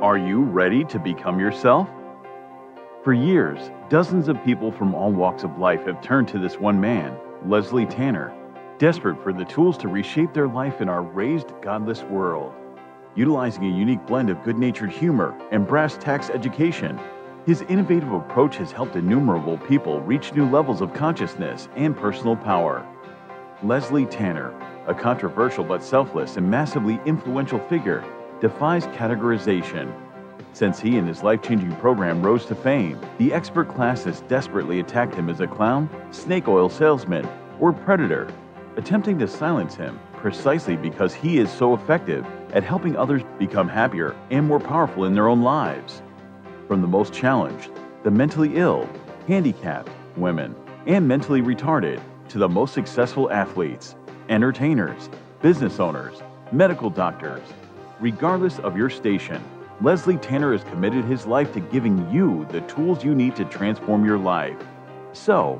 Are you ready to become yourself? For years, dozens of people from all walks of life have turned to this one man, Leslie Tanner, desperate for the tools to reshape their life in our raised, godless world. Utilizing a unique blend of good-natured humor and brass tacks education, his innovative approach has helped innumerable people reach new levels of consciousness and personal power. Leslie Tanner, a controversial but selfless and massively influential figure, defies categorization. Since he and his life-changing program rose to fame, the expert class has desperately attacked him as a clown, snake oil salesman, or predator, attempting to silence him precisely because he is so effective at helping others become happier and more powerful in their own lives. From the most challenged, the mentally ill, handicapped, women, and mentally retarded, to the most successful athletes, entertainers, business owners, medical doctors. Regardless of your station, Leslie Tanner has committed his life to giving you the tools you need to transform your life. So,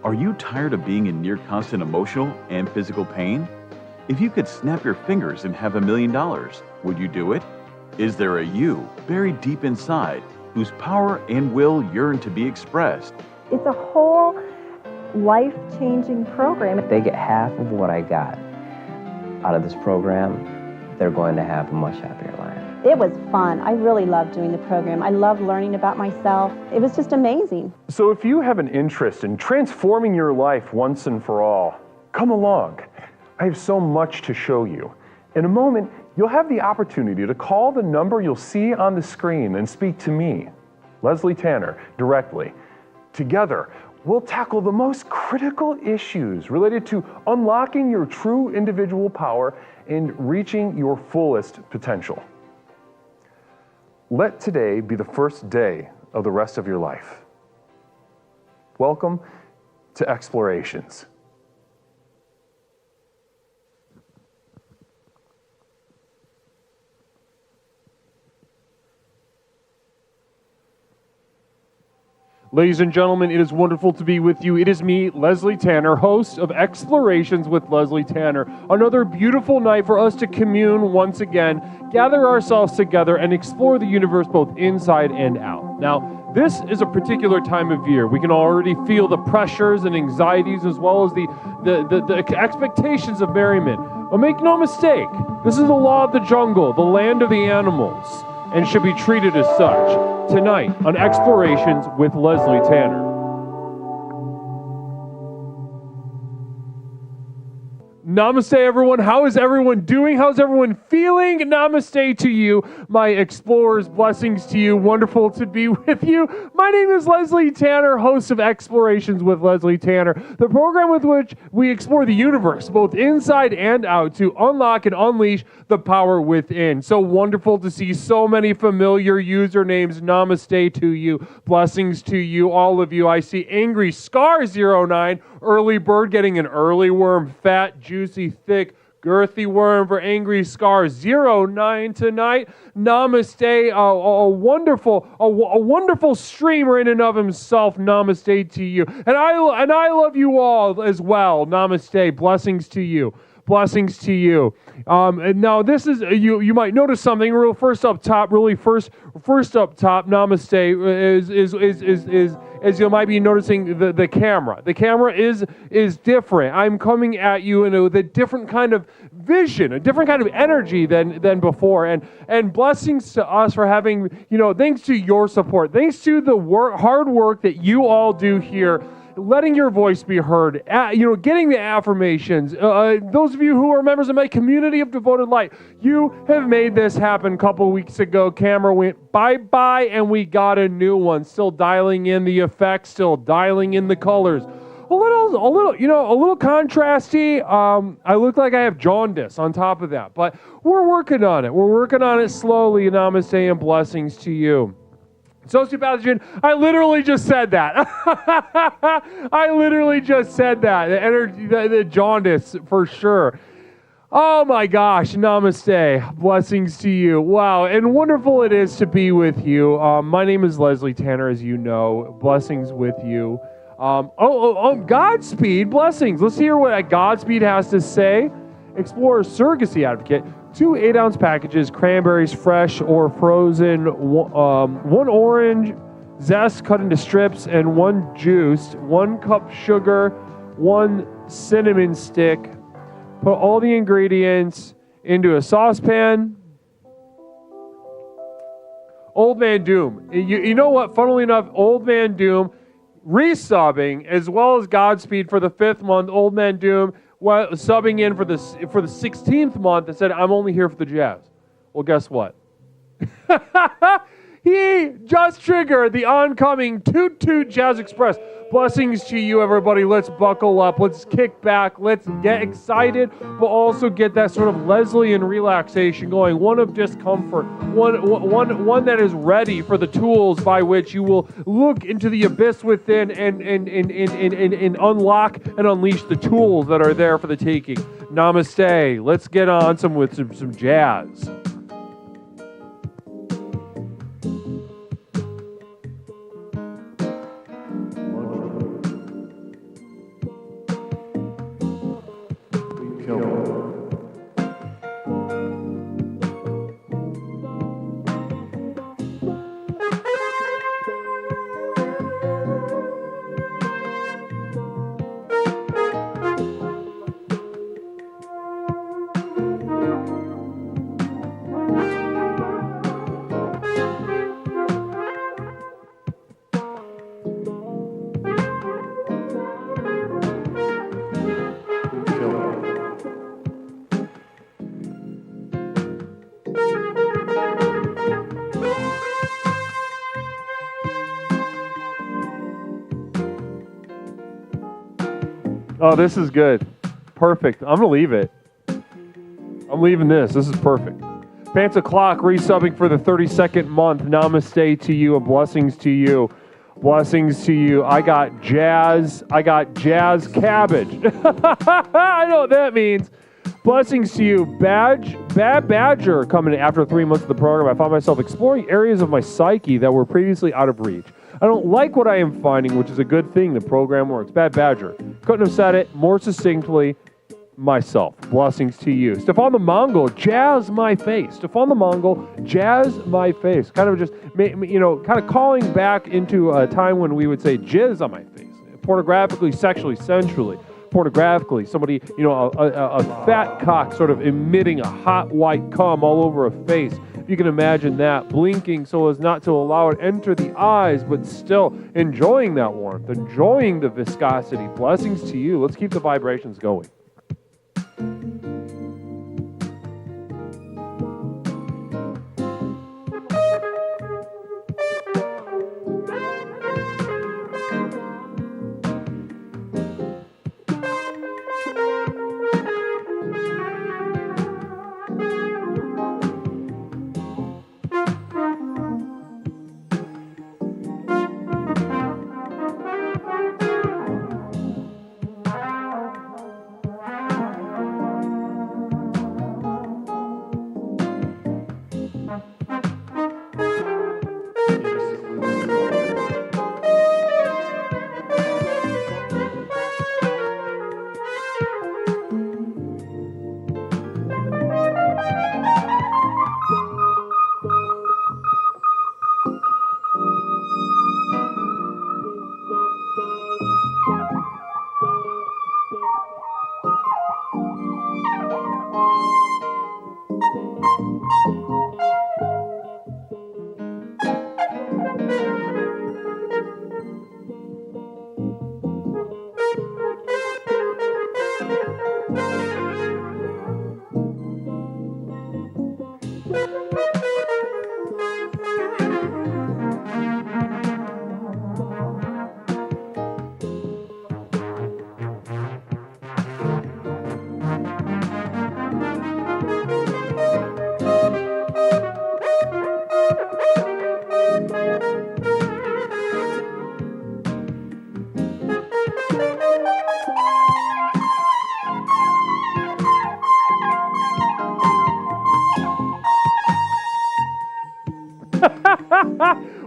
are you tired of being in near constant emotional and physical pain? If you could snap your fingers and have $1 million, would you do it? Is there a you buried deep inside whose power and will yearn to be expressed? It's a whole life-changing program. If they get half of what I got out of this program, they're going to have a much happier life. It was fun. I really loved doing the program. I loved learning about myself. It was just amazing. So if you have an interest in transforming your life once and for all, come along. I have so much to show you. In a moment, you'll have the opportunity to call the number you'll see on the screen and speak to me, Leslie Tanner, directly. Together, we'll tackle the most critical issues related to unlocking your true individual power and reaching your fullest potential. Let today be the first day of the rest of your life. Welcome to Explorations. Ladies and gentlemen, it is wonderful to be with you. It is me, Leslie Tanner, host of Explorations with Leslie Tanner. Another beautiful night for us to commune once again, gather ourselves together, and explore the universe both inside and out. Now, this is a particular time of year. We can already feel the pressures and anxieties as well as the expectations of merriment. But make no mistake, this is the law of the jungle, the land of the animals, and should be treated as such. Tonight on Explorations with Leslie Tanner. Namaste, everyone. How is everyone doing? How's everyone feeling? Namaste to you, my explorers. Blessings to you. Wonderful to be with you. My name is Leslie Tanner, host of Explorations with Leslie Tanner, the program with which we explore the universe, both inside and out, to unlock and unleash the power within. So wonderful to see so many familiar usernames. Namaste to you. Blessings to you, all of you. I see Angry Scar 09, Early Bird getting an early worm, fat, juicy, thick, girthy worm for Angry Scar 09 tonight. Namaste, a wonderful streamer in and of himself. Namaste to you, and I love you all as well. Namaste, blessings to you. Blessings to you. And now this is you might notice something real first up top. Namaste is you might be noticing the camera. The camera is different. I'm coming at you with a different kind of vision, a different kind of energy than before. And blessings to us for having, thanks to your support, thanks to the hard work that you all do here, letting your voice be heard, getting the affirmations. Those of you who are members of my community of devoted light, you have made this happen a couple weeks ago. Camera went bye-bye and we got a new one. Still dialing in the effects, still dialing in the colors. A little contrasty. I look like I have jaundice on top of that, but we're working on it. We're working on it slowly. Namaste and blessings to you. Sociopathogen, I literally just said that. The energy, the jaundice, for sure. Oh my gosh, namaste. Blessings to you. Wow, and wonderful it is to be with you. My name is Leslie Tanner, as you know. Blessings with you. Godspeed, blessings. Let's hear what Godspeed has to say. Explorer Surrogacy Advocate. 2 8-ounce packages, cranberries, fresh or frozen, 1 orange, zest cut into strips, and 1 juiced, 1 cup sugar, 1 cinnamon stick. Put all the ingredients into a saucepan. Old Man Doom. You know what? Funnily enough, Old Man Doom resubbing as well as Godspeed for the 5th month. Old Man Doom subbing in for the 16th month and said, I'm only here for the jazz. Well, guess what? He just triggered the oncoming Toot Toot Jazz Express. Blessings to you, everybody. Let's buckle up. Let's kick back. Let's get excited, but also get that sort of Leslian relaxation going. One of discomfort. One that is ready for the tools by which you will look into the abyss within and unlock and unleash the tools that are there for the taking. Namaste. Let's get on with some jazz. Oh, this is good. Perfect. I'm going to leave it. I'm leaving this. This is perfect. Pants O'Clock resubbing for the 32nd month. Namaste to you and blessings to you. Blessings to you. I got jazz cabbage. I know what that means. Blessings to you. Bad Badger coming in after 3 months of the program. I found myself exploring areas of my psyche that were previously out of reach. I don't like what I am finding, which is a good thing. The program works. Bad Badger. Couldn't have said it more succinctly myself. Blessings to you. Stefan the Mongol, jazz my face. Stefan the Mongol, jazz my face. Kind of just, kind of calling back into a time when we would say jizz on my face. Pornographically, sexually, sensually. Pornographically, somebody, a fat cock sort of emitting a hot white cum all over a face. If you can imagine that, blinking so as not to allow it enter the eyes, but still enjoying that warmth, enjoying the viscosity. Blessings to you. Let's keep the vibrations going.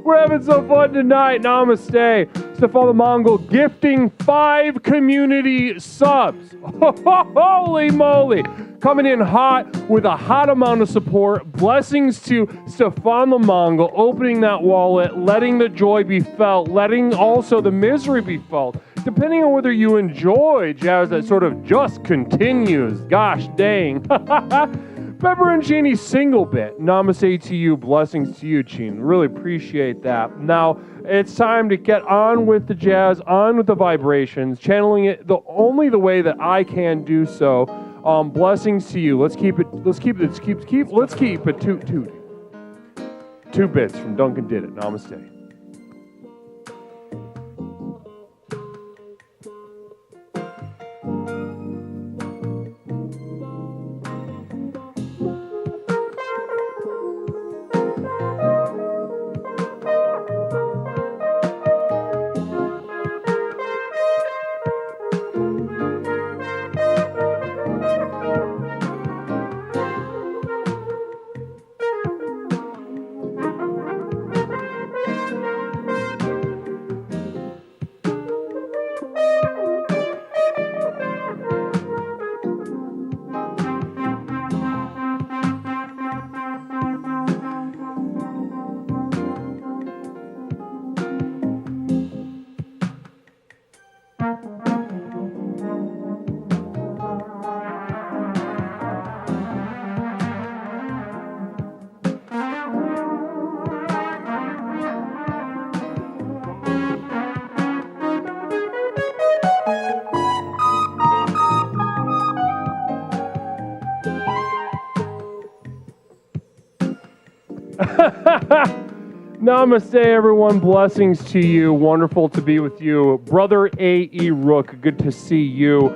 We're having some fun tonight. Namaste. Stefan the Mongol gifting 5 community subs. Holy moly. Coming in hot with a hot amount of support. Blessings to Stefan the Mongol, opening that wallet, letting the joy be felt, letting also the misery be felt. Depending on whether you enjoy jazz that sort of just continues. Gosh dang. Pepperoncini single bit. Namaste to you. Blessings to you, Chin. Really appreciate that. Now, it's time to get on with the jazz, on with the vibrations, channeling it only the way that I can do so. Blessings to you. Let's keep it 2 bits from Duncan Did It. Namaste. Namaste, everyone. Blessings to you. Wonderful to be with you. Brother A.E. Rook, good to see you.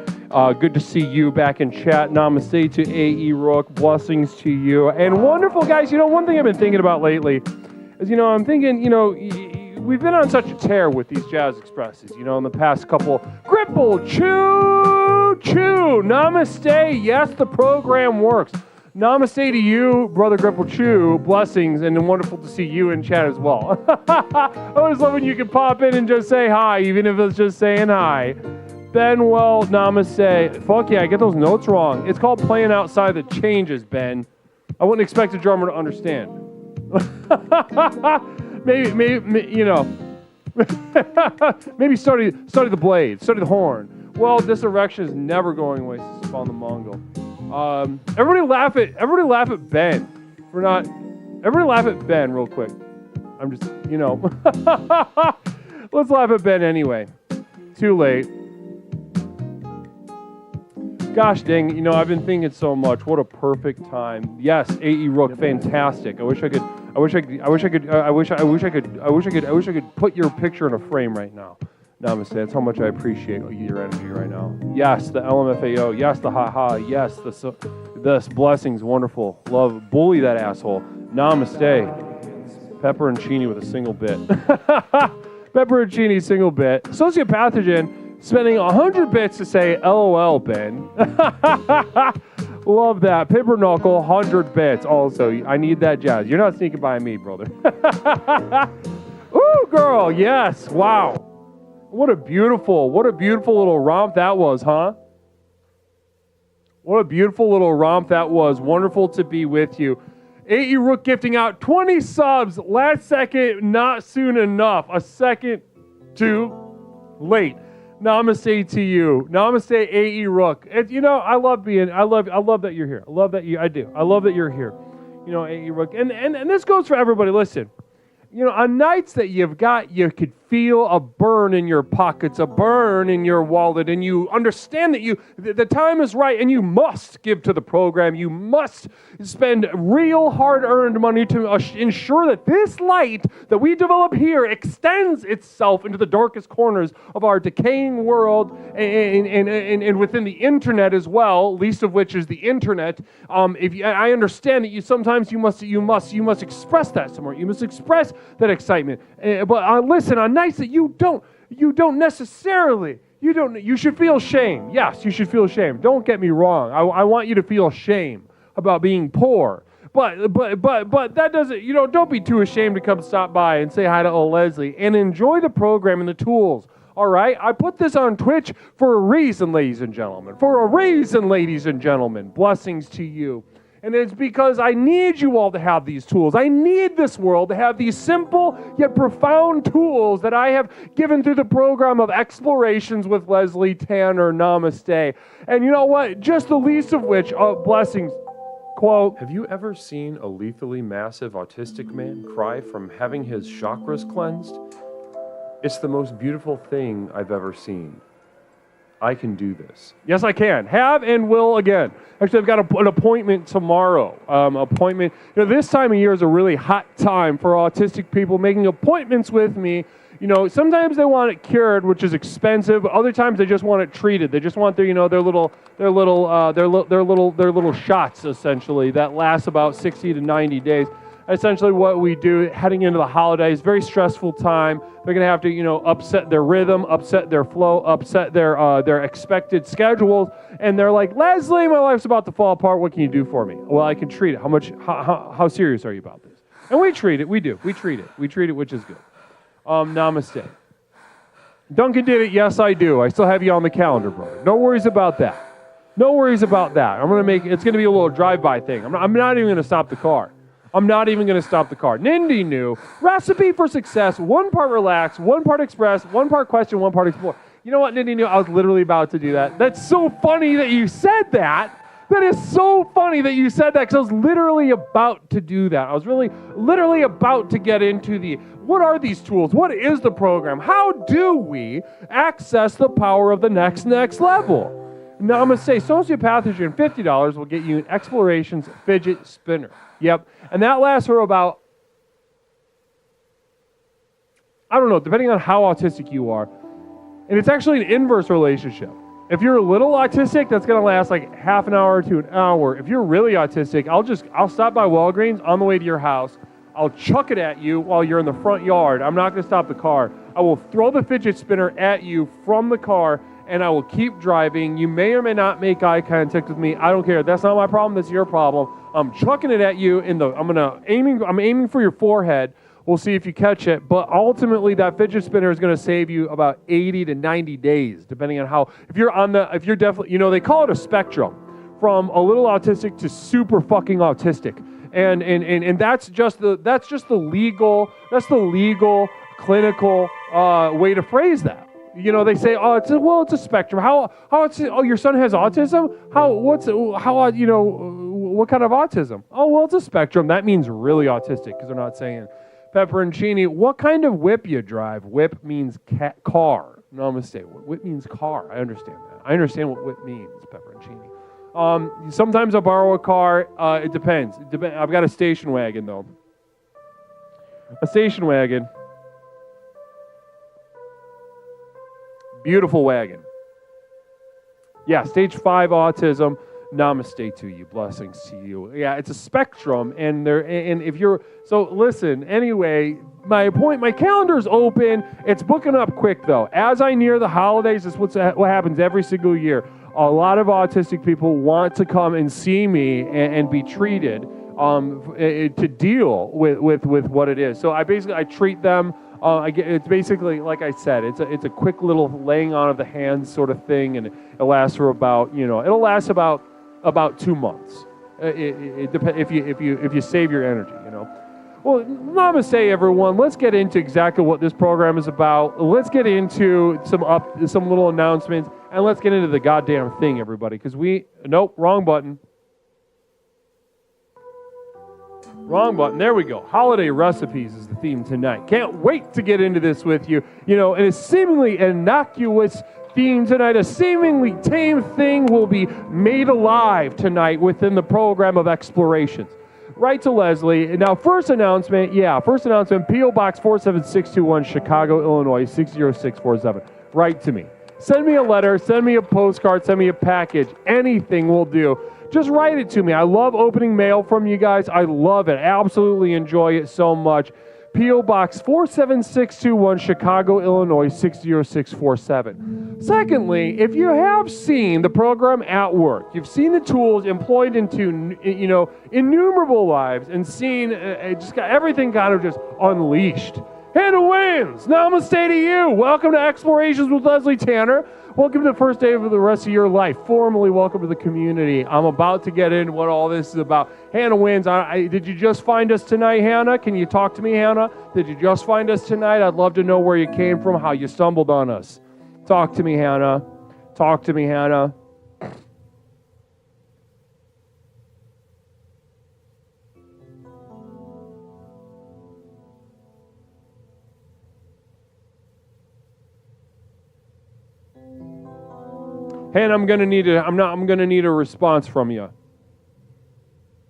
Good to see you back in chat. Namaste to A.E. Rook. Blessings to you. And wonderful, guys. One thing I've been thinking about lately is, I'm thinking, we've been on such a tear with these Jazz Expresses, in the past couple. Gripple, choo. Namaste. Yes, the program works. Namaste to you, Brother Gripple Chew. Blessings, and wonderful to see you in chat as well. I always love when you can pop in and just say hi, even if it's just saying hi. Benwell, namaste. Fuck yeah, I get those notes wrong. It's called playing outside the changes, Ben. I wouldn't expect a drummer to understand. maybe, maybe study the blade, study the horn. Well, this erection is never going away, says Spawn the Mongol. Everybody laugh at Ben for not. Everybody laugh at Ben real quick. I'm just, let's laugh at Ben anyway. Too late. Gosh dang, I've been thinking so much. What a perfect time. Yes, A.E. Rook, fantastic. I wish I could put your picture in a frame right now. Namaste. That's how much I appreciate your energy right now. Yes, the LMFAO. Yes, the haha. Yes, this blessings. Wonderful. Love. Bully that asshole. Namaste. Pepperoncini with a single bit. Pepperoncini single bit. Sociopathogen spending 100 bits to say LOL, Ben. Love that. Paper Knuckle, 100 bits. Also, I need that jazz. You're not sneaking by me, brother. Ooh, girl. Yes. Wow. What a beautiful little romp that was, huh? What a beautiful little romp that was. Wonderful to be with you. A.E. Rook gifting out 20 subs. Last second, not soon enough. A second too late. Namaste to you. Namaste, A.E. Rook. I love that you're here. I love that you're here. A.E. Rook. And this goes for everybody. Listen. On nights that you could feel a burn in your pockets, a burn in your wallet, and you understand that the time is right, and you must give to the program. You must spend real hard-earned money to ensure that this light that we develop here extends itself into the darkest corners of our decaying world and within the internet as well, least of which is the internet. I understand that you must express that somewhere. You must express that excitement. But listen, on nights that you should feel shame. Yes, you should feel shame. Don't get me wrong. I want you to feel shame about being poor. But that doesn't, don't be too ashamed to come stop by and say hi to old Leslie and enjoy the program and the tools. All right? I put this on Twitch for a reason, ladies and gentlemen. For a reason, ladies and gentlemen. Blessings to you. And it's because I need you all to have these tools. I need this world to have these simple yet profound tools that I have given through the program of Explorations with Leslie Tanner. Namaste. And you know what? Just the least of which, blessings. Quote, have you ever seen a lethally massive autistic man cry from having his chakras cleansed? It's the most beautiful thing I've ever seen. I can do this. Yes, I can. Have and will again. Actually, I've got an appointment tomorrow. This time of year is a really hot time for autistic people making appointments with me. Sometimes they want it cured, which is expensive. Other times they just want it treated. They just want their little shots essentially that last about 60 to 90 days. Essentially what we do heading into the holidays, very stressful time. They're going to have to, upset their rhythm, upset their flow, upset their expected schedules. And they're like, Leslie, my life's about to fall apart. What can you do for me? Well, I can treat it. How serious are you about this? And we treat it. We do. We treat it. We treat it, which is good. Namaste. Duncan did it. Yes, I do. I still have you on the calendar, brother. No worries about that. No worries about that. It's going to be a little drive-by thing. I'm not even going to stop the car. Nindy knew. Recipe for success. 1 part relax, 1 part express, 1 part question, 1 part explore. You know what, Nindy knew? I was literally about to do that. That's so funny that you said that. That is so funny that you said that because I was literally about to do that. I was literally about to get into what are these tools? What is the program? How do we access the power of the next level? Namaste. Sociopathogen, $50 will get you an Explorations fidget spinner. Yep. And that lasts for about, I don't know, depending on how autistic you are. And it's actually an inverse relationship. If you're a little autistic, that's going to last like half an hour to an hour. If you're really autistic, I'll stop by Walgreens on the way to your house. I'll chuck it at you while you're in the front yard. I'm not going to stop the car. I will throw the fidget spinner at you from the car, and I will keep driving. You may or may not make eye contact with me. I don't care. That's not my problem. That's your problem. I'm chucking it at you I'm aiming for your forehead. We'll see if you catch it. But ultimately, that fidget spinner is going to save you about 80 to 90 days, depending on if you're definitely, they call it a spectrum from a little autistic to super fucking autistic. And that's just the legal clinical way to phrase that. They say, it's a spectrum. Your son has autism? What kind of autism? It's a spectrum. That means really autistic because they're not saying pepperoncini. What kind of whip you drive? Whip means car. Namaste. Whip means car. I understand that. I understand what whip means, pepperoncini. Sometimes I borrow a car. It depends. I've got a station wagon, though. A station wagon. Beautiful wagon. Yeah, stage 5 autism. Namaste to you. Blessings to you. Yeah, it's a spectrum, and if you're listen. Anyway, my calendar's open. It's booking up quick though. As I near the holidays, this is what happens every single year. A lot of autistic people want to come and see me and be treated to deal with what it is. So I treat them. It's basically, like I said, it's a quick little laying on of the hands sort of thing, and it lasts for about 2 months. It depends if you save your energy, Well, namaste, everyone. Let's get into exactly what this program is about. Let's get into some little announcements, and let's get into the goddamn thing, everybody. Because wrong button. Wrong button. There we go. Holiday recipes is the theme tonight. Can't wait to get into this with you. And a seemingly innocuous theme tonight, a seemingly tame thing will be made alive tonight within the program of Explorations. Right to Leslie. Now, first announcement, P.O. Box 47621, Chicago, Illinois, 60647. Write to me. Send me a letter, send me a postcard, send me a package. Anything will do. Just write it to me. I love opening mail from you guys. I love it. Absolutely enjoy it so much. P.O. Box 47621, Chicago, Illinois 60647. Secondly, if you have seen the program at work, you've seen the tools employed into, innumerable lives and seen just got everything kind of just unleashed. Hannah wins! Namaste to you! Welcome to Explorations with Leslie Tanner. Welcome to the first day of the rest of your life. Formally welcome to the community. I'm about to get into what all this is about. Hannah wins. Did you just find us tonight, Hannah? Can you talk to me, Hannah? Did you just find us tonight? I'd love to know where you came from, how you stumbled on us. Talk to me, Hannah. Talk to me, Hannah. Hannah, I'm gonna need a response from you.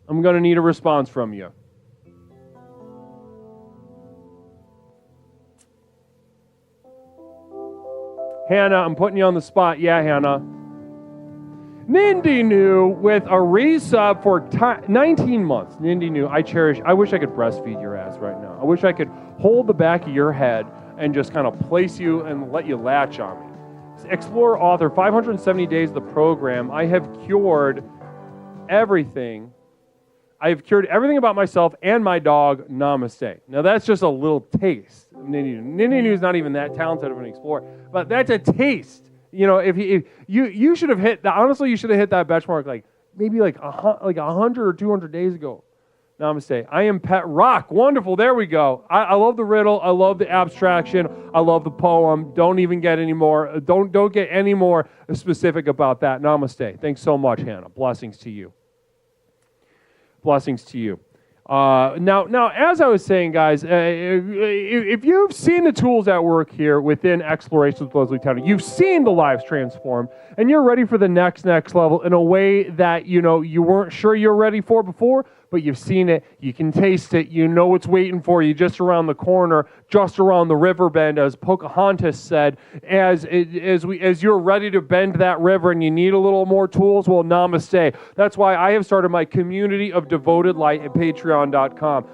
I'm gonna need a response from you. Hannah, I'm putting you on the spot. Yeah, Hannah. Nindy knew with a resub for 19 months. Nindy knew. I wish I could breastfeed your ass right now. I wish I could hold the back of your head and just kind of place you and let you latch on me. Explorer author, 570 days of the program. I have cured everything. I have cured everything about myself and my dog. Namaste. Now that's just a little taste. Nindy is not even that talented of an explorer, but that's a taste. If you should have hit that. Honestly, you should have hit that benchmark like 100 or 200 days ago. Namaste. I am Pet Rock. Wonderful. There we go. I love the riddle. I love the abstraction. I love the poem. Don't even get any more. Don't get any more specific about that. Namaste. Thanks so much, Hannah. Blessings to you. Blessings to you. Now, as I was saying, guys, if you've seen the tools at work here within Explorations with Leslie Tanner, you've seen the lives transform, and you're ready for the next level in a way that you weren't sure you're ready for before, but you've seen it, you can taste it, you know what's waiting for you just around the corner, just around the river bend, as Pocahontas said, as you're ready to bend that river and you need a little more tools, well, namaste. That's why I have started my community of devoted light at patreon.com.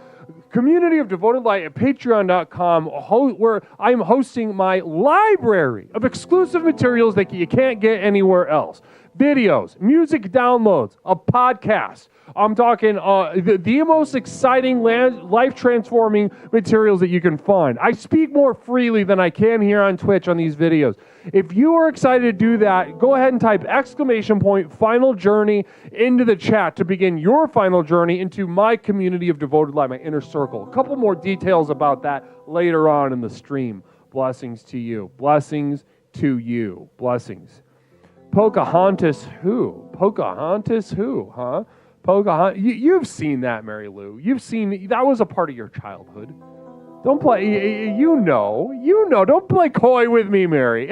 Community of Devoted Light at patreon.com, where I'm hosting my library of exclusive materials that you can't get anywhere else. Videos, music downloads, a podcast. I'm talking the most exciting, life-transforming materials that you can find. I speak more freely than I can here on Twitch on these videos. If you are excited to do that, go ahead and type !final journey into the chat to begin your final journey into my community of devoted light, my inner circle. A couple more details about that later on in the stream. Blessings to you. Blessings to you. Blessings. Pocahontas who? Pocahontas who, huh? Pocahontas. You've seen that, Mary Lou. You've seen, that was a part of your childhood. Don't play, you know. Don't play coy with me, Mary.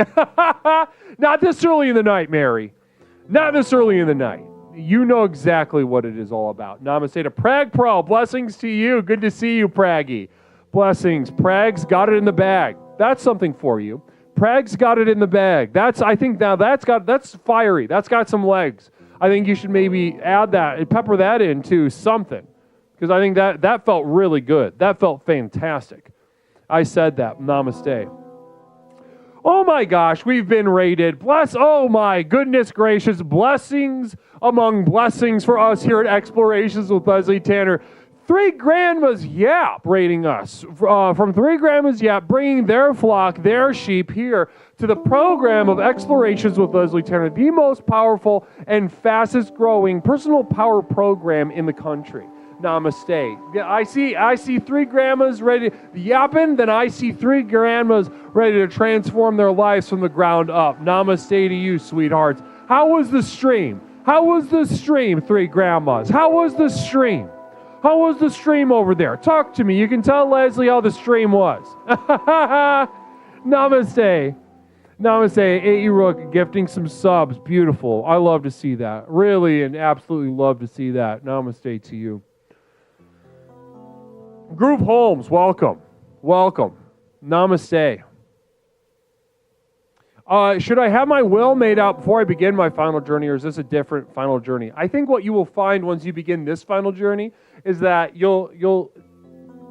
Not this early in the night, Mary. Not this early in the night. You know exactly what it is all about. Namaste to Prag Pro. Blessings to you. Good to see you, Praggy. Blessings. Prag's got it in the bag. That's something for you. Prag's got it in the bag. That's fiery. That's got some legs. I think you should maybe add that, pepper that into something. Because I think that felt really good. That felt fantastic. I said that. Namaste. Oh my gosh, we've been rated. Oh my goodness gracious. Blessings among blessings for us here at Explorations with Leslie Tanner. 3 Grandmas Yap rating us. From 3 Grandmas Yap, bringing their flock, their sheep here to the program of Explorations with Leslie Tanner, the most powerful and fastest growing personal power program in the country. Namaste. I see 3 grandmas ready yapping, then I see 3 grandmas ready to transform their lives from the ground up. Namaste to you, sweethearts. How was the stream? 3 grandmas? How was the stream? How was the stream over there? Talk to me. You can tell Leslie how the stream was. Namaste. Namaste. A.E. Rook gifting some subs. Beautiful. I love to see that. Really and absolutely love to see that. Namaste to you. Groove Holmes, welcome. Welcome. Namaste. Should I have my will made out before I begin my final journey, or is this a different final journey? I think what you will find once you begin this final journey is that you'll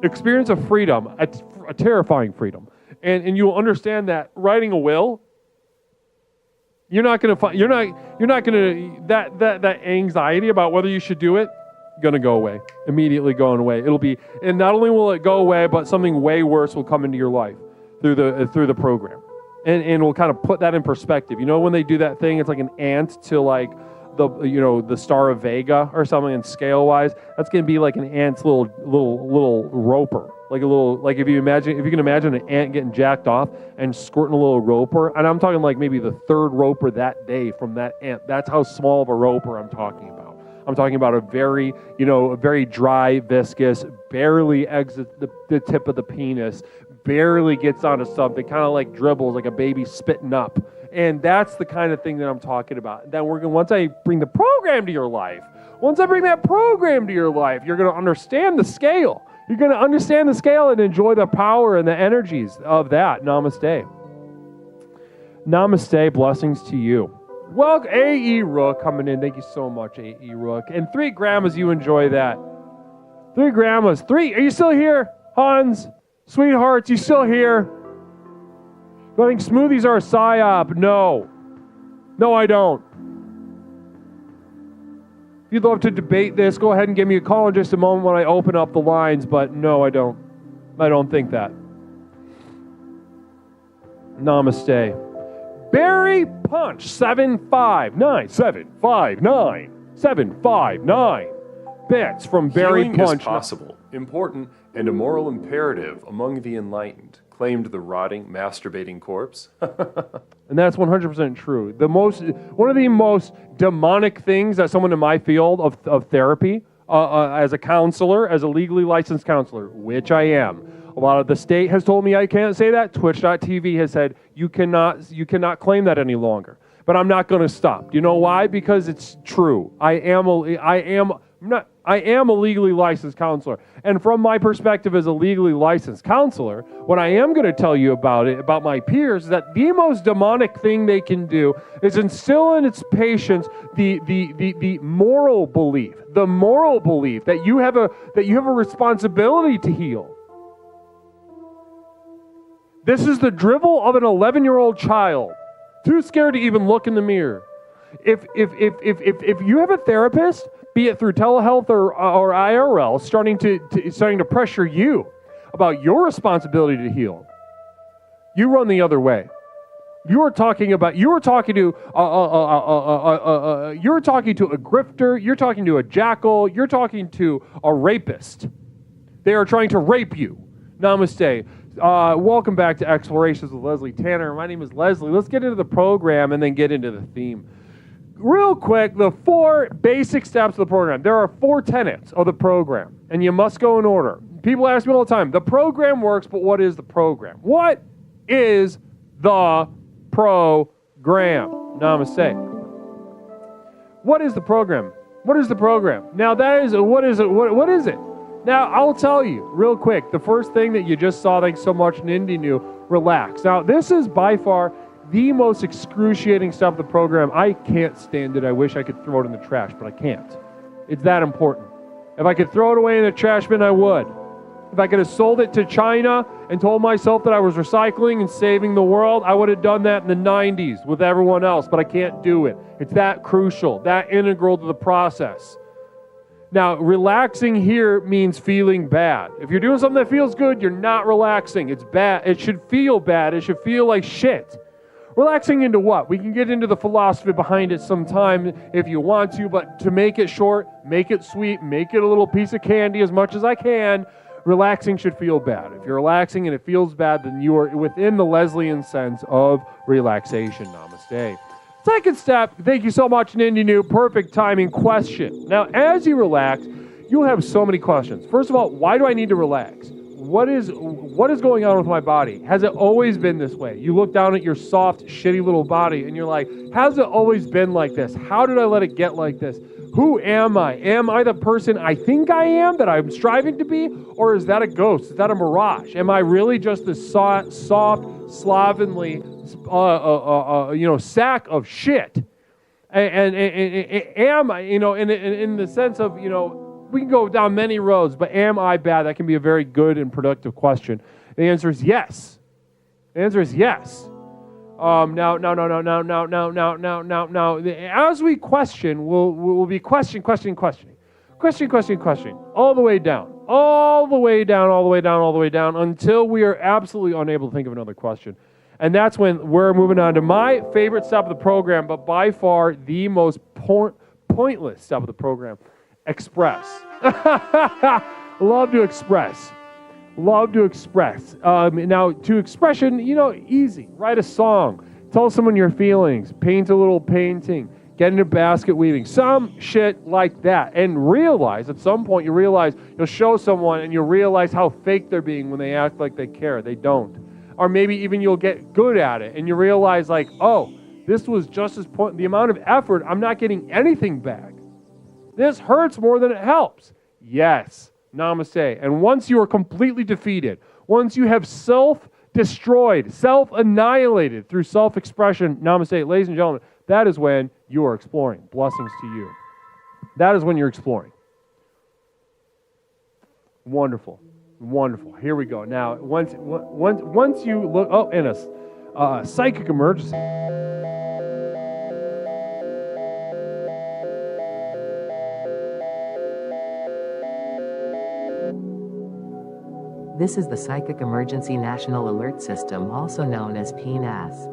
experience of freedom, a terrifying freedom. And you'll understand that writing a will, you're not going to that anxiety about whether you should do it, going to go away, immediately going away. And not only will it go away, but something way worse will come into your life through the program. And we'll kind of put that in perspective. You know, when they do that thing, it's like an ant to like the Star of Vega or something, and scale wise, that's going to be like an ant's little roper. Like if you can imagine an ant getting jacked off and squirting a little roper, and I'm talking like maybe the third roper that day from that ant. That's how small of a roper I'm talking about. I'm talking about a very dry, viscous, barely exits the tip of the penis, barely gets onto something, kind of like dribbles, like a baby spitting up. And that's the kind of thing that I'm talking about. Then once I bring the program to your life, you're going to understand the scale. You're going to understand the scale and enjoy the power and the energies of that. Namaste. Namaste. Blessings to you. Welcome, A.E. Rook coming in. Thank you so much, A.E. Rook. And 3 grandmas, you enjoy that. 3 grandmas. 3. Are you still here, Hans? Sweethearts, you still here? Do I think smoothies are a psyop? No. No, I don't. If you'd love to debate this, go ahead and give me a call in just a moment when I open up the lines, but no, I don't. I don't think that. Namaste. Barry Punch, 759 bits from Barry Healing Punch. is possible, important, and a moral imperative among the enlightened, claimed the rotting, masturbating corpse. And that's 100% true. One of the most demonic things that someone in my field of therapy, as a counselor, as a legally licensed counselor, which I am, a lot of the state has told me I can't say that. Twitch.tv has said you cannot claim that any longer. But I'm not going to stop. Do you know why? Because it's true. I am a legally licensed counselor. And from my perspective as a legally licensed counselor, what I am going to tell you about my peers, is that the most demonic thing they can do is instill in its patients the moral belief that you have a responsibility to heal. This is the drivel of an 11-year-old child, too scared to even look in the mirror. If you have a therapist, be it through telehealth or IRL, starting to pressure you about your responsibility to heal, you run the other way. You're talking to a grifter, you're talking to a jackal, you're talking to a rapist. They are trying to rape you. Namaste. Welcome back to Explorations with Leslie Tanner. My name is Leslie. Let's get into the program and then get into the theme. Real quick, the 4 basic steps of the program. There are 4 tenets of the program, and you must go in order. People ask me all the time, the program works, but what is the program? What is the program? Namaste. What is the program? What is the program? Now that is, what is it? What is it? Now, I'll tell you real quick, the first thing that you just saw, thanks so much, Nindy knew, relax. Now, this is by far the most excruciating stuff of the program. I can't stand it. I wish I could throw it in the trash, but I can't. It's that important. If I could throw it away in the trash bin, I would. If I could have sold it to China and told myself that I was recycling and saving the world, I would have done that in the 90s with everyone else, but I can't do it. It's that crucial, that integral to the process. Now, relaxing here means feeling bad. If you're doing something that feels good, you're not relaxing. It's bad. It should feel bad. It should feel like shit. Relaxing into what? We can get into the philosophy behind it sometime if you want to, but to make it short, make it sweet, make it a little piece of candy as much as I can, relaxing should feel bad. If you're relaxing and it feels bad, then you are within the Leslian sense of relaxation. Namaste. Second step, thank you so much, Nindy New. Perfect timing question. Now, as you relax, you'll have so many questions. First of all, why do I need to relax? What is going on with my body? Has it always been this way? You look down at your soft, shitty little body and you're like, has it always been like this? How did I let it get like this? Who am I? Am I the person I think I am, that I'm striving to be? Or is that a ghost? Is that a mirage? Am I really just this soft, slovenly, sack of shit? And am I, in the sense of, we can go down many roads, but am I bad? That can be a very good and productive question. The answer is yes. The answer is yes. Now, as we question, we'll be questioning, all the way down, until we are absolutely unable to think of another question. And that's when we're moving on to my favorite step of the program, but by far the most pointless step of the program, express. Love to express. Now, to expression, easy. Write a song. Tell someone your feelings. Paint a little painting. Get into basket weaving. Some shit like that. And realize, at some point, you'll show someone and you'll realize how fake they're being when they act like they care. They don't. Or maybe even you'll get good at it and you realize like, oh, this was just as the amount of effort, I'm not getting anything back. This hurts more than it helps. Yes. Namaste. And once you are completely defeated, once you have self-destroyed, self-annihilated through self-expression, namaste, ladies and gentlemen, that is when you are exploring. Blessings to you. That is when you're exploring. Wonderful. Wonderful. Here we go. Now, once you look, in a psychic emergency. This is the Psychic Emergency National Alert System, also known as PNAS.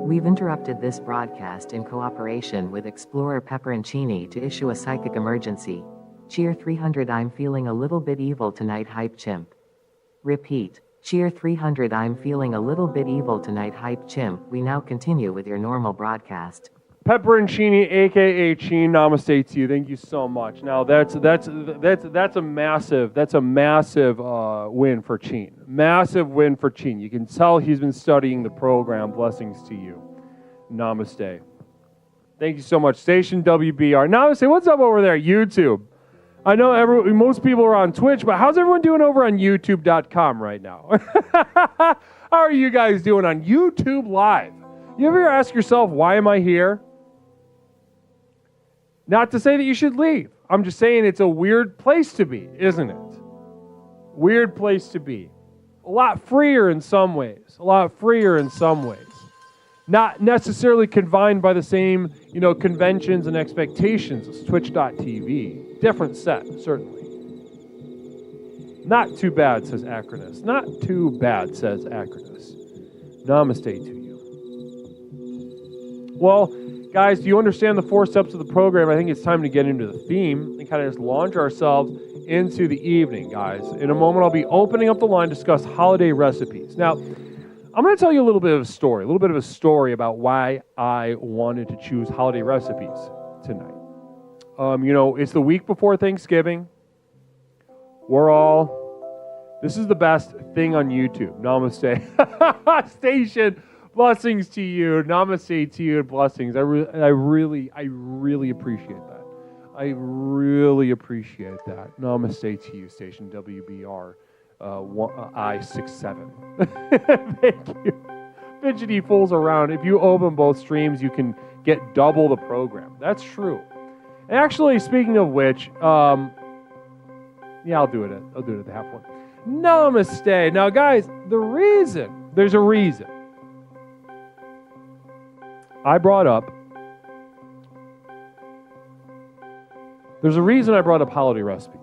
We've interrupted this broadcast in cooperation with Explorer Pepperoncini to issue a psychic emergency. Cheer 300, I'm feeling a little bit evil tonight, hype chimp. Repeat. Cheer 300, I'm feeling a little bit evil tonight, hype chimp. We now continue with your normal broadcast. Pepperoncini, aka Chin, namaste to you. Thank you so much. Now that's a massive win for Chin. Massive win for Chin. You can tell he's been studying the program. Blessings to you. Namaste. Thank you so much. Station WBR. Namaste. What's up over there? YouTube. I know most people are on Twitch, but how's everyone doing over on YouTube.com right now? How are you guys doing on YouTube Live? You ever ask yourself, why am I here? Not to say that you should leave. I'm just saying it's a weird place to be, isn't it? Weird place to be. A lot freer in some ways. Not necessarily confined by the same, conventions and expectations as Twitch.tv. Different set, certainly. Not too bad, says Acronus. Not too bad, says Acronus. Namaste to you. Well, guys, do you understand the 4 steps of the program? I think it's time to get into the theme and kind of just launch ourselves into the evening, guys. In a moment, I'll be opening up the line to discuss holiday recipes. Now, I'm going to tell you a little bit of a story about why I wanted to choose holiday recipes tonight. It's the week before Thanksgiving. This is the best thing on YouTube. Namaste. Station. Blessings to you. Namaste to you and blessings. I really appreciate that. Namaste to you, Station WBR I67. Thank you. Fidgety fools around. If you open both streams, you can get double the program. That's true. And actually, speaking of which, I'll do it at the half one. Namaste. Now, guys, there's a reason. There's a reason I brought up holiday recipes.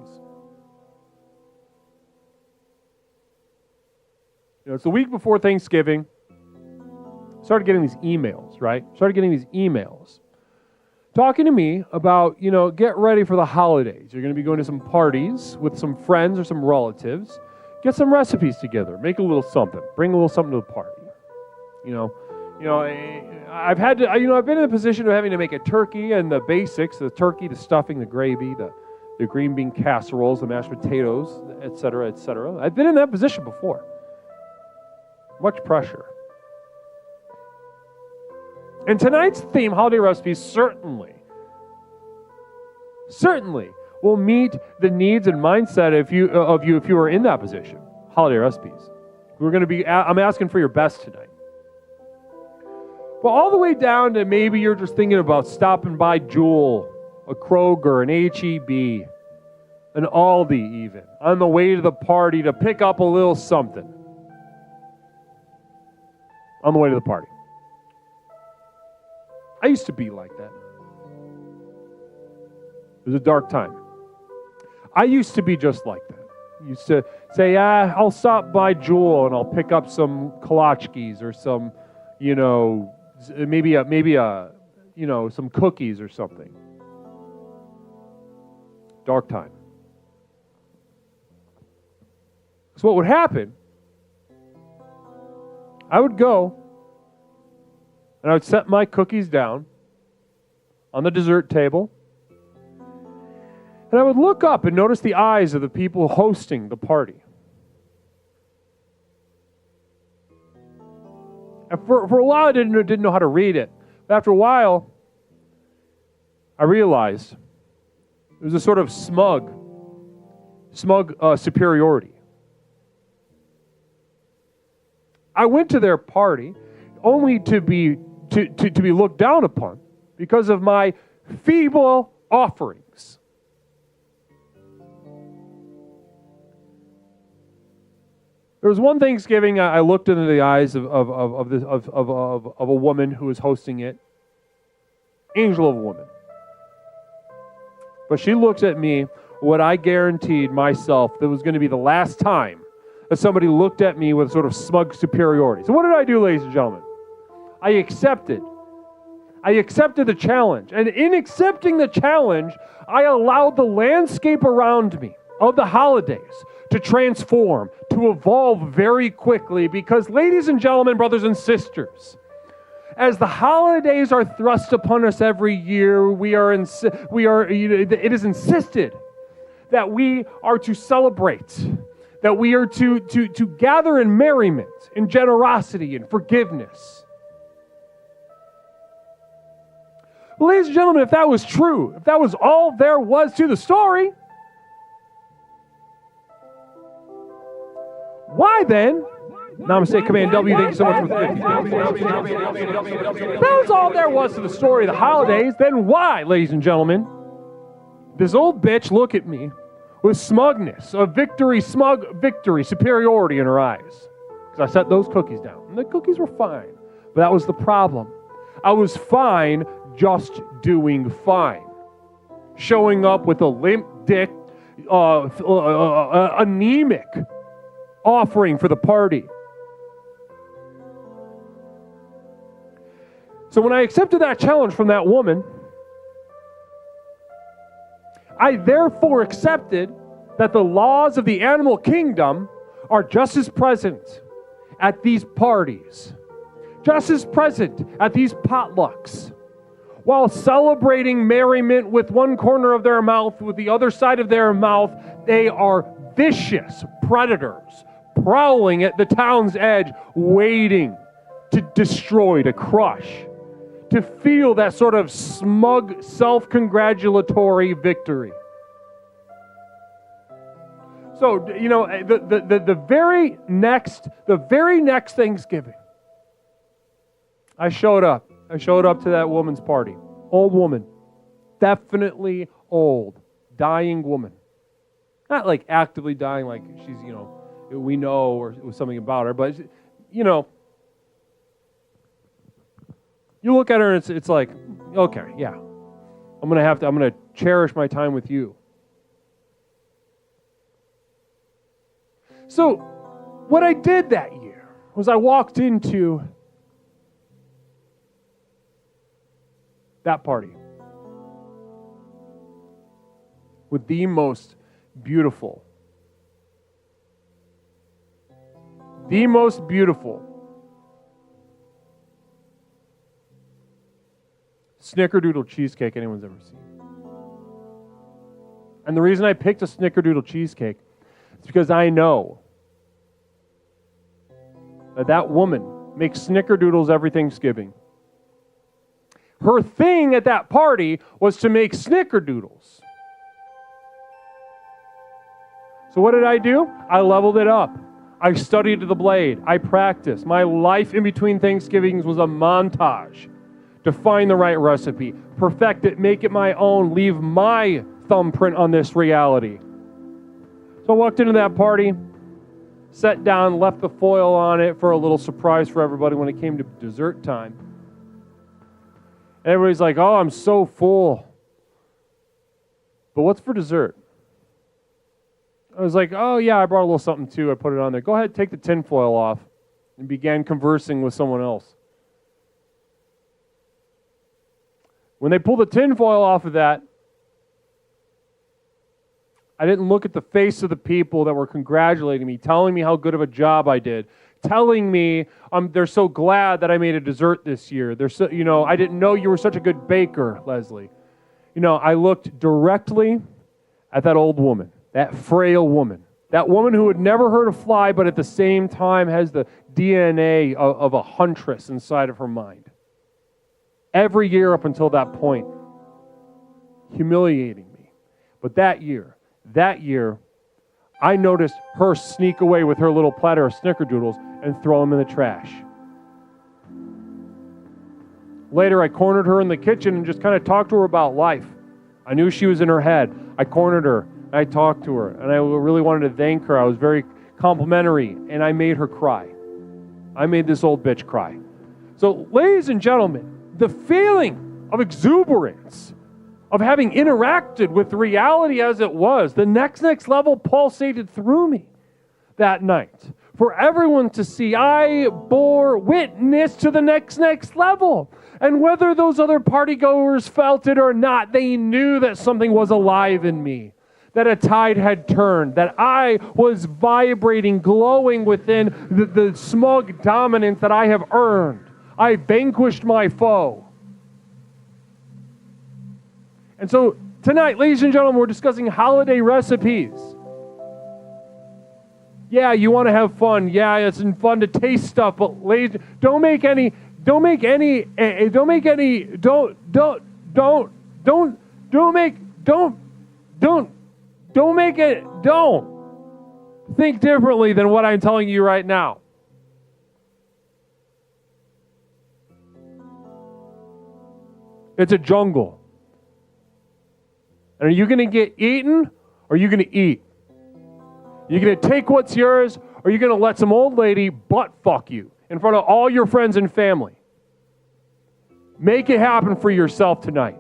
It's the week before Thanksgiving. Started getting these emails, right? Talking to me about, get ready for the holidays. You're going to be going to some parties with some friends or some relatives. Get some recipes together. Make a little something. Bring a little something to the party. I've been in the position of having to make a turkey and the basics, the turkey, the stuffing, the gravy, the green bean casseroles, the mashed potatoes, et cetera, et cetera. I've been in that position before. Much pressure. And tonight's theme, holiday recipes, certainly will meet the needs and mindset of you if you are in that position. Holiday recipes. I'm asking for your best tonight. But all the way down to maybe you're just thinking about stopping by Jewel, a Kroger, an H-E-B, an Aldi even, on the way to the party to pick up a little something. On the way to the party. I used to be like that. It was a dark time. I used to be just like that. I used to say, I'll stop by Jewel and I'll pick up some kolachkis or some, maybe some cookies or something. Dark time. So what would happen, I would go and I would set my cookies down on the dessert table, and I would look up and notice the eyes of the people hosting the party. And for a while, I didn't know how to read it. But after a while, I realized it was a sort of smug superiority. I went to their party only to be looked down upon because of my feeble offerings. There was one Thanksgiving I looked into the eyes of a woman who was hosting it, angel of a woman. But she looks at me, what I guaranteed myself that was going to be the last time that somebody looked at me with sort of smug superiority. So what did I do, ladies and gentlemen? I accepted the challenge. And in accepting the challenge, I allowed the landscape around me of the holidays to transform, to evolve very quickly. Because, ladies and gentlemen, brothers and sisters, as the holidays are thrust upon us every year, it is insisted that we are to celebrate, that we are to gather in merriment, in generosity, and forgiveness. Well, ladies and gentlemen, if that was true, if that was all there was to the story, why then? Namaste, Command W, thank you so much for the 50. If that was all there was to the story of the holidays, then why, ladies and gentlemen, this old bitch look at me with smugness, a smug victory, superiority in her eyes? Because I set those cookies down. And the cookies were fine. But that was the problem. I was fine just doing fine. Showing up with a limp dick, anemic offering for the party. So when I accepted that challenge from that woman, I therefore accepted that the laws of the animal kingdom are just as present at these parties, just as present at these potlucks. While celebrating merriment with one corner of their mouth, with the other side of their mouth, they are vicious predators prowling at the town's edge, waiting to destroy, to crush, to feel that sort of smug, self-congratulatory victory. So, the very next Thanksgiving, I showed up to that woman's party. Old woman. Definitely old. Dying woman. Not like actively dying, like she's, we know, or it was something about her, but, you look at her and it's like, okay, yeah. I'm going to cherish my time with you. So, what I did that year was I walked into that party with the most beautiful snickerdoodle cheesecake anyone's ever seen. And the reason I picked a snickerdoodle cheesecake is because I know that woman makes snickerdoodles every Thanksgiving. Her thing at that party was to make snickerdoodles. So what did I do? I leveled it up. I studied to the blade. I practiced. My life in between Thanksgivings was a montage to find the right recipe, perfect it, make it my own, leave my thumbprint on this reality. So I walked into that party, sat down, left the foil on it for a little surprise for everybody when it came to dessert time. And everybody's like, oh, I'm so full. But what's for dessert? I was like, oh, yeah, I brought a little something too. I put it on there. Go ahead, take the tinfoil off, and began conversing with someone else. When they pulled the tinfoil off of that, I didn't look at the face of the people that were congratulating me, telling me how good of a job I did, telling me they're so glad that I made a dessert this year. They're so, I didn't know you were such a good baker, Leslie. I looked directly at that old woman, that frail woman, that woman who had never heard a fly, but at the same time has the DNA of a huntress inside of her mind. Every year up until that point, humiliating me. But that year, I noticed her sneak away with her little platter of snickerdoodles and throw them in the trash. Later, I cornered her in the kitchen and just kind of talked to her about life. I knew she was in her head. I cornered her, and I talked to her, and I really wanted to thank her. I was very complimentary, and I made her cry. I made this old bitch cry. So, ladies and gentlemen, the feeling of exuberance, of having interacted with reality as it was, the next level pulsated through me that night. For everyone to see, I bore witness to the next level. And whether those other partygoers felt it or not, they knew that something was alive in me, that a tide had turned, that I was vibrating, glowing within the smug dominance that I have earned. I vanquished my foe. And so tonight, ladies and gentlemen, we're discussing holiday recipes. Yeah, you want to have fun. Yeah, it's fun to taste stuff, but ladies, don't think differently than what I'm telling you right now. It's a jungle. And are you going to get eaten, or are you going to eat? You're going to take what's yours, or you're going to let some old lady butt fuck you in front of all your friends and family. Make it happen for yourself tonight,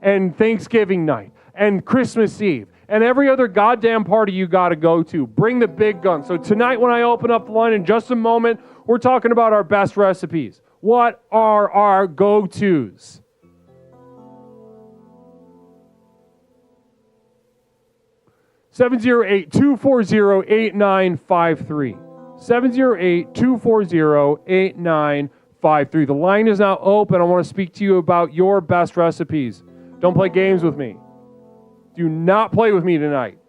and Thanksgiving night, and Christmas Eve, and every other goddamn party you got to go to. Bring the big gun. So tonight when I open up the line in just a moment, we're talking about our best recipes. What are our go-tos? (708-240-8953). 708-240-8953. The line is now open. I want to speak to you about your best recipes. Don't play games with me. Do not play with me tonight.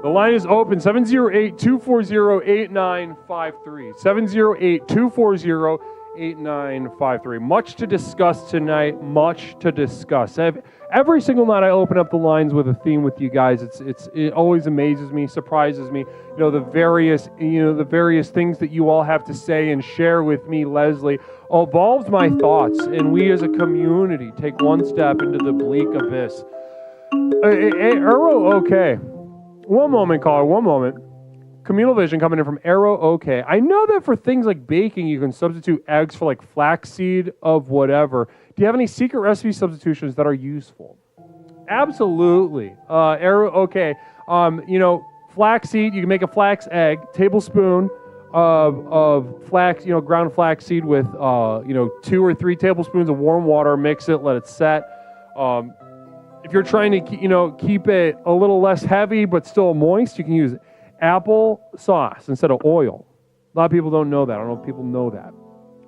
The line is open, 708-240-8953. 708-240-8953. Much to discuss tonight, much to discuss. Every single night I open up the lines with a theme with you guys. It always amazes me, surprises me. The various things that you all have to say and share with me, Leslie, evolves my thoughts, and we as a community take one step into the bleak abyss. Okay. One moment, caller, one moment. Communal Vision coming in from Arrow. Okay. I know that for things like baking, you can substitute eggs for like flaxseed of whatever. Do you have any secret recipe substitutions that are useful? Absolutely. Arrow. Okay. Flaxseed, you can make a flax egg, tablespoon of flax, ground flaxseed with, 2 or 3 tablespoons of warm water, mix it, let it set. If you're trying to, keep it a little less heavy but still moist, you can use apple sauce instead of oil. A lot of people don't know that. I don't know if people know that.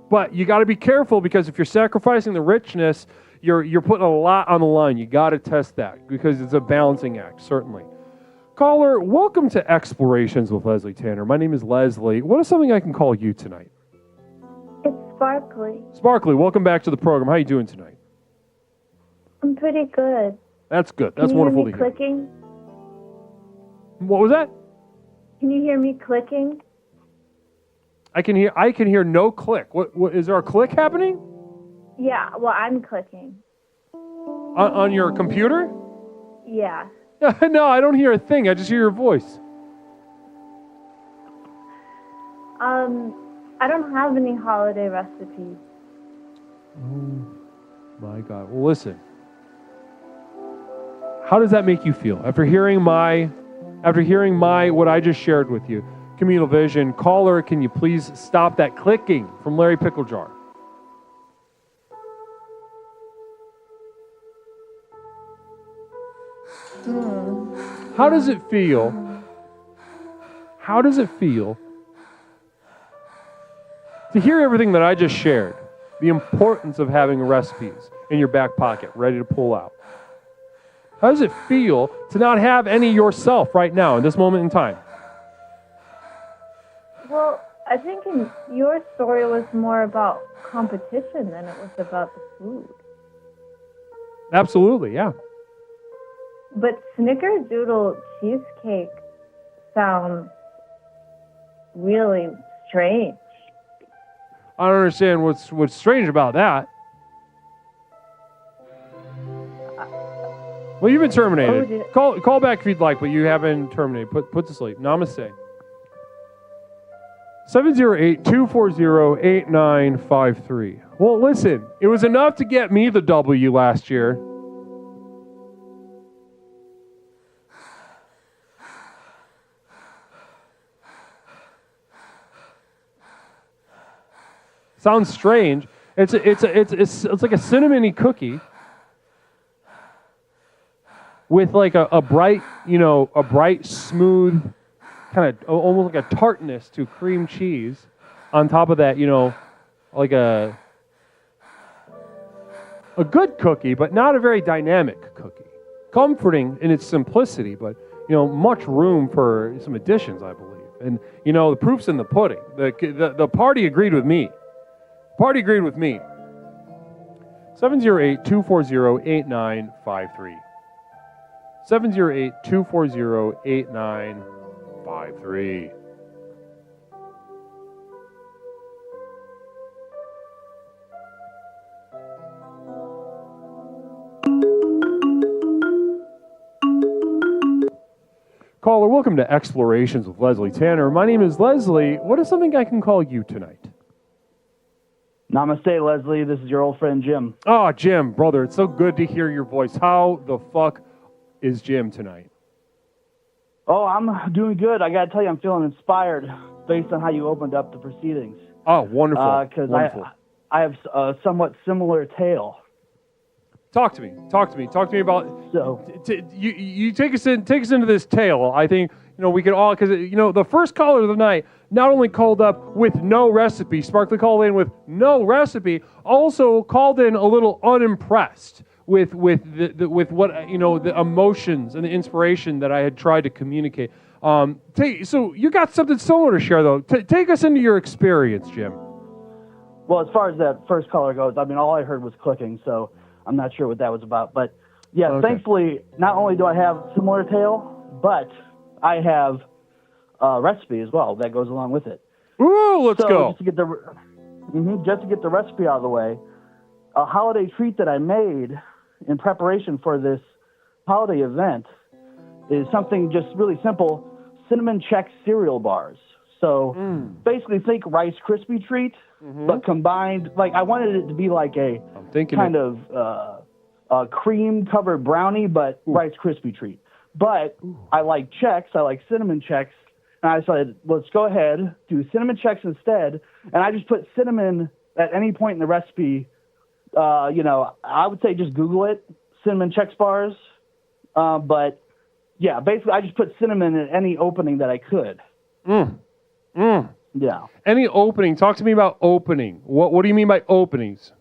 But you got to be careful, because if you're sacrificing the richness, you're putting a lot on the line. You got to test that, because it's a balancing act, certainly. Caller, welcome to Explorations with Leslie Tanner. My name is Leslie. What is something I can call you tonight? It's Sparkly. Sparkly, welcome back to the program. How are you doing tonight? I'm pretty good. That's good. That's wonderful to hear. Can you hear me clicking? What was that? Can you hear me clicking? I can hear no click. What is there a click happening? Yeah, well, I'm clicking. On your computer? Yeah. No, I don't hear a thing. I just hear your voice. I don't have any holiday recipes. Oh my God. Well, listen. How does that make you feel after hearing my what I just shared with you? Communal Vision caller, can you please stop that clicking from Larry Picklejar? How does it feel? How does it feel to hear everything that I just shared? The importance of having recipes in your back pocket, ready to pull out. How does it feel to not have any yourself right now in this moment in time? Well, I think your story was more about competition than it was about the food. Absolutely, yeah. But snickerdoodle cheesecake sounds really strange. I don't understand what's strange about that. Well, you've been terminated. Call back if you'd like, but you have been terminated. Put to sleep. Namaste. 708-240-8953. Well, listen, it was enough to get me the W last year. Sounds strange. It's like a cinnamony cookie with like a bright, smooth, kind of almost like a tartness to cream cheese on top of that, like a good cookie, but not a very dynamic cookie. Comforting in its simplicity, but much room for some additions, I believe. And the proof's in the pudding. The party agreed with me. 708-240-8953. 708-240-8953. Caller, welcome to Explorations with Leslie Tanner. My name is Leslie. What is something I can call you tonight? Namaste, Leslie. This is your old friend, Jim. Oh, Jim, brother, it's so good to hear your voice. How the fuck is Jim tonight? Oh, I'm doing good. I got to tell you, I'm feeling inspired based on how you opened up the proceedings. Oh, wonderful. Because wonderful. I have a somewhat similar tale. Talk to me about. So you take us into this tale. I think we could all, because the first caller of the night not only called up with no recipe, Sparkly called in with no recipe, also called in a little unimpressed with what the emotions and the inspiration that I had tried to communicate. So you got something similar to share though. Take us into your experience, Jim. Well, as far as that first caller goes, I mean, all I heard was clicking, so I'm not sure what that was about. But yeah, okay. Thankfully, not only do I have a similar tale, but I have a recipe as well that goes along with it. Ooh, let's go. Just to get the recipe out of the way, a holiday treat that I made in preparation for this holiday event is something just really simple: cinnamon Chex cereal bars. So basically, think Rice Krispie treat, but combined. Like I wanted it to be like a cream covered brownie, but Rice Krispie treat. But I like Chex. I like cinnamon Chex. And I said, let's go ahead, do cinnamon Chex instead. And I just put cinnamon at any point in the recipe. I would say just Google it, cinnamon Chex bars. But yeah, basically I just put cinnamon in any opening that I could. Yeah. Any opening. Talk to me about opening. What do you mean by openings?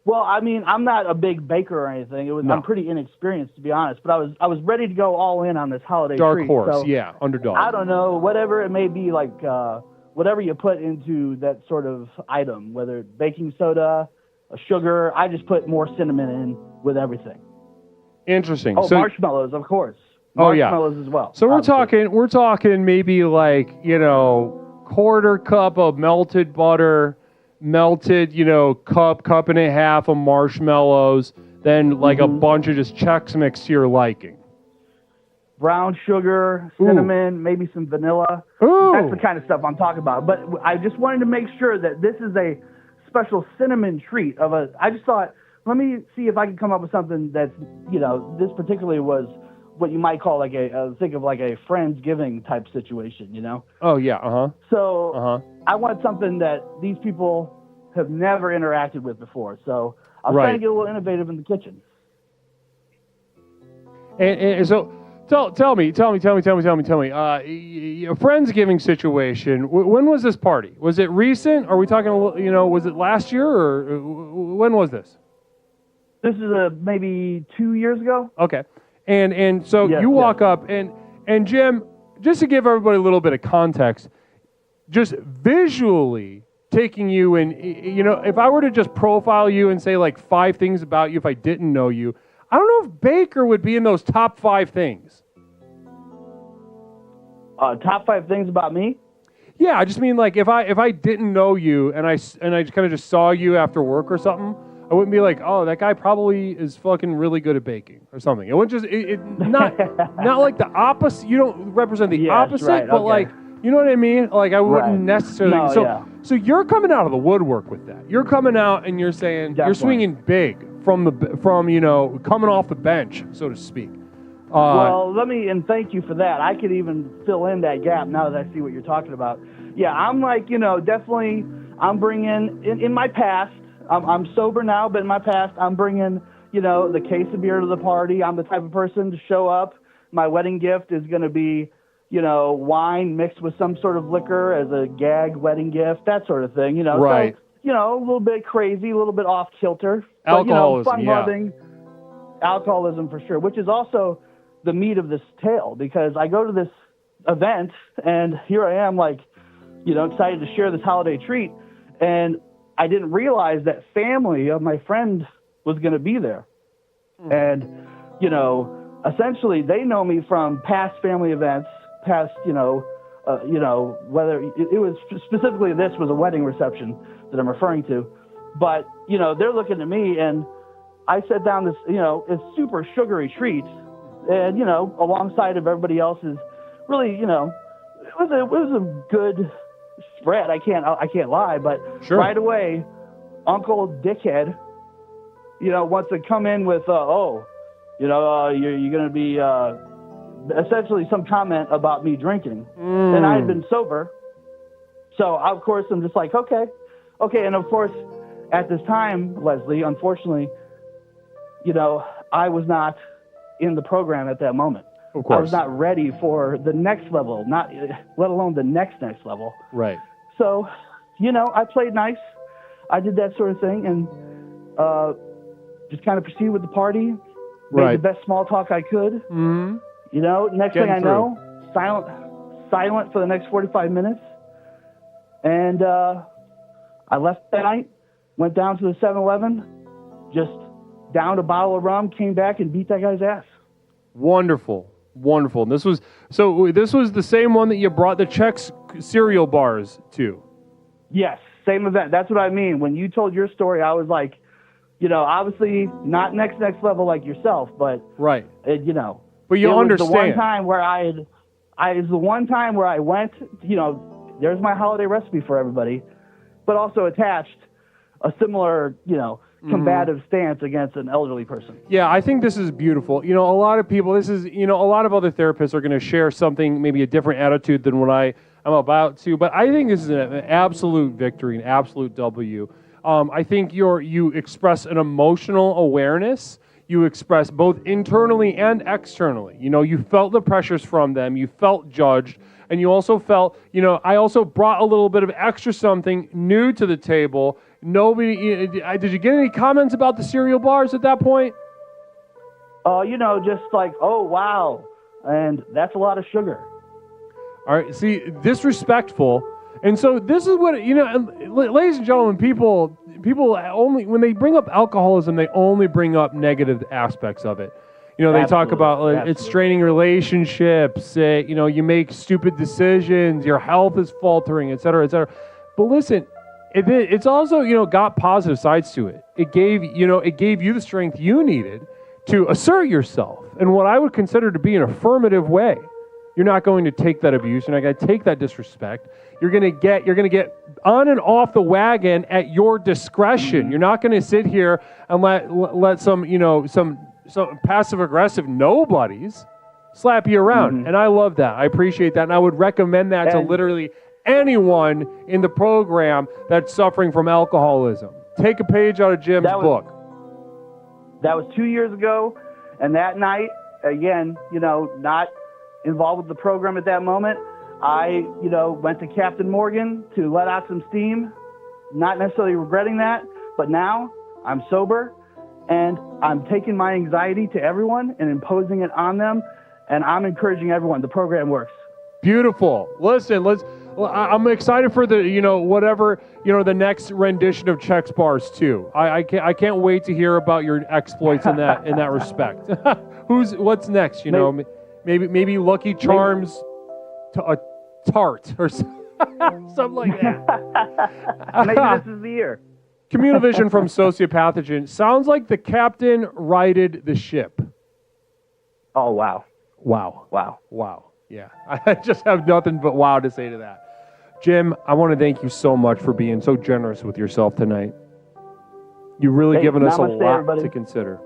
Well, I mean, I'm not a big baker or anything. I'm pretty inexperienced, to be honest. But I was ready to go all in on this holiday Dark treat. horse, so, yeah, underdog. I don't know, whatever it may be, like whatever you put into that sort of item, whether it's baking soda, sugar. I just put more cinnamon in with everything. Interesting. Oh, marshmallows, of course. Marshmallows as well. So we're talking maybe like quarter cup of melted butter, melted, cup and a half of marshmallows, then like a bunch of just Chex Mix to your liking. Brown sugar, cinnamon, maybe some vanilla. Ooh. That's the kind of stuff I'm talking about. But I just wanted to make sure that this is a special cinnamon treat I just thought, let me see if I can come up with something that's, this particularly was what you might call like think of like a Friendsgiving type situation, Oh, yeah, So I want something that these people have never interacted with before. So I'm Right. trying to get a little innovative in the kitchen. And so tell me, a Friendsgiving situation, when was this party? Was it recent? Are we talking, was it last year, or when was this? This is maybe 2 years ago. Okay. And so Yes, you walk up, and Jim, just to give everybody a little bit of context, just visually taking you in, if I were to just profile you and say like 5 things about you if I didn't know you, I don't know if Baker would be in those top 5 things. Top 5 things about me? Yeah, I just mean like if I didn't know you and I kind of just saw you after work or something, I wouldn't be like, oh, that guy probably is fucking really good at baking or something. It wouldn't just not like the opposite. You don't represent the opposite, right, but okay. like, you know what I mean? Like I wouldn't necessarily. No, yeah. So you're coming out of the woodwork with that. You're coming out and you're saying Definitely. you're swinging big from coming off the bench, so to speak. Well, and thank you for that. I could even fill in that gap now that I see what you're talking about. Yeah, I'm like, definitely, I'm bringing, in my past, I'm sober now, but in my past, I'm bringing, the case of beer to the party. I'm the type of person to show up. My wedding gift is going to be, wine mixed with some sort of liquor as a gag wedding gift, that sort of thing, Right. So, a little bit crazy, a little bit off kilter. Alcoholism, but, fun-loving. Alcoholism for sure, which is also the meat of this tale, because I go to this event and here I am like, excited to share this holiday treat. And I didn't realize that family of my friend was going to be there. And, essentially they know me from past family events, past, whether it was specifically, this was a wedding reception that I'm referring to, but, they're looking at me and I set down this, it's super sugary treat, and, alongside of everybody else's really, it was a good spread. I can't lie, but Sure. Right away, Uncle Dickhead, wants to come in with, you're going to be, essentially some comment about me drinking. And I had been sober. So, of course, I'm just like, okay. And of course, at this time, Leslie, unfortunately, I was not in the program at that moment. Of course. I was not ready for the next level, let alone the next level. Right. So, I played nice. I did that sort of thing and just kind of proceeded with the party. Made the best small talk I could. Mm-hmm. Next thing I know, silent for the next 45 minutes. And I left that night, went down to the 7-Eleven, just downed a bottle of rum, came back and beat that guy's ass. Wonderful. And this was the same one that you brought the Chex cereal bars to. Yes, same event. That's what I mean. When you told your story, I was like, obviously not next level like yourself, but right. But you understand. The one time where it was the one time where I went, there's my holiday recipe for everybody, but also attached a similar, combative stance against an elderly person. Yeah, I think this is beautiful. A lot of people, a lot of other therapists are going to share something, maybe a different attitude than what I'm about to, but I think this is an absolute victory, an absolute W. I think you express an emotional awareness. You express both internally and externally. You felt the pressures from them. You felt judged. And you also felt, I also brought a little bit of extra something new to the table. Nobody, did you get any comments about the cereal bars at that point? Just like, oh, wow. And that's a lot of sugar. All right. See, disrespectful. And so this is what, ladies and gentlemen, people only, when they bring up alcoholism, they only bring up negative aspects of it. You know, they talk Absolutely. about it's Absolutely. straining relationships. You know, you make stupid decisions. Your health is faltering, et cetera, et cetera. But listen, it's also, you know, got positive sides to it. It gave you the strength you needed to assert yourself in what I would consider to be an affirmative way. You're not going to take that abuse. You're not going to take that disrespect. You're going to get on and off the wagon at your discretion. You're not going to sit here and let some passive aggressive nobodies slap you around. And I love that. I appreciate that. And I would recommend that to literally anyone in the program that's suffering from alcoholism. Take a page out of Jim's book. That was 2 years ago. And that night, again, you know, not involved with the program at that moment, I, you know, went to Captain Morgan to let out some steam, not necessarily regretting that, but now I'm sober and I'm taking my anxiety to everyone and imposing it on them, and I'm encouraging everyone. The program works. Beautiful. Listen, I'm excited for the, you know, whatever, you know, the next rendition of Chex Bars too. I can't wait to hear about your exploits in that respect. What's next? You know, maybe Lucky Charms a tart or something like that. Maybe this is the year. Communivision from Sociopathogen. Sounds like the captain righted the ship. Oh, wow. Wow. Yeah. I just have nothing but wow to say to that. Jim, I want to thank you so much for being so generous with yourself tonight. You've really given us a lot everybody. to consider.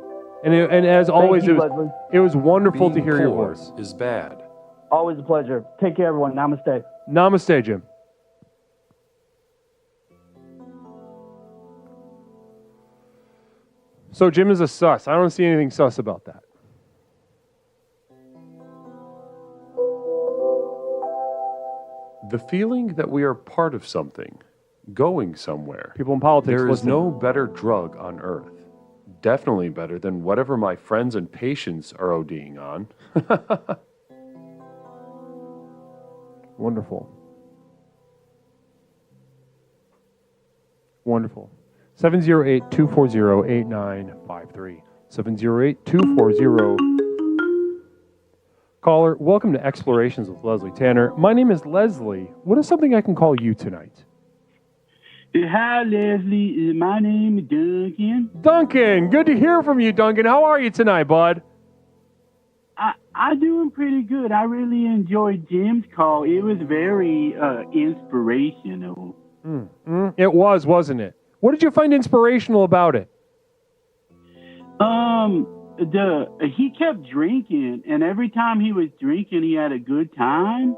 And as always, it was wonderful to hear your voice. Is bad. Always a pleasure. Take care, everyone. Namaste. Namaste, Jim. So Jim is a sus. I don't see anything sus about that. The feeling that we are part of something, going somewhere. People in politics, There is listen. no better drug on earth. Definitely better than whatever my friends and patients are ODing on. Wonderful. 708-240-8953. 708-240. Caller, welcome to Explorations with Leslie Tanner. My name is Leslie. What is something I can call you tonight? Hi, Leslie. My name is Duncan. Duncan, good to hear from you, Duncan. How are you tonight, bud? I'm doing pretty good. I really enjoyed Jim's call. It was very inspirational. It was, wasn't it? What did you find inspirational about it? He kept drinking, and every time he was drinking, he had a good time.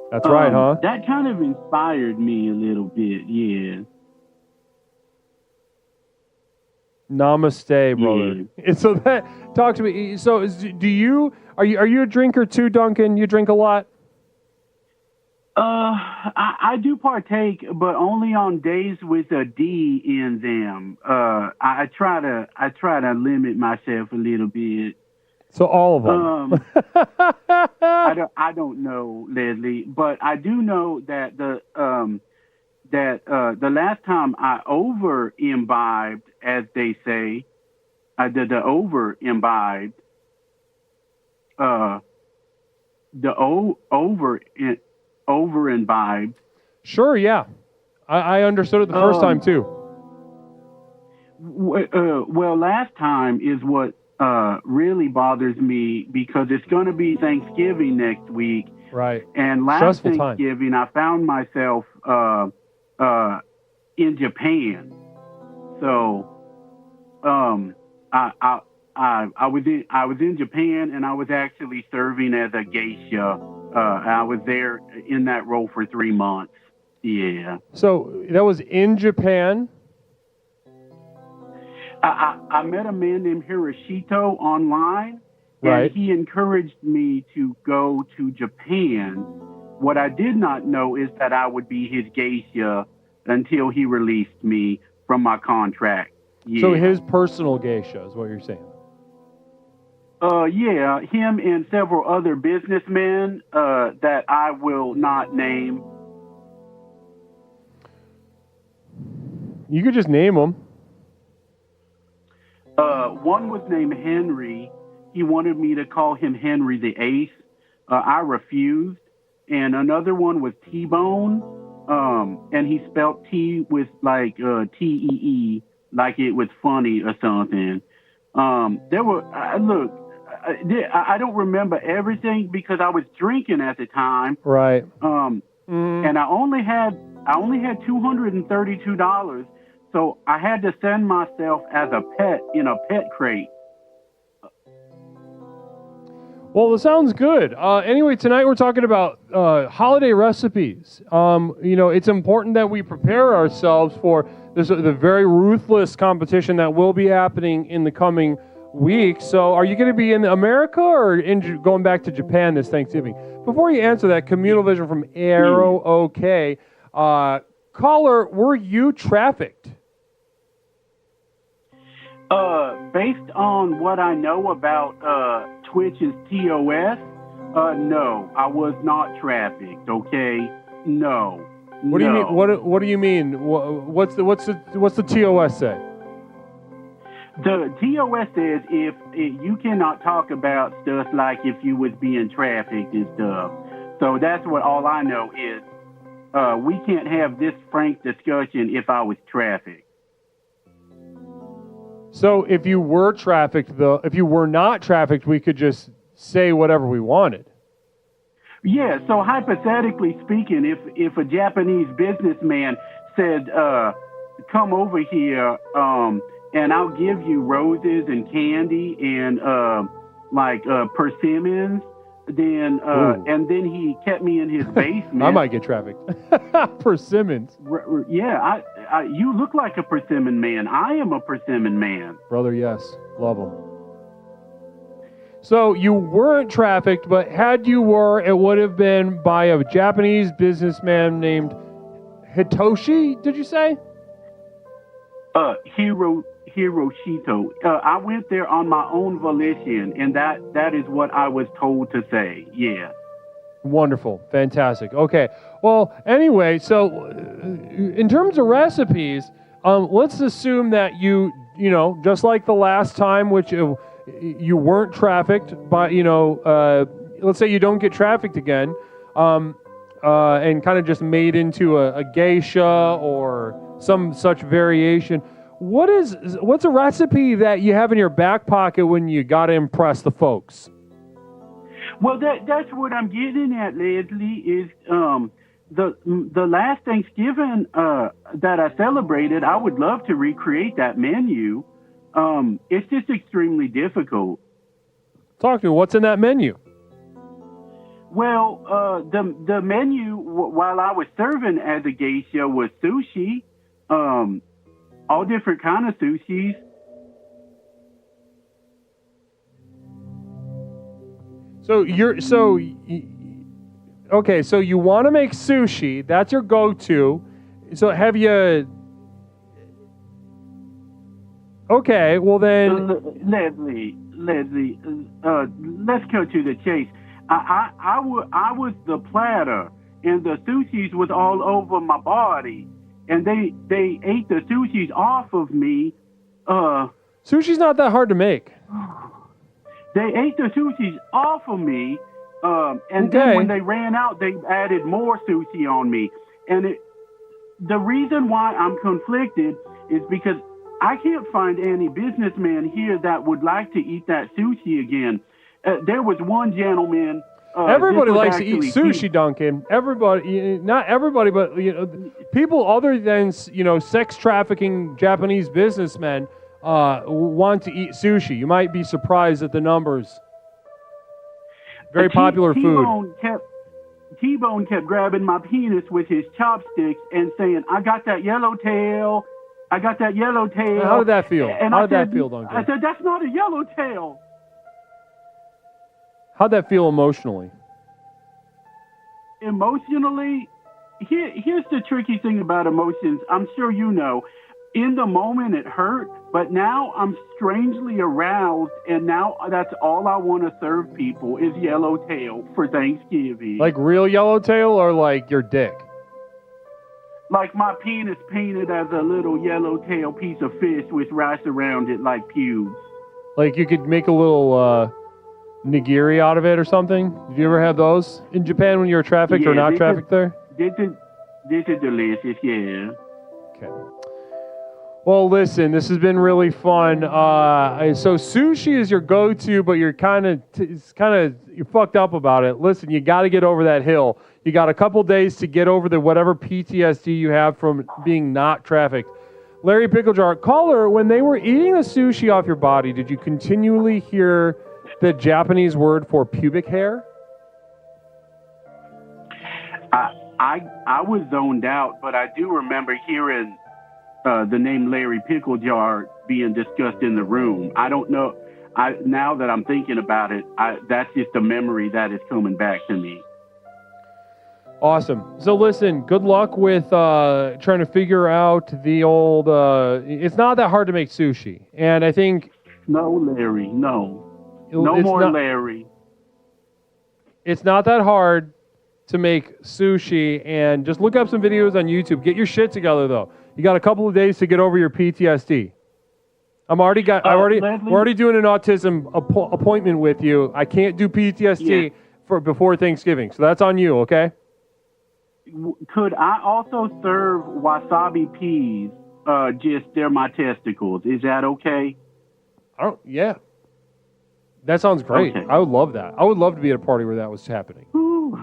That's right, huh? That kind of inspired me a little bit, yeah. Namaste, brother. And so talk to me. So are you a drinker too, Duncan? You drink a lot? I do partake, but only on days with a D in them. I try to limit myself a little bit. So all of them. I don't know, Leslie, but I do know that the last time I over imbibed, as they say, the over imbibed, over imbibed. Sure, yeah. I understood it the first time too. Well, last time is what really bothers me, because it's going to be Thanksgiving next week. Right. And last Stressful Thanksgiving, I found myself in Japan. So, I was in Japan, and I was actually serving as a geisha. I was there in that role for 3 months. Yeah. So that was in Japan. I met a man named Hiroshito online, right, and he encouraged me to go to Japan. What I did not know is that I would be his geisha until he released me from my contract. Yeah. So his personal geisha is what you're saying? Yeah, him and several other businessmen that I will not name. You could just name them. One was named Henry, he wanted me to call him Henry the Eighth. I refused. And another one was T-Bone, and he spelled T with like T-E-E, like it was funny or something. There were, look, I don't remember everything because I was drinking at the time. Right. And I only had $232, so I had to send myself as a pet in a pet crate. Well, it sounds good. Anyway, tonight we're talking about holiday recipes. It's important that we prepare ourselves for the very ruthless competition that will be happening in the coming weeks. So are you going to be in America or going back to Japan this Thanksgiving? Before you answer that, Communal Vision from Arrow OK. Caller, were you trafficked? Based on what I know about Twitch's TOS, no, I was not trafficked. Okay, no. What do you mean? What do you mean? What's the TOS say? The TOS says if you cannot talk about stuff like if you was being trafficked and stuff. So that's what all I know is. We can't have this frank discussion if I was trafficked. So if you were trafficked, if you were not trafficked, we could just say whatever we wanted. Yeah, so hypothetically speaking, if a Japanese businessman said, come over here, and I'll give you roses and candy and persimmons, then and then he kept me in his basement. I might get trafficked. Persimmons. Yeah, you look like a persimmon man. I am a persimmon man. Brother, yes. Love them. So you weren't trafficked, but had you were, it would have been by a Japanese businessman named Hitoshi, did you say? Hiroshito. I went there on my own volition, and that is what I was told to say. Yeah. Wonderful. Fantastic. Okay. Well, anyway, so in terms of recipes, let's assume that you just like the last time, which you weren't trafficked, but, let's say you don't get trafficked again, and kind of just made into a geisha or some such variation. What's a recipe that you have in your back pocket when you got to impress the folks? Well, that's what I'm getting at, Leslie, is the last Thanksgiving that I celebrated, I would love to recreate that menu. It's just extremely difficult. Talk to me. What's in that menu? Well, the menu while I was serving as a geisha was sushi, all different kind of sushis. So so you want to make sushi. That's your go-to. So have you... Okay, well then... Leslie, let's go to the chase. I was the platter, and the sushis was all over my body, and they ate the sushis off of me. Sushi's not that hard to make. They ate the sushis off of me, and then when they ran out, they added more sushi on me. And the reason why I'm conflicted is because I can't find any businessman here that would like to eat that sushi again. There was one gentleman. Everybody likes to eat sushi, Duncan. Everybody, not everybody, but people other than sex trafficking Japanese businessmen want to eat sushi. You might be surprised at the numbers. Very popular food. T-Bone kept grabbing my penis with his chopsticks and saying, "I got that yellowtail. I got that yellowtail." How did that feel? And How did that feel, Duncan? I said, "That's not a yellowtail." How'd that feel emotionally? Emotionally, here's the tricky thing about emotions. I'm sure you know. In the moment, it hurt, but now I'm strangely aroused, and now that's all I want to serve people is yellowtail for Thanksgiving. Like real yellowtail or like your dick? Like my penis painted as a little yellowtail piece of fish with rice around it like pubes. Like you could make a little nigiri out of it or something? Did you ever have those in Japan when you were trafficked or not trafficked there? This is delicious, yeah. Okay. Well, listen, this has been really fun. So sushi is your go-to, but you're you're fucked up about it. Listen, you got to get over that hill. You got a couple days to get over the whatever PTSD you have from being not trafficked. Larry Picklejar, caller, when they were eating the sushi off your body, did you continually hear the Japanese word for pubic hair? I was zoned out, but I do remember hearing the name Larry Pickle Jar being discussed in the room. I don't know. Now that I'm thinking about it, that's just a memory that is coming back to me. Awesome. So listen, good luck with trying to figure out the old... it's not that hard to make sushi. And I think... No, Larry, no. No more Larry. It's not that hard to make sushi, and just look up some videos on YouTube. Get your shit together, though. You got a couple of days to get over your PTSD. We're already doing an autism appointment with you. I can't do PTSD before Thanksgiving, so that's on you, okay? Could I also serve wasabi peas? They're my testicles. Is that okay? Yeah. That sounds great. Okay. I would love that. I would love to be at a party where that was happening. Ooh.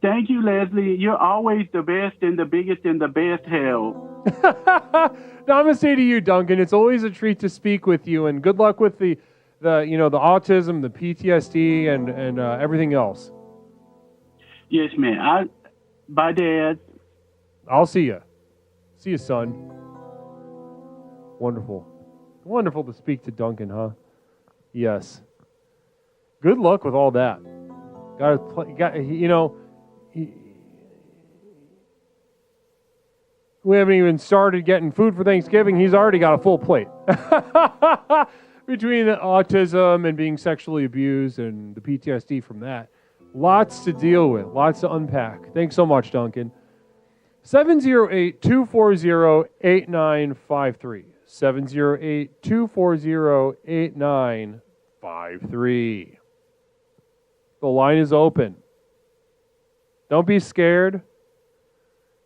Thank you, Leslie. You're always the best and the biggest and the best help. Now, I'm going to say to you, Duncan, it's always a treat to speak with you, and good luck with the autism, the PTSD, and everything else. Yes, man. Bye, Dad. I'll see you. See you, son. Wonderful. Wonderful to speak to Duncan, huh? Yes. Good luck with all that. We haven't even started getting food for Thanksgiving. He's already got a full plate. Between the autism and being sexually abused and the PTSD from that. Lots to deal with. Lots to unpack. Thanks so much, Duncan. 708-240-8953. 708-240-8953. The line is open. Don't be scared.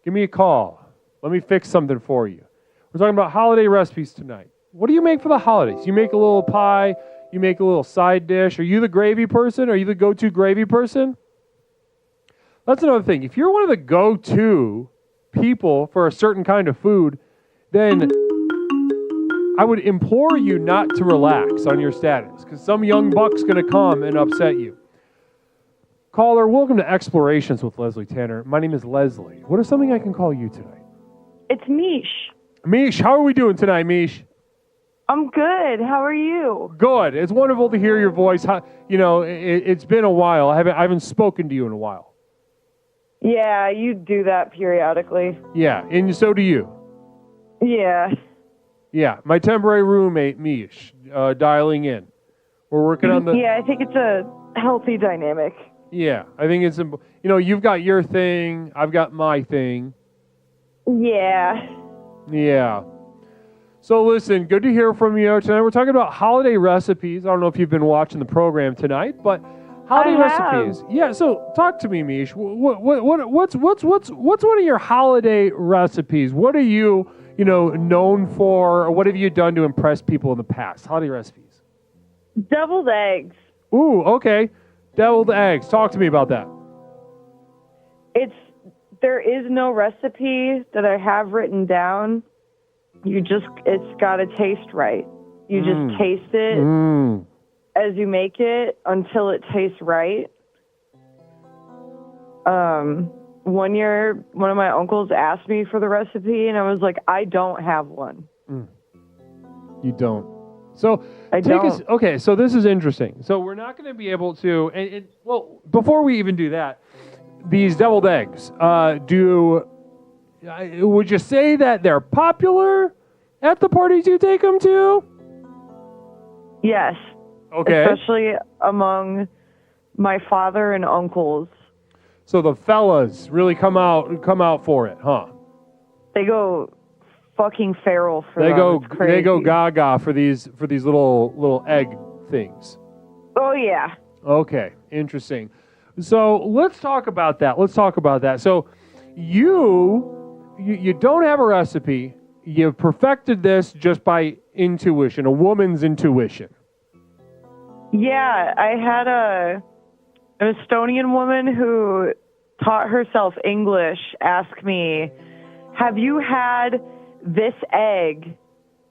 Give me a call. Let me fix something for you. We're talking about holiday recipes tonight. What do you make for the holidays? You make a little pie. You make a little side dish. Are you the gravy person? Are you the go-to gravy person? That's another thing. If you're one of the go-to people for a certain kind of food, then I would implore you not to relax on your status, because some young buck's going to come and upset you. Caller, welcome to Explorations with Leslie Tanner. My name is Leslie. What is something I can call you tonight? It's Mish. Mish, how are we doing tonight, Mish? I'm good. How are you? Good. It's wonderful to hear your voice. It's been a while. I haven't spoken to you in a while. Yeah, you do that periodically. Yeah, and so do you. Yeah. Yeah, my temporary roommate, Mish, dialing in. We're working on the... Yeah, I think it's a healthy dynamic. Yeah, I think it's... you've got your thing, I've got my thing. Yeah. Yeah. So listen, good to hear from you tonight. We're talking about holiday recipes. I don't know if you've been watching the program tonight, but holiday recipes. Yeah. So talk to me, Mish. What's one of your holiday recipes? What are you known for, or what have you done to impress people in the past? Holiday recipes. Deviled eggs. Ooh, okay. Deviled eggs. Talk to me about that. There is no recipe that I have written down. It's got to taste right. You just taste it as you make it until it tastes right. One year, one of my uncles asked me for the recipe, and I was like, I don't have one. You don't. So I don't. Okay, so this is interesting. So we're not going to be able to, well, before we even do that, these deviled eggs, would you say that they're popular at the parties you take them to? Yes. Okay. Especially among my father and uncles. So the fellas really come out for it, huh? They go fucking feral for they them. They go gaga for these little egg things. Oh, yeah. Okay, interesting. So let's talk about that. So you don't have a recipe. You've perfected this just by intuition, a woman's intuition. Yeah, I had an Estonian woman who taught herself English ask me, have you had this egg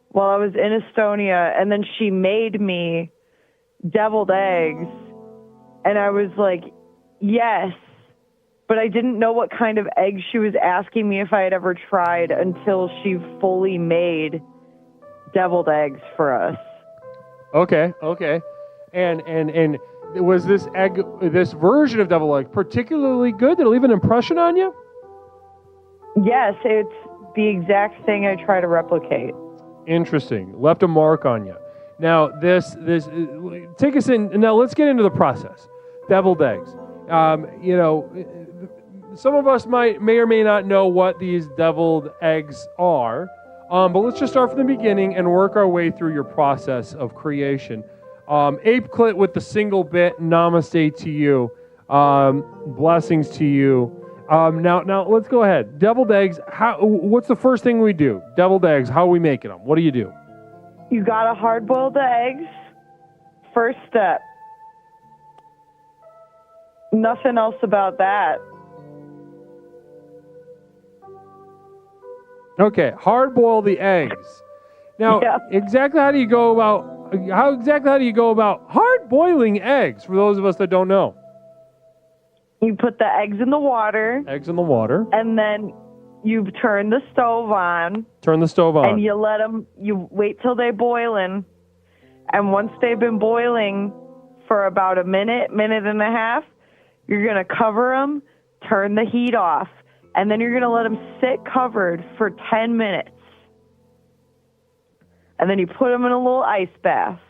while I was in Estonia? And then she made me deviled eggs. And I was like, yes. But I didn't know what kind of eggs she was asking me if I had ever tried until she fully made deviled eggs for us. Okay. And was this version of deviled egg particularly good? Did it leave an impression on you? Yes, it's the exact thing I try to replicate. Interesting. Left a mark on you. Now, this take us in. Now, let's get into the process. Deviled eggs. Some of us may or may not know what these deviled eggs are, but let's just start from the beginning and work our way through your process of creation. Ape Clit with the single bit. Namaste to you. Blessings to you. Now let's go ahead. Deviled eggs. What's the first thing we do? Deviled eggs. How are we making them? What do you do? You gotta hard-boil the eggs. First step. Nothing else about that. Okay, hard boil the eggs. Now, exactly how do you go about hard boiling eggs? For those of us that don't know, you put the eggs in the water. And then you turn the stove on. And you let them. You wait till they're boiling, and once they've been boiling for about a minute and a half, you're gonna cover them, turn the heat off. And then you're going to let them sit covered for 10 minutes. And then you put them in a little ice bath.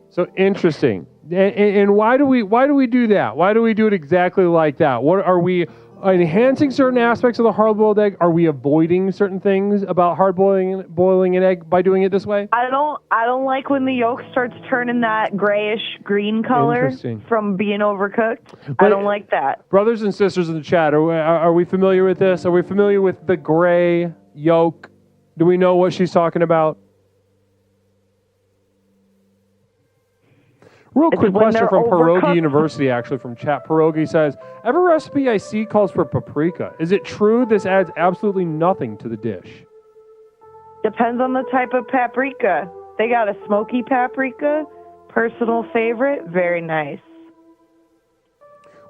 So interesting. And why do we do that? Why do we do it exactly like that? What are we enhancing certain aspects of the hard-boiled egg? Are we avoiding certain things about boiling an egg by doing it this way? I don't like when the yolk starts turning that grayish green color from being overcooked. I don't like that. Brothers and sisters in the chat, are we familiar with this? Are we familiar with the gray yolk? Do we know what she's talking about? Real quick question from Pierogi University, actually, from chat. Pierogi says, every recipe I see calls for paprika. Is it true this adds absolutely nothing to the dish? Depends on the type of paprika. They got a smoky paprika, personal favorite, very nice.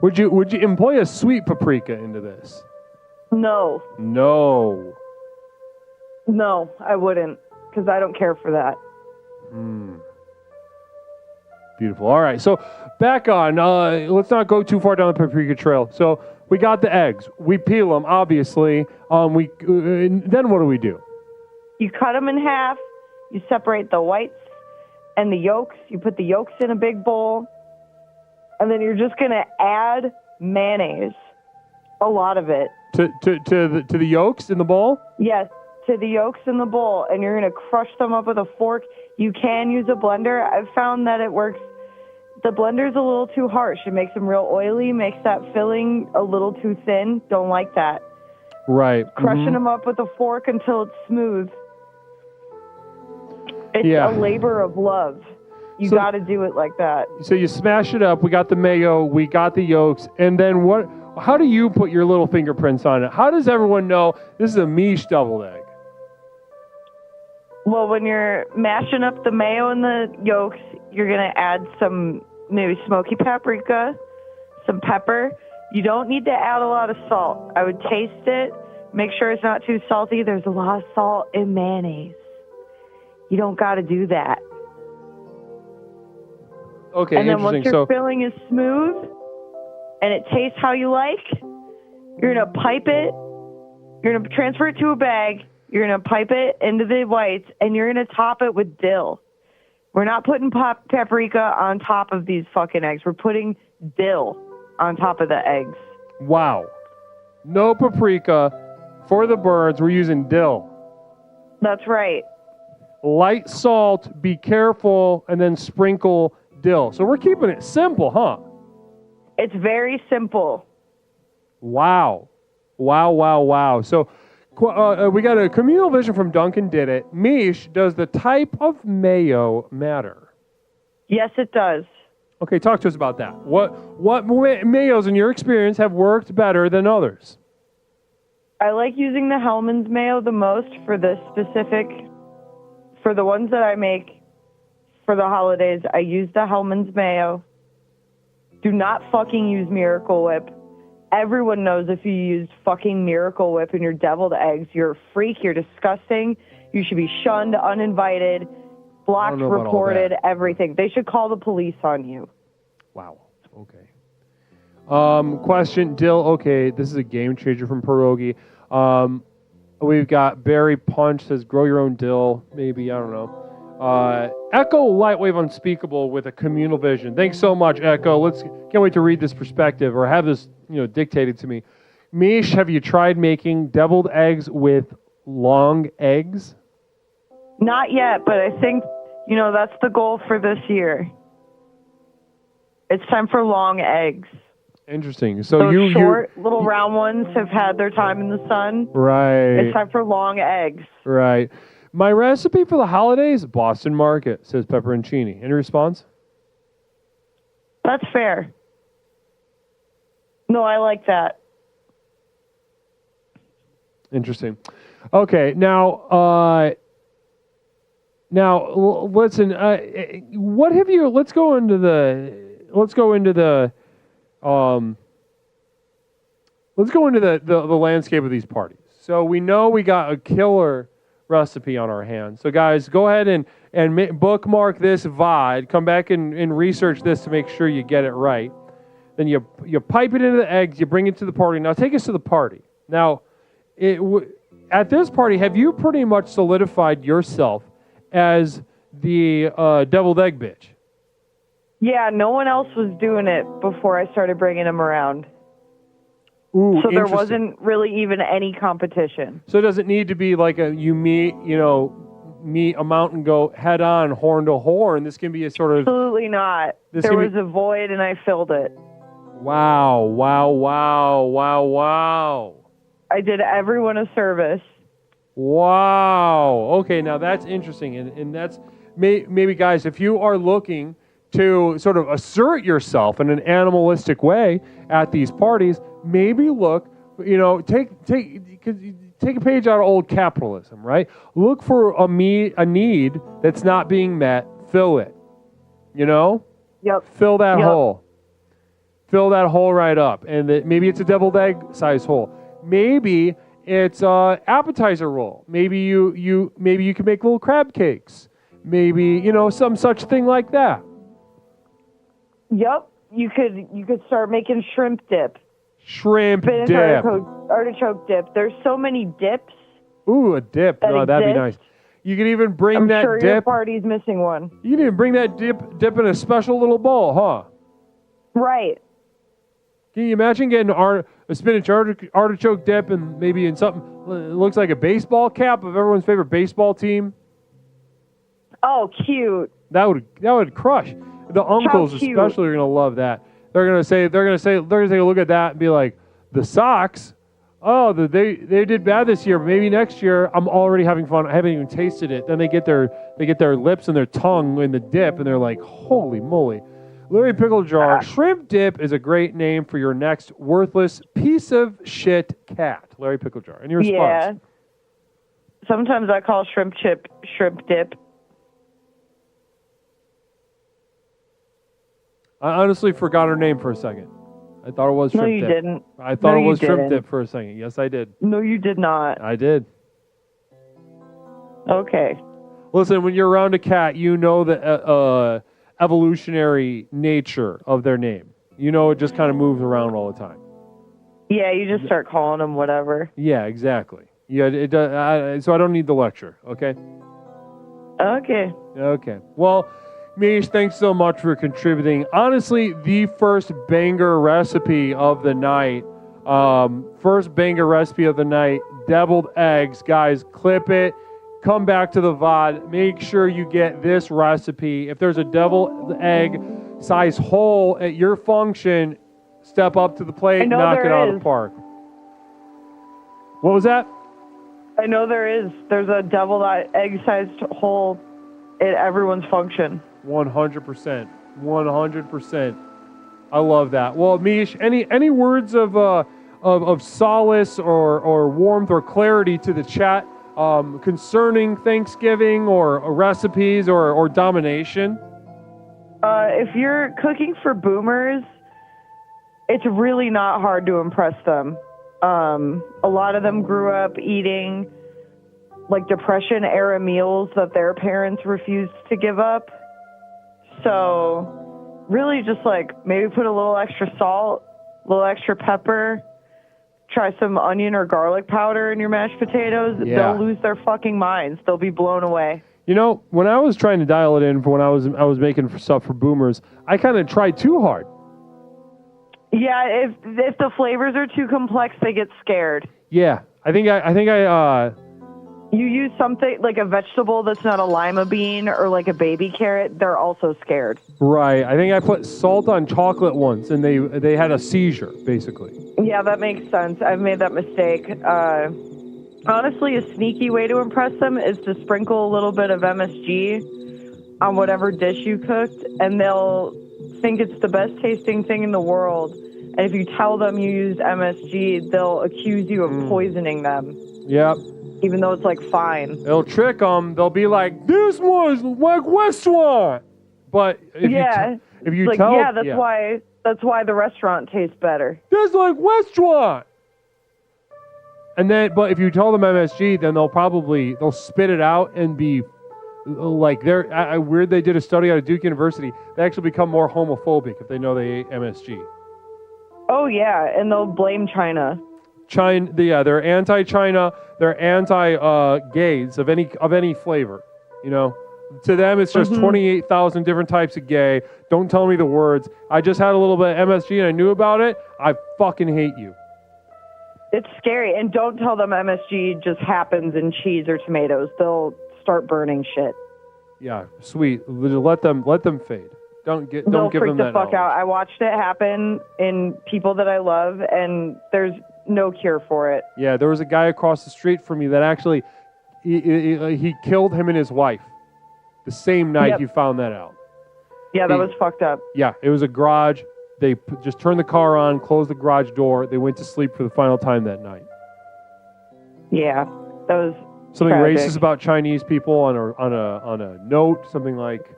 Would you employ a sweet paprika into this? No. No, I wouldn't, because I don't care for that. Beautiful. All right, so back on. Let's not go too far down the paprika trail. So we got the eggs. We peel them, obviously. Then what do we do? You cut them in half. You separate the whites and the yolks. You put the yolks in a big bowl. And then you're just going to add mayonnaise. A lot of it. To the yolks in the bowl? Yes, to the yolks in the bowl. And you're going to crush them up with a fork. You can use a blender. I've found that it works. The blender's a little too harsh. It makes them real oily, makes that filling a little too thin. Don't like that. Right. Crushing them up with a fork until it's smooth. It's a labor of love. You got to do it like that. So you smash it up. We got the mayo. We got the yolks. And then what? How do you put your little fingerprints on it? How does everyone know this is a miche deviled egg? Well, when you're mashing up the mayo and the yolks, you're going to add some maybe smoky paprika, some pepper. You don't need to add a lot of salt. I would taste it, make sure it's not too salty. There's a lot of salt in mayonnaise. You don't got to do that. Okay, and then once your filling is smooth and it tastes how you like, you're going to pipe it. You're going to transfer it to a bag. You're going to pipe it into the whites, and you're going to top it with dill. We're not putting paprika on top of these fucking eggs. We're putting dill on top of the eggs. Wow. No paprika for the birds. We're using dill. That's right. light salt, be careful, and then sprinkle dill. So we're keeping it simple, huh? It's very simple. Wow. So we got a communal vision from Duncan Did It. Mish, does the type of mayo matter? Yes, it does. Okay, talk to us about that. What mayos in your experience have worked better than others? I like using the Hellman's mayo the most for the ones that I make for the holidays. I use the Hellman's mayo. Do not fucking use Miracle Whip. Everyone knows if you use fucking Miracle Whip in your deviled eggs, you're a freak, you're disgusting, you should be shunned, uninvited, blocked, reported, everything. They should call the police on you. Wow. Okay. Question, dill. Okay, this is a game changer from Pierogi. We've got Barry Punch says, grow your own dill. Maybe, I don't know. Echo Lightwave Unspeakable with a communal vision. Thanks so much, Echo. Can't wait to read this perspective or have this, dictated to me. Mish, have you tried making deviled eggs with long eggs? Not yet, but I think, that's the goal for this year. It's time for long eggs. Interesting. So those short, little round ones have had their time in the sun. Right. It's time for long eggs. Right. My recipe for the holidays, Boston Market, says pepperoncini. Any response? That's fair. No, I like that. Interesting. Okay, now listen. What have you? Let's go into the landscape of these parties. So we know we got a killer recipe on our hands. So guys, go ahead and bookmark this VOD. Come back and research this to make sure you get it right. Then you pipe it into the eggs. You bring it to the party. Now take us to the party. Now, at this party, have you pretty much solidified yourself as the deviled egg bitch? Yeah, no one else was doing it before I started bringing them around. Ooh, so there wasn't really even any competition. So it doesn't need to be like meet a mountain goat head on, horn to horn. This can be a sort of... Absolutely not. There was a void and I filled it. Wow. I did everyone a service. Wow. Okay, now that's interesting. And that's... Maybe, guys, if you are looking to sort of assert yourself in an animalistic way at these parties, maybe look, take a page out of old capitalism, right? Look for a need that's not being met, fill it. Yep. Fill that hole. Fill that hole right up. And maybe it's a deviled egg size hole. Maybe it's an appetizer roll. Maybe you can make little crab cakes. Maybe, some such thing like that. Yep. You could start making shrimp dip. Spinach dip. Artichoke dip. There's so many dips. Ooh, a dip. Oh, that'd be nice. You can even bring that sure dip. Your party's missing one. You can even bring that dip in a special little bowl, huh? Right. Can you imagine getting a spinach artichoke dip and maybe in something that looks like a baseball cap of everyone's favorite baseball team? Oh, cute. That would crush. The uncles especially are gonna love that. They're gonna take a look at that and be like, the Sox, oh, they did bad this year. Maybe next year I'm already having fun. I haven't even tasted it. Then they get their lips and their tongue in the dip, and they're like, holy moly. Larry Pickle Jar, shrimp dip is a great name for your next worthless piece of shit cat. Larry Pickle Jar. Any response? Yeah. Sometimes I call shrimp dip. I honestly forgot her name for a second. I thought it was shrimp dip. No, you didn't. I thought it was shrimp dip for a second. Yes, I did. No, you did not. I did. Okay. Listen, when you're around a cat, you know the evolutionary nature of their name. It just kind of moves around all the time. Yeah, you just start calling them whatever. Yeah, exactly. Yeah, it does. So I don't need the lecture, okay? Okay. Well, Mish, thanks so much for contributing. Honestly, the first banger recipe of the night. Deviled eggs. Guys, clip it, come back to the VOD, make sure you get this recipe. If there's a deviled egg size hole at your function, step up to the plate and knock it out of the park. What was that? I know there is. There's a deviled egg-sized hole at everyone's function. 100%. 100%. I love that. Well, Mish, any words of solace or warmth or clarity to the chat concerning Thanksgiving or recipes or domination? If you're cooking for boomers, it's really not hard to impress them. A lot of them grew up eating like Depression era meals that their parents refused to give up. So really just like maybe put a little extra salt, a little extra pepper, try some onion or garlic powder in your mashed potatoes. Yeah. They'll lose their fucking minds. They'll be blown away. You know, when I was trying to dial it in for when I was making stuff for boomers, I kind of tried too hard. Yeah, if the flavors are too complex, they get scared. Yeah, I think You use something like a vegetable that's not a lima bean or like a baby carrot, they're also scared. Right. I think I put salt on chocolate once, and they had a seizure, basically. Yeah, that makes sense. I've made that mistake. Honestly, a sneaky way to impress them is to sprinkle a little bit of MSG on whatever dish you cooked, and they'll think it's the best tasting thing in the world. And if you tell them you used MSG, they'll accuse you of poisoning them. Yep. Even though it's like fine. It'll trick them. They'll be like, "This one's like restaurant." But if you like, tell, that's why the restaurant tastes better. This like restaurant. And then, but if you tell them MSG, then they'll spit it out and be like weird. They did a study out of Duke University. They actually become more homophobic if they know they ate MSG. Oh yeah, and they'll blame China. They're anti-China. They're anti-gays of any flavor. You know, to them it's just 28,000 different types of gay. Don't tell me the words. I just had a little bit of MSG and I knew about it. I fucking hate you. It's scary, and don't tell them MSG just happens in cheese or tomatoes. They'll start burning shit. Yeah, sweet. Let them fade. Don't give them that They'll freak the fuck knowledge. out. I watched it happen in people that I love, and there's no cure for it. Yeah, there was a guy across the street from me that actually he killed him and his wife the same night you found that out. Yeah, that was fucked up. Yeah, it was a garage. They just turned the car on, closed the garage door. They went to sleep for the final time that night. Yeah, that was something tragic. racist about Chinese people on a note. Something like,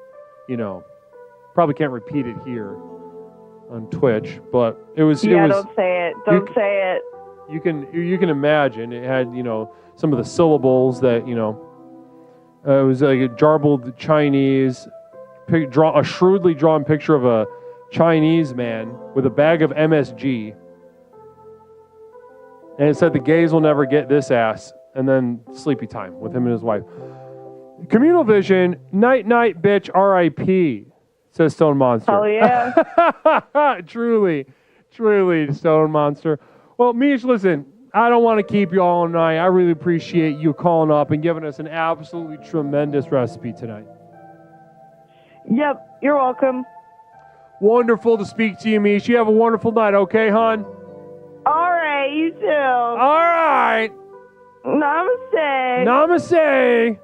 probably can't repeat it here on Twitch, but it was. Yeah, it was, don't say it. Don't say it. You can imagine it had some of the syllables that it was like a garbled Chinese. A shrewdly drawn picture of a Chinese man with a bag of MSG, and it said the gays will never get this ass, and then sleepy time with him and his wife. Communal vision, night bitch, R.I.P. says Stone Monster. Hell yeah. truly Stone Monster. Well, Mish, listen, I don't want to keep you all night. I really appreciate you calling up and giving us an absolutely tremendous recipe tonight. Yep, you're welcome. Wonderful to speak to you, Mish. You have a wonderful night, okay, hon? All right, you too. All right. Namaste. Namaste.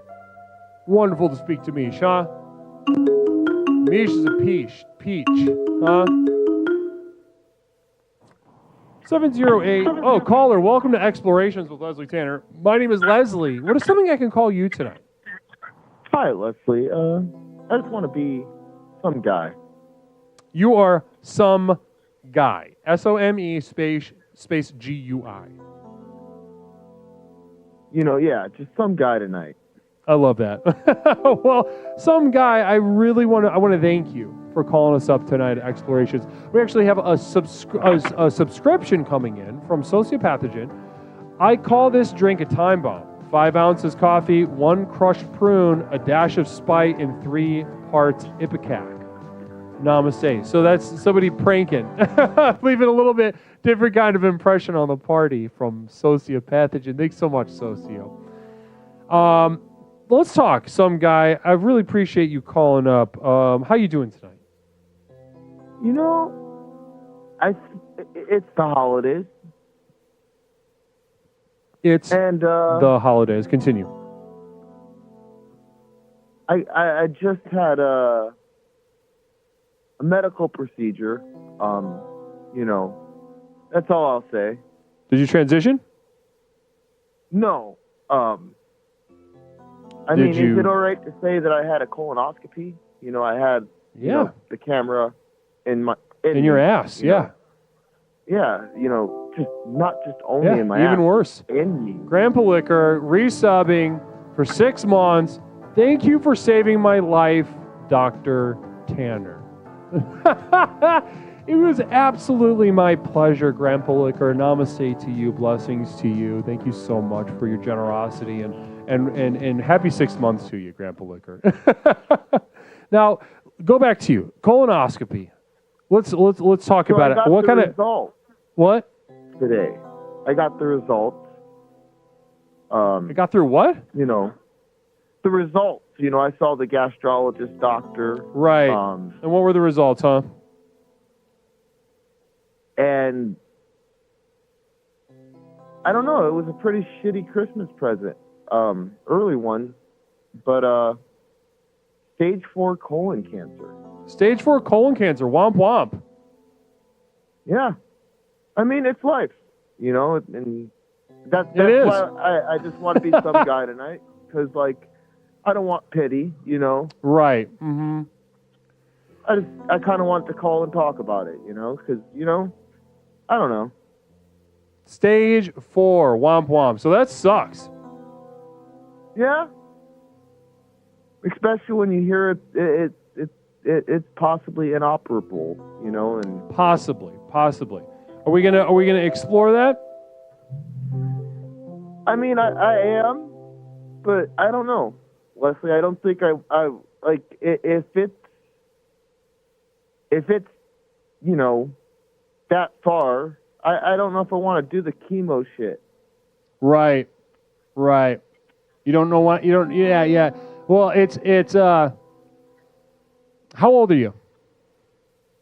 Wonderful to speak to Mish, huh? Mish is a peach, huh? 708. Oh, caller, welcome to Explorations with Leslie Tanner. My name is Leslie. What is something I can call you tonight? Hi, Leslie. I just want to be some guy. You are some guy. SOME space GUI. Just some guy tonight. I love that. Well, some guy, I want to thank you for calling us up tonight at Explorations. We actually have a subscription coming in from Sociopathogen. I call this drink a time bomb. 5 ounces coffee, 1 crushed prune, a dash of spite, and 3 parts ipecac. Namaste. So that's somebody pranking. Leaving a little bit different kind of impression on the party from Sociopathogen. Thanks so much, Socio. let's talk. Some guy. I really appreciate you calling up. How you doing tonight? You know, it's the holidays. It's and the holidays. Continue. I just had a medical procedure. You know, that's all I'll say. Did you transition? No. I mean, is it all right to say that I had a colonoscopy? You know, I had you know, the camera in your ass. Yeah, you know, just not just only in my ass. Even worse. In me. Grandpa Liquor resubbing for 6 months. Thank you for saving my life, Dr. Tanner. It was absolutely my pleasure, Grandpa Liquor. Namaste to you. Blessings to you. Thank you so much for your generosity and happy 6 months to you, Grandpa Liquor. Now, go back to you. Colonoscopy. Let's talk about it. What kind of results? What? Today, I got the results. I got through what? You know, the results. You know, I saw the gastrologist doctor. Right. And what were the results, huh? And I don't know. It was a pretty shitty Christmas present. Early one, but stage 4 colon cancer. Stage 4 colon cancer. Womp womp. Yeah. I mean, it's life, you know, and that's is. why I just want to be some guy tonight, because, like, I don't want pity, you know. Right. Mm-hmm. I kind of want to call and talk about it, you know, because, you know, I don't know. Stage 4, womp womp. So that sucks. Yeah. Especially when you hear it's possibly inoperable, you know, and possibly. Are we gonna explore that? I mean, I am, but I don't know, Leslie. I don't think I like if it's you know that far. I don't know if I want to do the chemo shit. Right. You don't know what you don't. Yeah. Well, it's how old are you?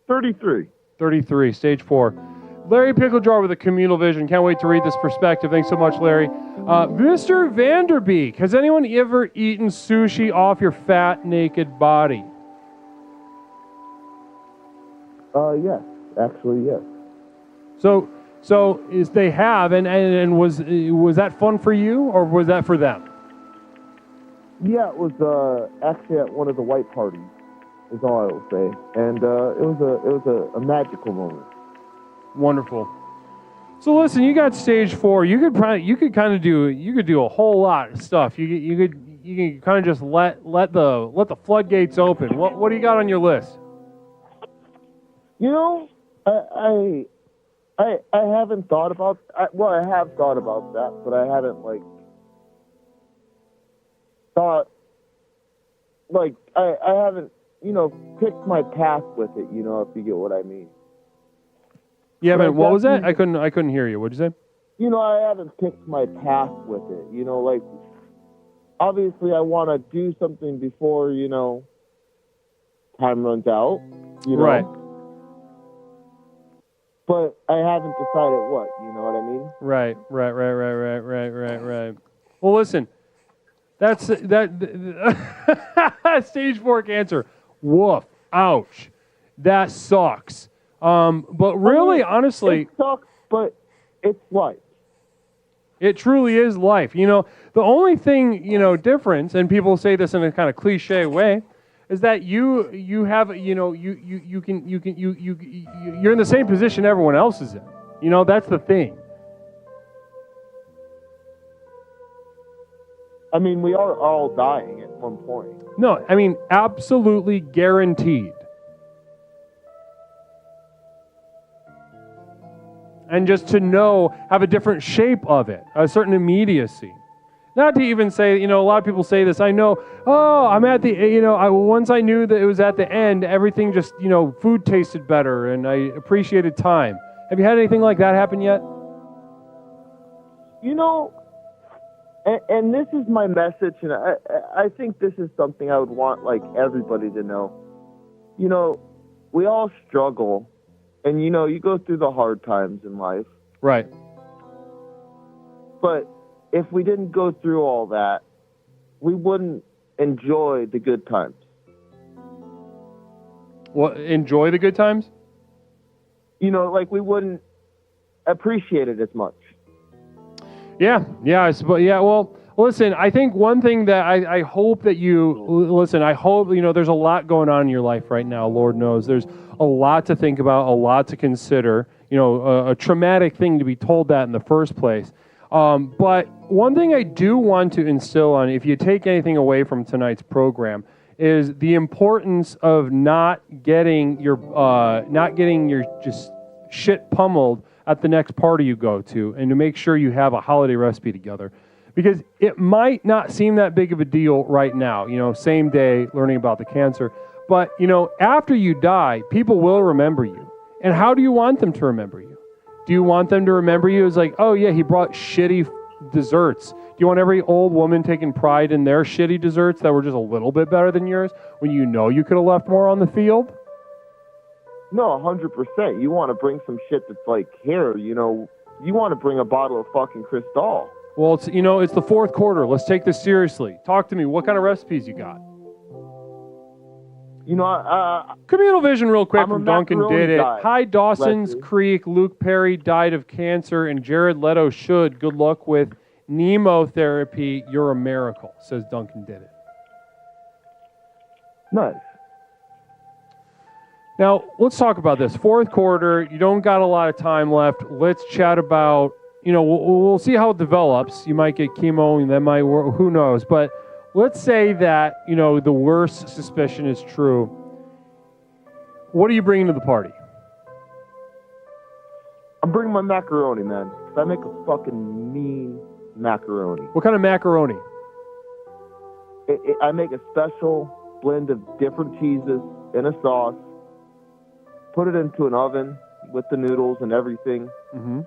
33. 33, stage 4. Larry Picklejar with a communal vision. Can't wait to read this perspective. Thanks so much, Larry. Mr. Vanderbeek, has anyone ever eaten sushi off your fat, naked body? Yes. Actually, yes. So is they have, and was that fun for you, or was that for them? Yeah, it was actually at one of the white parties, is all I will say. And it was a magical moment. Wonderful. So listen, you got stage 4. You could do a whole lot of stuff. You could kind of just let the floodgates open. What do you got on your list? You know, I haven't thought about. I have thought about that, but I haven't I haven't, you know, picked my path with it. You know, if you get what I mean. Yeah, but what was that? I couldn't hear you. What'd you say? You know, I haven't picked my path with it. You know, like, obviously I want to do something before, you know, time runs out. You know? Right. But I haven't decided what. You know what I mean? Right. Well, listen. That's stage 4 cancer. Woof. Ouch. That sucks. But really, honestly, it sucks, but it's life. It truly is life. You know, the only thing, you know, difference, and people say this in a kind of cliche way, is that you have, you know, you're in the same position everyone else is in. You know, that's the thing. I mean, we are all dying at one point. No, I mean, absolutely guaranteed. And just to know, have a different shape of it, a certain immediacy. Not to even say, you know, a lot of people say this. I know, I'm at the, you know, once I knew that it was at the end, everything just, you know, food tasted better and I appreciated time. Have you had anything like that happen yet? You know, And this is my message, and I think this is something I would want like everybody to know. You know, we all struggle, and you know, you go through the hard times in life. Right. But if we didn't go through all that, we wouldn't enjoy the good times. Well, enjoy the good times? You know, like we wouldn't appreciate it as much. Yeah, I suppose. Yeah, well, listen, I think one thing that I hope that you listen. I hope there's a lot going on in your life right now. Lord knows, there's a lot to think about, a lot to consider. A traumatic thing to be told that in the first place. But one thing I do want to instill on, if you take anything away from tonight's program, is the importance of not getting your just shit pummeled at the next party you go to, and to make sure you have a holiday recipe together. Because it might not seem that big of a deal right now, same day learning about the cancer. But, after you die, people will remember you. And how do you want them to remember you? Do you want them to remember you as like, oh yeah, he brought shitty desserts? Do you want every old woman taking pride in their shitty desserts that were just a little bit better than yours when you could have left more on the field? No, 100%. You want to bring some shit that's like, here, you want to bring a bottle of fucking Cristal. Well, it's the fourth quarter. Let's take this seriously. Talk to me. What kind of recipes you got? Communal Vision real quick from Duncan did it. Hi, Dawson's Creek. Luke Perry died of cancer, and Jared Leto should. Good luck with nemotherapy. You're a miracle, says Duncan did it. Nice. Now, let's talk about this. Fourth quarter, you don't got a lot of time left. Let's chat about, we'll see how it develops. You might get chemo, and that might work. Who knows? But let's say that, the worst suspicion is true. What are you bringing to the party? I'm bringing my macaroni, man. I make a fucking mean macaroni. What kind of macaroni? I make a special blend of different cheeses in a sauce. Put it into an oven with the noodles and everything. Mm-hmm.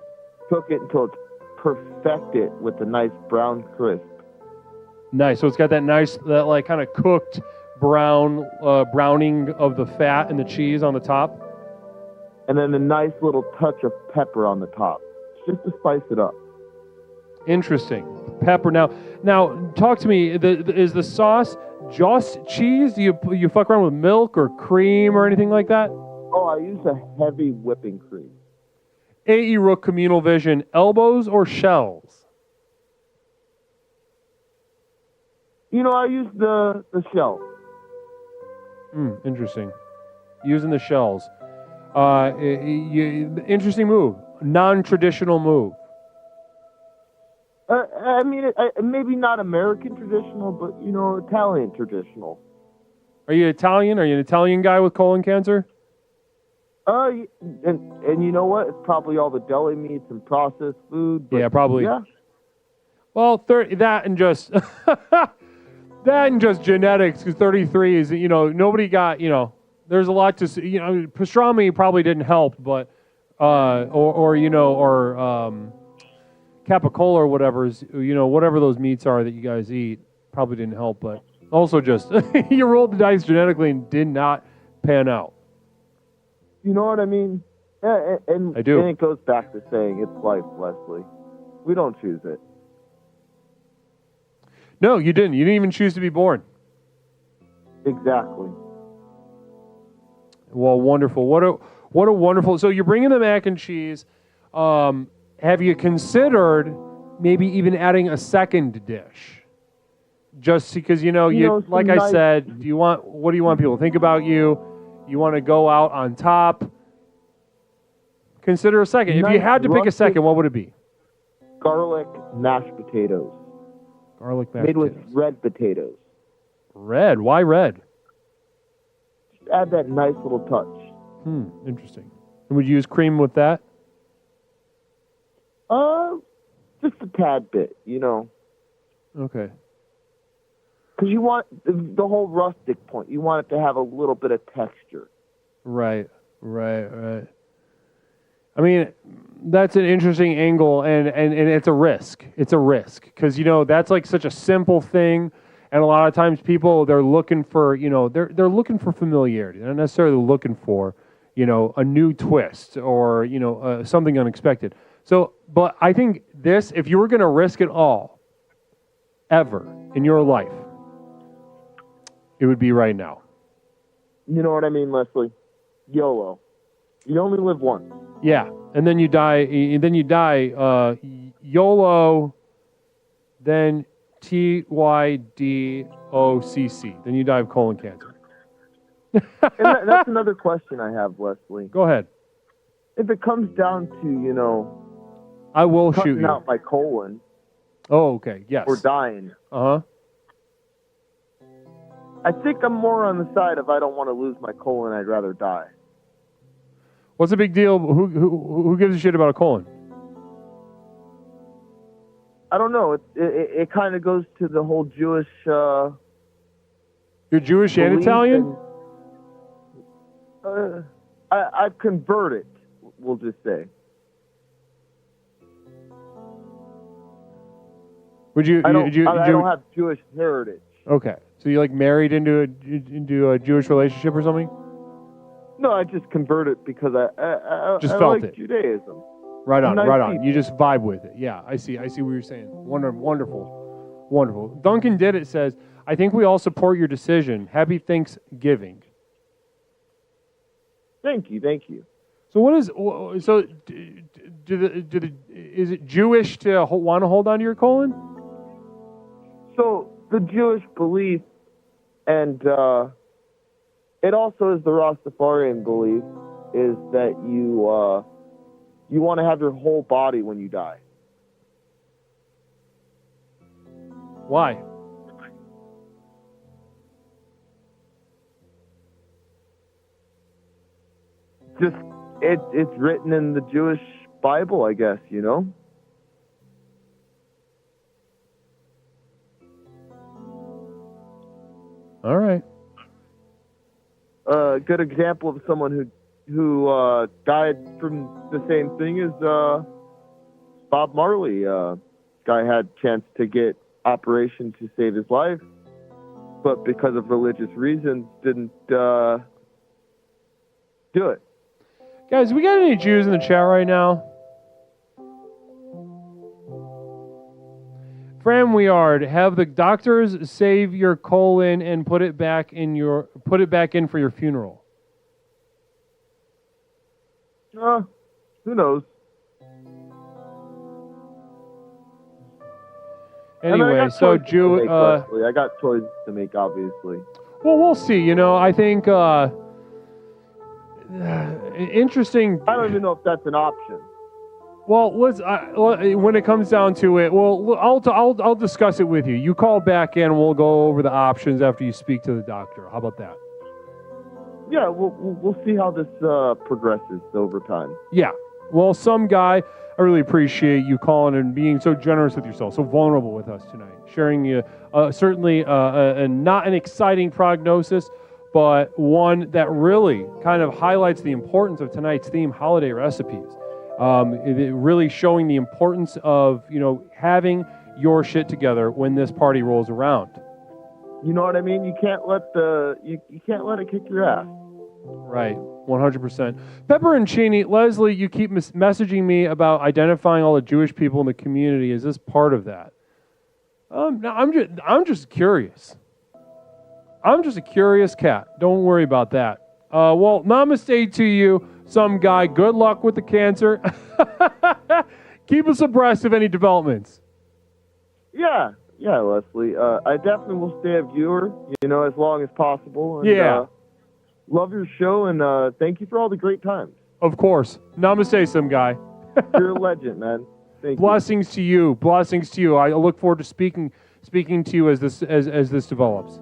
Cook it until it's perfected with a nice brown crisp. Nice. So it's got that like kind of cooked browning of the fat and the cheese on the top. And then a nice little touch of pepper on the top, just to spice it up. Interesting. Pepper. Now talk to me. Is the sauce just cheese? Do you fuck around with milk or cream or anything like that? Oh, I use a heavy whipping cream. A.E. Rook Communal Vision, elbows or shells? I use the shells. Interesting. Using the shells. Interesting move. Non-traditional move. I mean, maybe not American traditional, but, Italian traditional. Are you Italian? Are you an Italian guy with colon cancer? And you know what? It's probably all the deli meats and processed food. But yeah, probably. Yeah. Well, that and just genetics, because 33 is, nobody got, there's a lot to, pastrami probably didn't help, but, or capicola or whatever is, whatever those meats are that you guys eat probably didn't help, but also just, you rolled the dice genetically and did not pan out. You know what I mean? And I do. And it goes back to saying it's life, Leslie. We don't choose it. No, you didn't. You didn't even choose to be born. Exactly. Well, wonderful. What a wonderful. So you're bringing the mac and cheese. Have you considered maybe even adding a second dish? Just because like I said, what do you want people to think about you? You want to go out on top? Consider a second. If you had to pick a second, what would it be? Garlic mashed potatoes. Garlic mashed made potatoes. with red potatoes. Red? Why red? Just add that nice little touch. Interesting. And would you use cream with that? Just a tad bit, Okay. Because you want the whole rustic point. You want it to have a little bit of texture. Right. I mean, that's an interesting angle, and it's a risk. It's a risk because, that's like such a simple thing. And a lot of times people, they're looking for, they're looking for familiarity. They're not necessarily looking for, a new twist or, something unexpected. So, but I think this, if you were going to risk it all ever in your life, it would be right now. You know what I mean, Leslie? YOLO. You only live once. Yeah. And then you die, YOLO, then TYDOCC. Then you die of colon cancer. And that's another question I have, Leslie. Go ahead. If it comes down to, I will shoot cutting you. out my colon. Oh, okay. Yes. Or dying. Uh-huh. I think I'm more on the side of I don't want to lose my colon. I'd rather die. What's the big deal? Who gives a shit about a colon? I don't know. It kind of goes to the whole Jewish. You're Jewish and Italian? I've converted, we'll just say. I don't have Jewish heritage. Okay, so you married into a Jewish relationship or something? No, I just converted because I just I felt like it. Judaism. Right on, Nice right on. people. You just vibe with it. Yeah, I see what you're saying. Wonderful. Duncan Did It says, I think we all support your decision. Happy Thanksgiving. Thank you. So what is is it Jewish to want to hold on to your colon? So the Jewish belief, and it also is the Rastafarian belief, is that you want to have your whole body when you die. Why? Just it's written in the Jewish Bible, I guess, All right. A good example of someone who died from the same thing is Bob Marley. Guy had chance to get operation to save his life, but because of religious reasons, didn't do it. Guys, we got any Jews in the chat right now? Fram Weard, have the doctors save your colon and put it back in for your funeral. Who knows? Anyway, so Jew. I got choices to make, obviously. Well, we'll see. I think interesting. I don't even know if that's an option. Well, when it comes down to it, I'll discuss it with you. You call back in, we'll go over the options after you speak to the doctor. How about that? Yeah, we'll see how this progresses over time. Yeah. Well, some guy, I really appreciate you calling and being so generous with yourself, so vulnerable with us tonight, sharing certainly not an exciting prognosis, but one that really kind of highlights the importance of tonight's theme, holiday recipes. It really showing the importance of having your shit together when this party rolls around. You know what I mean? You can't let you can't let it kick your ass. Right, 100%. Pepperoncini, Leslie, you keep messaging me about identifying all the Jewish people in the community. Is this part of that? No, I'm just curious. I'm just a curious cat. Don't worry about that. Well, namaste to you, some guy. Good luck with the cancer. Keep us abreast of any developments. Yeah, Leslie. I definitely will stay a viewer, as long as possible. And, yeah. Love your show, and thank you for all the great times. Of course. Namaste, some guy. You're a legend, man. Thank Blessings to you. Blessings to you. I look forward to speaking to you as this develops.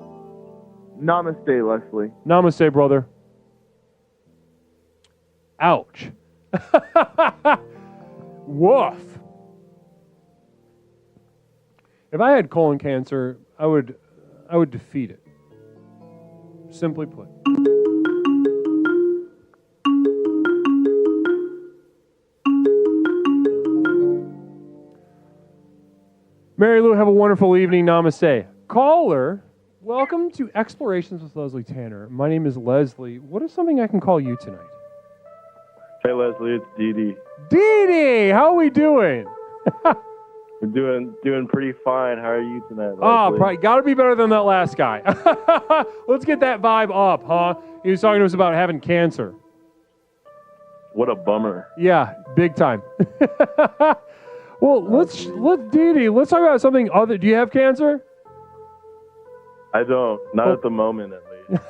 Namaste, Leslie. Namaste, brother. Ouch. Woof. If I had colon cancer, I would defeat it. Simply put. Mary Lou, have a wonderful evening. Namaste. Caller, welcome to Explorations with Leslie Tanner. My name is Leslie. What is something I can call you tonight? Hey, Leslie, it's Dee Dee. Dee Dee, how are we doing? We're doing pretty fine. How are you tonight, Leslie? Oh, probably got to be better than that last guy. Let's get that vibe up, huh? He was talking to us about having cancer. What a bummer. Yeah, big time. Well, let's Dee Dee, let's talk about something other. Do you have cancer? I don't. Not at the moment, at least.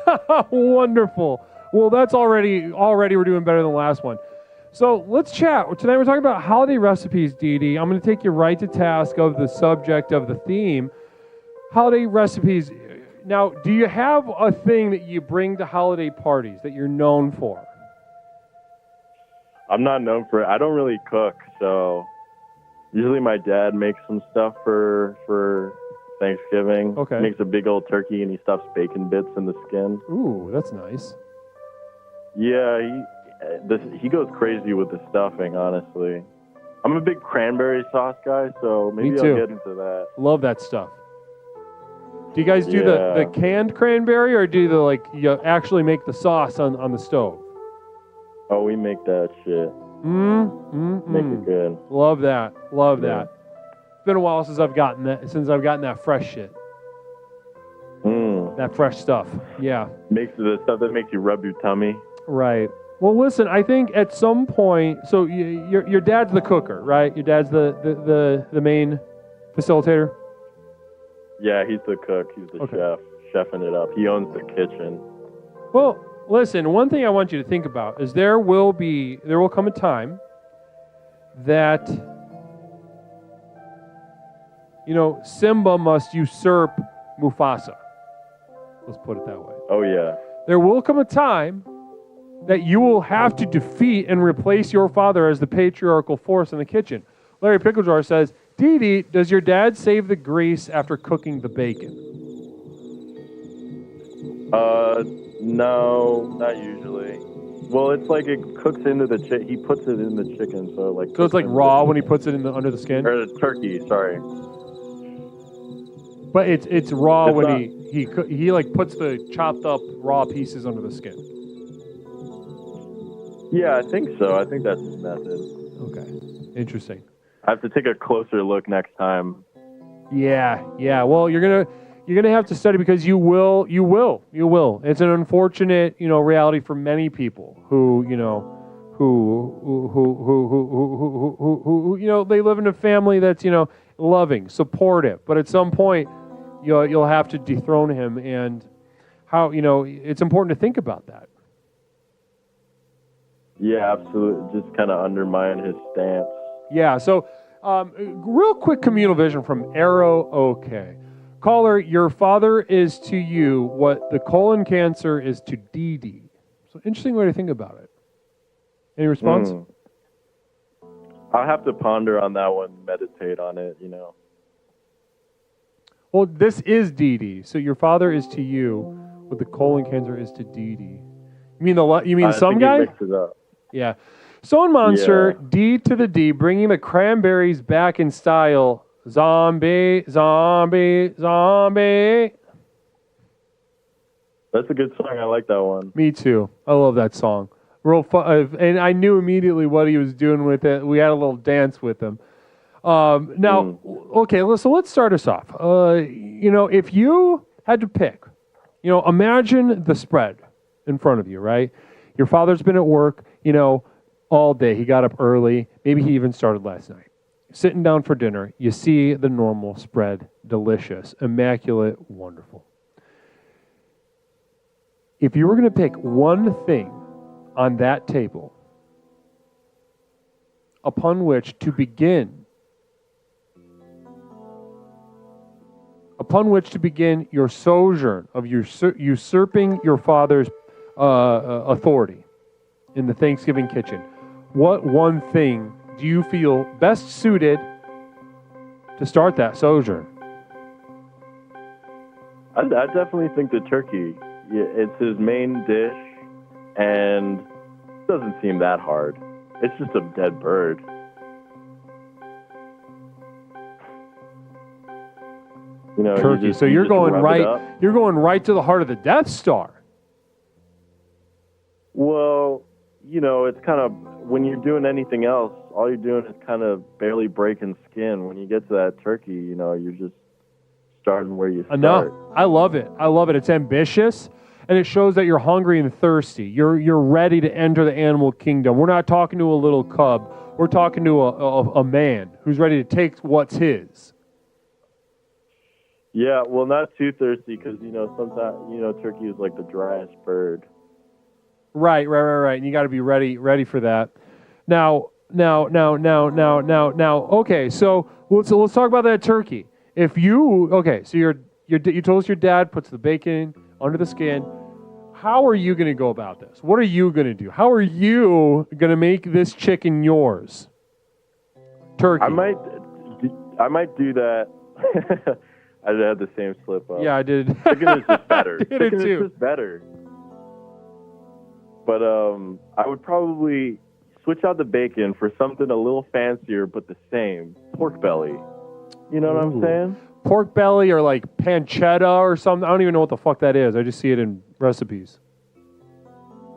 Wonderful. Well, that's already we're doing better than the last one. So let's chat. Tonight we're talking about holiday recipes, Dee Dee. I'm going to take you right to task of the subject of the theme. Holiday recipes. Now, do you have a thing that you bring to holiday parties that you're known for? I'm not known for it. I don't really cook, so usually my dad makes some stuff for Thanksgiving. Okay. He makes a big old turkey and he stuffs bacon bits in the skin. Ooh, that's nice. Yeah, he goes crazy with the stuffing, honestly. I'm a big cranberry sauce guy, so maybe Me too. I'll get into that. Love that stuff. Do you guys do the canned cranberry, or do you actually make the sauce on the stove? Oh, we make that shit. Make it good. Love that. Love Yeah. that. It's been a while since I've gotten that fresh shit. That fresh stuff. Yeah. Makes the stuff that makes you rub your tummy. Right. Well, listen, I think at some point, so your dad's the cooker, right? Your dad's the main facilitator? Yeah, he's the cook. He's the chef, chefing it up. He owns the kitchen. Well, listen, one thing I want you to think about is there will come a time that, Simba must usurp Mufasa. Let's put it that way. Oh, yeah. There will come a time that you will have to defeat and replace your father as the patriarchal force in the kitchen. Larry Picklejar says, Dee Dee, does your dad save the grease after cooking the bacon? No, not usually. Well, it's like it cooks into the chicken. He puts it in the chicken, so it's like raw when he puts it under the skin? Or the turkey, sorry. But it's raw when he puts the chopped up raw pieces under the skin. Yeah, I think so. I think that's his method. Okay, interesting. I have to take a closer look next time. Yeah. Well, you're gonna have to study because you will. It's an unfortunate, reality for many people who they live in a family that's loving, supportive, but at some point you'll have to dethrone him, and how it's important to think about that. Yeah, absolutely. Just kind of undermine his stance. Yeah. So, real quick communal vision from Arrow OK. Caller, your father is to you what the colon cancer is to Dee Dee. So, interesting way to think about it. Any response? I'll have to ponder on that one, meditate on it, Well, this is Dee Dee. So, your father is to you what the colon cancer is to Dee Dee. You mean some guy? Mix it up. Yeah. Stone Monster, yeah. D to the D, bringing the cranberries back in style. Zombie, zombie, zombie. That's a good song. I like that one. Me too. I love that song. Real fun, and I knew immediately what he was doing with it. We had a little dance with him. Okay, so let's start us off. If you had to pick, imagine the spread in front of you, right? Your father's been at work, all day. He got up early. Maybe he even started last night. Sitting down for dinner, you see the normal spread. Delicious, immaculate, wonderful. If you were going to pick one thing on that table upon which to begin your sojourn of usurping your father's authority in the Thanksgiving kitchen, what one thing do you feel best suited to start that sojourn? I definitely think the turkey. Yeah, it's his main dish, and it doesn't seem that hard. It's just a dead bird. You know, turkey. So you you're just going rev it right. up. You're going right to the heart of the Death Star. Well, you know, it's kind of, when you're doing anything else, all you're doing is kind of barely breaking skin. When you get to that turkey, you know, you're just starting where you start. No, I love it. I love it. It's ambitious, and it shows that you're hungry and thirsty. You're ready to enter the animal kingdom. We're not talking to a little cub. We're talking to a man who's ready to take what's his. Yeah, well, not too thirsty, because, you know, sometimes, you know, turkey is like the driest bird. Right. And you got to be ready for that. Now. Okay, so let's talk about that turkey. So you told us your dad puts the bacon under the skin. How are you going to go about this? What are you going to do? How are you going to make this chicken yours? Turkey. I might do that. I had the same slip up. Yeah, I did. Chicken is just better. Did it Chicken too. is just better. But I would probably switch out the bacon for something a little fancier, but the same. Pork belly. You know what I'm saying? Pork belly or like pancetta or something. I don't even know what the fuck that is. I just see it in recipes.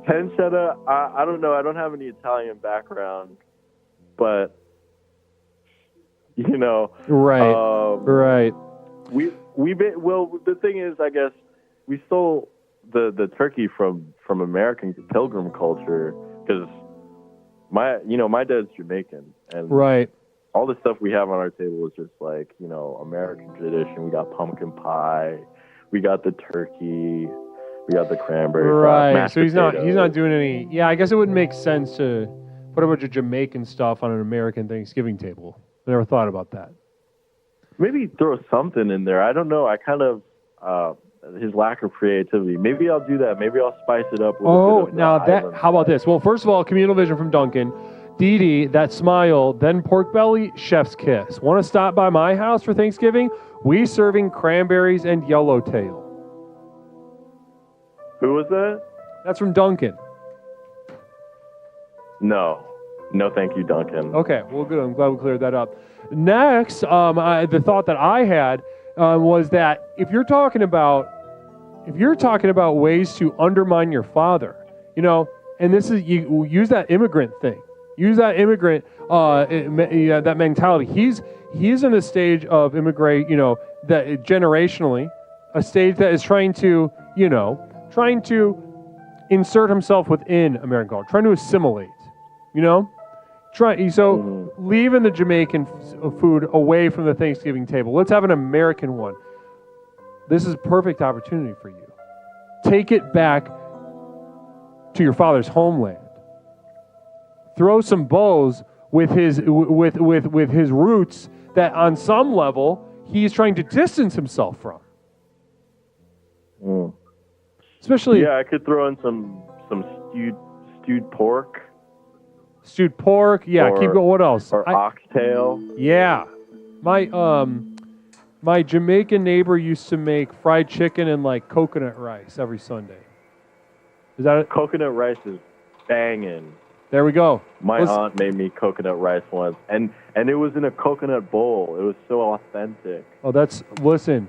Pancetta, I don't know. I don't have any Italian background, but you know. Right. The thing is, I guess we stole the turkey from American pilgrim culture, because my dad's Jamaican, and right. All the stuff we have on our table is just like, you know, American tradition. We got pumpkin pie, we got the turkey, we got the cranberry sauce, mashed So he's potatoes. not doing any. Yeah, I guess it wouldn't make sense to put a bunch of Jamaican stuff on an American Thanksgiving table. I never thought about that. Maybe throw something in there. I don't know. I kind of his lack of creativity. Maybe I'll do that. Maybe I'll spice it up with a bit of How about this? Well, first of all, communal vision from Duncan. Dee Dee, that smile, then pork belly, chef's kiss. Want to stop by my house for Thanksgiving? We serving cranberries and yellowtail. Who was that? That's from Duncan. No, thank you, Duncan. Okay, well, good. I'm glad we cleared that up. Next, the thought that I had was that if you're talking about ways to undermine your father, you know, and this is, you use that immigrant thing, that mentality. He's in a stage of immigrate, you know, that generationally, a stage that is trying to insert himself within American culture, trying to assimilate, you know. Leaving the Jamaican food away from the Thanksgiving table. Let's have an American one. This is a perfect opportunity for you. Take it back to your father's homeland. Throw some bows with his roots that, on some level, he's trying to distance himself from. Especially, I could throw in some stewed pork. Stewed pork, keep going. What else? Or oxtail. Yeah, my Jamaican neighbor used to make fried chicken and like coconut rice every Sunday. Is that it? Coconut rice is banging. There we go. My aunt made me coconut rice once, and it was in a coconut bowl. It was so authentic. Oh, listen.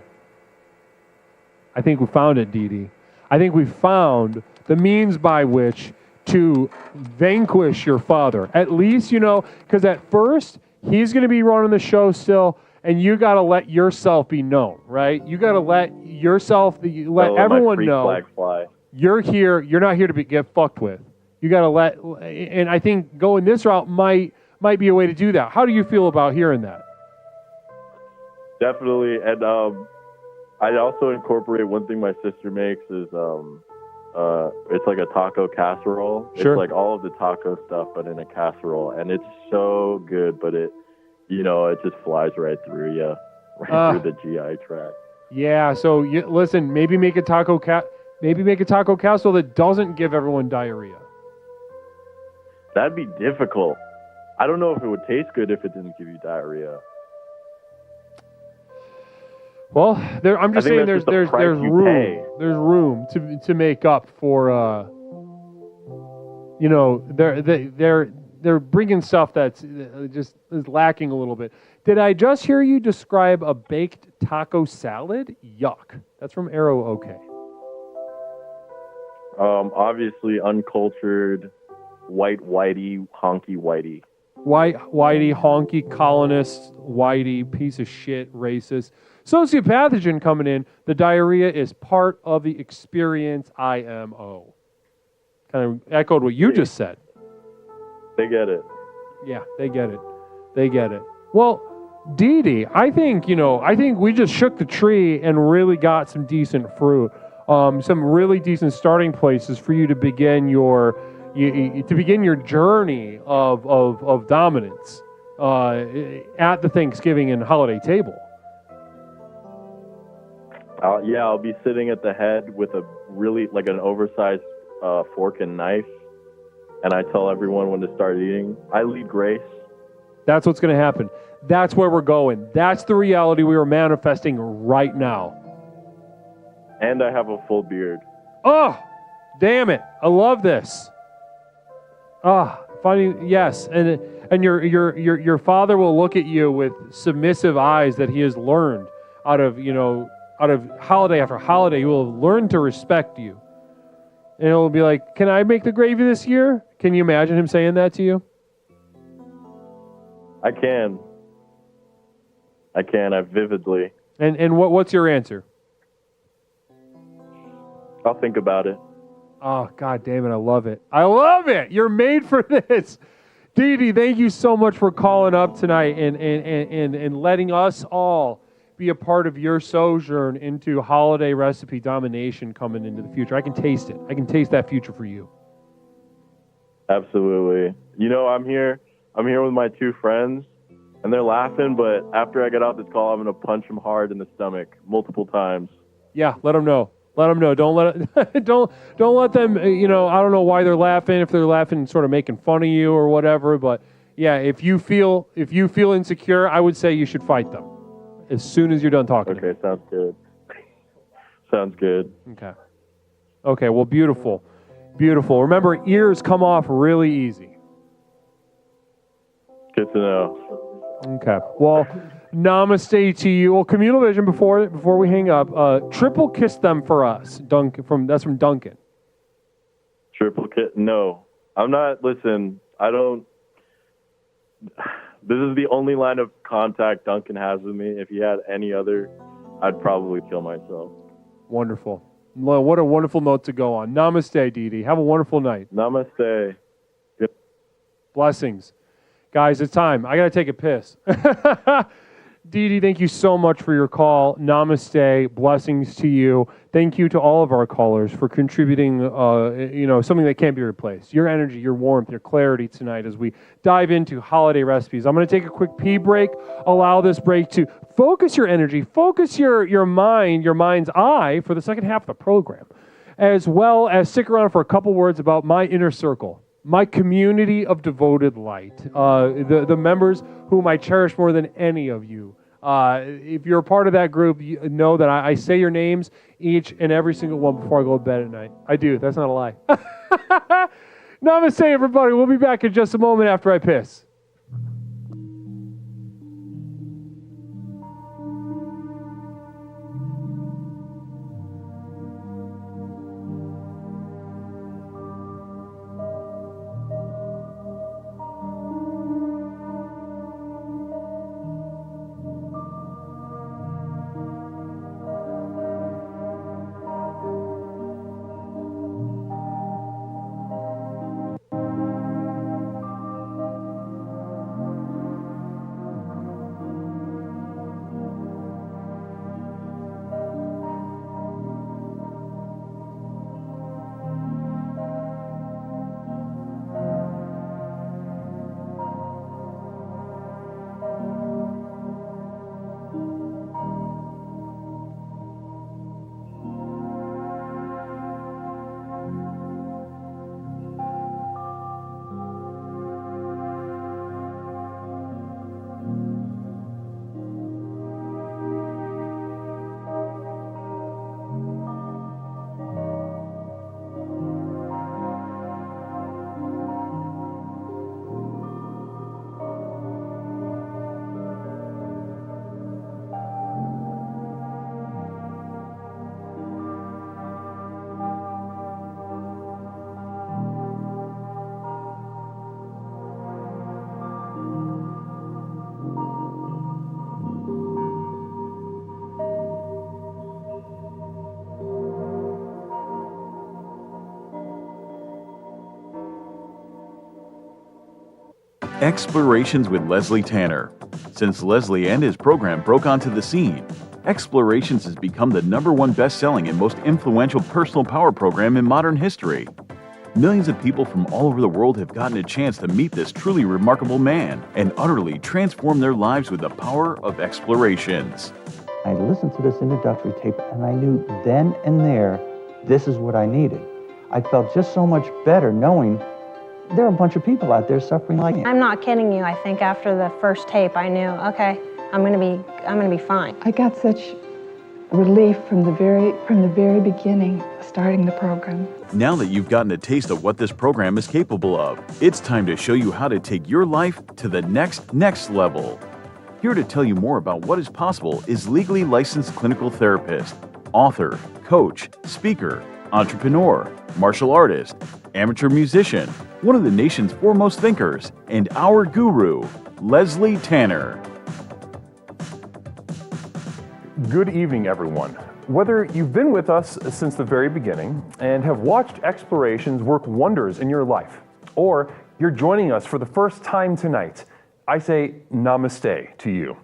I think we found it, Dee Dee. I think we found the means by which to vanquish your father. At least, you know, because at first, he's going to be running the show still, and you got to let yourself be known, right? You got to let everyone know flag fly. You're here. You're not here to get fucked with. You got to and I think going this route might be a way to do that. How do you feel about hearing that? Definitely, and I also incorporate one thing my sister makes is it's like a taco casserole. Sure. It's like all of the taco stuff, but in a casserole, and it's so good. But it just flies right through you, through the GI tract. Yeah. So listen, maybe make a taco casserole that doesn't give everyone diarrhea. That'd be difficult. I don't know if it would taste good if it didn't give you diarrhea. Well, I'm just saying there's room. Pay. There's room to make up for they're bringing stuff that's just is lacking a little bit. Did I just hear you describe a baked taco salad? Yuck. That's from Arrow OK. Obviously uncultured, whitey, honky whitey. Whitey, honky, colonist, whitey, piece of shit, racist. Sociopathogen coming in. The diarrhea is part of the experience, IMO. Kind of echoed what you just said. They get it. Yeah, they get it. They get it. Well, Dee Dee, I think we just shook the tree and really got some decent fruit. Some really decent starting places for you to begin your journey of dominance at the Thanksgiving and holiday table. I'll be sitting at the head with a really like an oversized fork and knife, and I tell everyone when to start eating. I lead grace. That's what's going to happen. That's where we're going. That's the reality we are manifesting right now. And I have a full beard. Oh, damn it! I love this. Funny, yes, and your father will look at you with submissive eyes that he has learned out of holiday after holiday. He will have learned to respect you, and he'll be like, "Can I make the gravy this year?" Can you imagine him saying that to you? I can. I vividly. And what's your answer? I'll think about it. Oh, God damn it. I love it. I love it. You're made for this. Dee Dee, thank you so much for calling up tonight and letting us all be a part of your sojourn into holiday recipe domination coming into the future. I can taste it. I can taste that future for you. Absolutely. I'm here with my two friends, and they're laughing, but after I get off this call, I'm going to punch them hard in the stomach multiple times. Yeah, let them know. Let them know. Don't let them. I don't know why they're laughing. If they're laughing, sort of making fun of you or whatever. But yeah, if you feel insecure, I would say you should fight them as soon as you're done talking. Okay, sounds good. Sounds good. Okay. Well, beautiful. Remember, ears come off really easy. Good to know. Okay. Well. Namaste to you. Well, communal vision before we hang up. Triple kiss them for us. That's from Duncan. Triple kiss? No, I'm not. Listen, I don't. This is the only line of contact Duncan has with me. If he had any other, I'd probably kill myself. Wonderful. Well, what a wonderful note to go on. Namaste, Dee Dee. Have a wonderful night. Namaste. Good. Blessings. Guys, it's time. I got to take a piss. Dee Dee, thank you so much for your call. Namaste. Blessings to you. Thank you to all of our callers for contributing, something that can't be replaced. Your energy, your warmth, your clarity tonight as we dive into holiday recipes. I'm going to take a quick pee break. Allow this break to focus your energy, focus your mind, your mind's eye for the second half of the program, as well as stick around for a couple words about my inner circle. My community of devoted light, the members whom I cherish more than any of you. If you're a part of that group, you know that I say your names, each and every single one, before I go to bed at night. I do. That's not a lie. Namaste, everybody. We'll be back in just a moment after I piss. Explorations with Leslie Tanner. Since Leslie and his program broke onto the scene, Explorations has become the #1 best-selling and most influential personal power program in modern history. Millions of people from all over the world have gotten a chance to meet this truly remarkable man and utterly transform their lives with the power of Explorations. I listened to this introductory tape and I knew then and there, this is what I needed. I felt just so much better knowing there are a bunch of people out there suffering like me. I'm not kidding you. I think after the first tape, I knew, okay, I'm gonna be fine. I got such relief from the very beginning, starting the program. Now that you've gotten a taste of what this program is capable of, it's time to show you how to take your life to the next level. Here to tell you more about what is possible is legally licensed clinical therapist, author, coach, speaker, entrepreneur, martial artist, amateur musician, one of the nation's foremost thinkers, and our guru, Leslie Tanner. Good evening, everyone. Whether you've been with us since the very beginning and have watched Explorations work wonders in your life, or you're joining us for the first time tonight, I say namaste to you.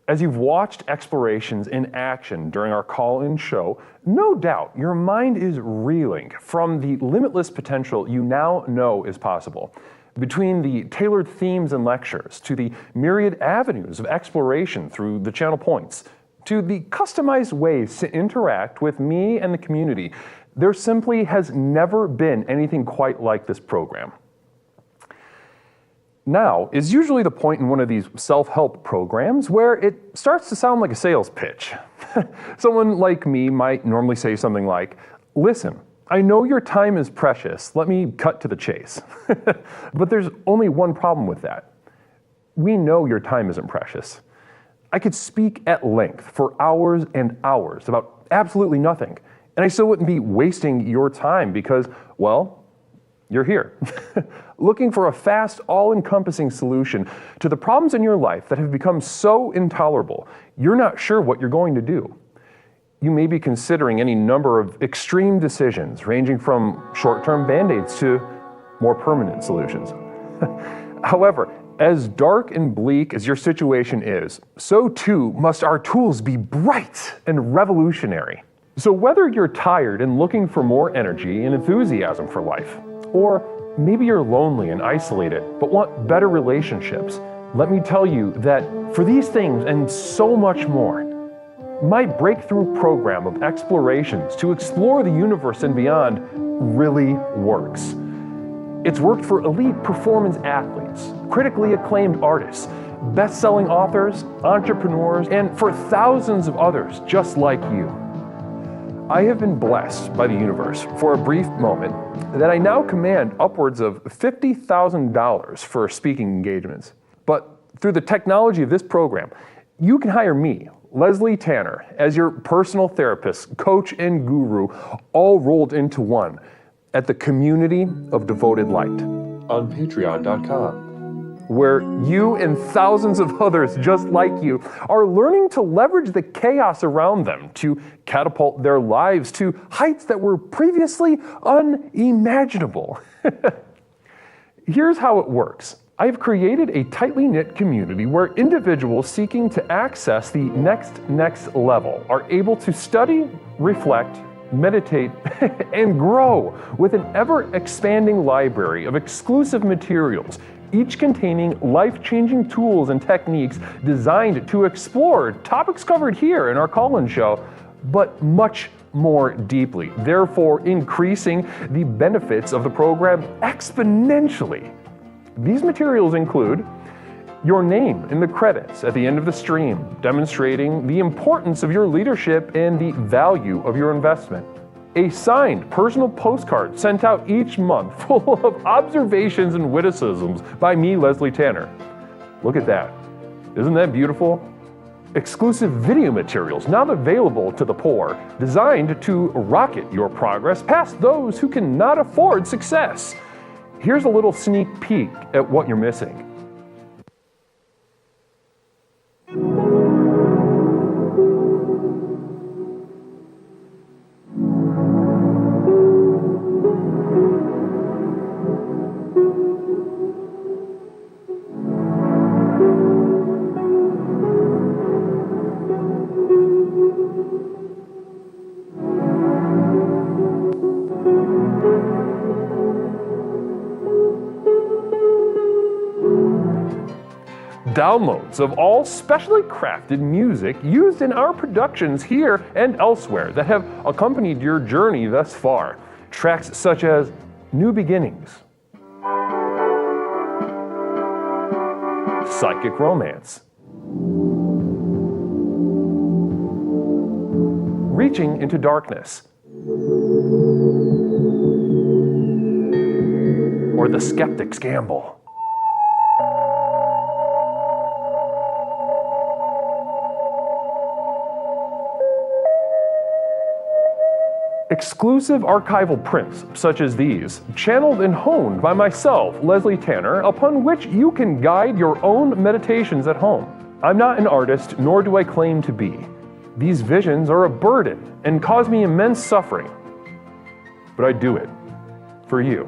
As you've watched Explorations in action during our call-in show, no doubt your mind is reeling from the limitless potential you now know is possible. Between the tailored themes and lectures, to the myriad avenues of exploration through the channel points, to the customized ways to interact with me and the community, there simply has never been anything quite like this program. Now is usually the point in one of these self-help programs where it starts to sound like a sales pitch. Someone like me might normally say something like, "Listen, I know your time is precious. Let me cut to the chase." But there's only one problem with that. We know your time isn't precious. I could speak at length for hours and hours about absolutely nothing, and I still wouldn't be wasting your time because, well, you're here, looking for a fast, all-encompassing solution to the problems in your life that have become so intolerable, you're not sure what you're going to do. You may be considering any number of extreme decisions, ranging from short-term band-aids to more permanent solutions. However, as dark and bleak as your situation is, so too must our tools be bright and revolutionary. So whether you're tired and looking for more energy and enthusiasm for life, or maybe you're lonely and isolated but want better relationships, let me tell you that for these things and so much more, my breakthrough program of explorations to explore the universe and beyond really works. It's worked for elite performance athletes, critically acclaimed artists, best-selling authors, entrepreneurs, and for thousands of others just like you. I have been blessed by the universe for a brief moment that I now command upwards of $50,000 for speaking engagements. But through the technology of this program, you can hire me, Leslie Tanner, as your personal therapist, coach, and guru, all rolled into one at the Community of Devoted Light on Patreon.com. Where you and thousands of others just like you are learning to leverage the chaos around them to catapult their lives to heights that were previously unimaginable. Here's how it works. I've created a tightly knit community where individuals seeking to access the next level are able to study, reflect, meditate, and grow with an ever-expanding library of exclusive materials, each containing life-changing tools and techniques designed to explore topics covered here in our call-in show, but much more deeply, therefore increasing the benefits of the program exponentially. These materials include your name in the credits at the end of the stream, demonstrating the importance of your leadership and the value of your investment. A signed personal postcard sent out each month full of observations and witticisms by me, Leslie Tanner. Look at that. Isn't that beautiful? Exclusive video materials now available to the poor, designed to rocket your progress past those who cannot afford success. Here's a little sneak peek at what you're missing. downloads of all specially crafted music used in our productions here and elsewhere that have accompanied your journey thus far. Tracks such as New Beginnings, Psychic Romance, Reaching into Darkness, or The Skeptic's Gamble. Exclusive archival prints such as these, channeled and honed by myself, Leslie Tanner, upon which you can guide your own meditations at home. I'm not an artist, nor do I claim to be. These visions are a burden and cause me immense suffering. But I do it for you.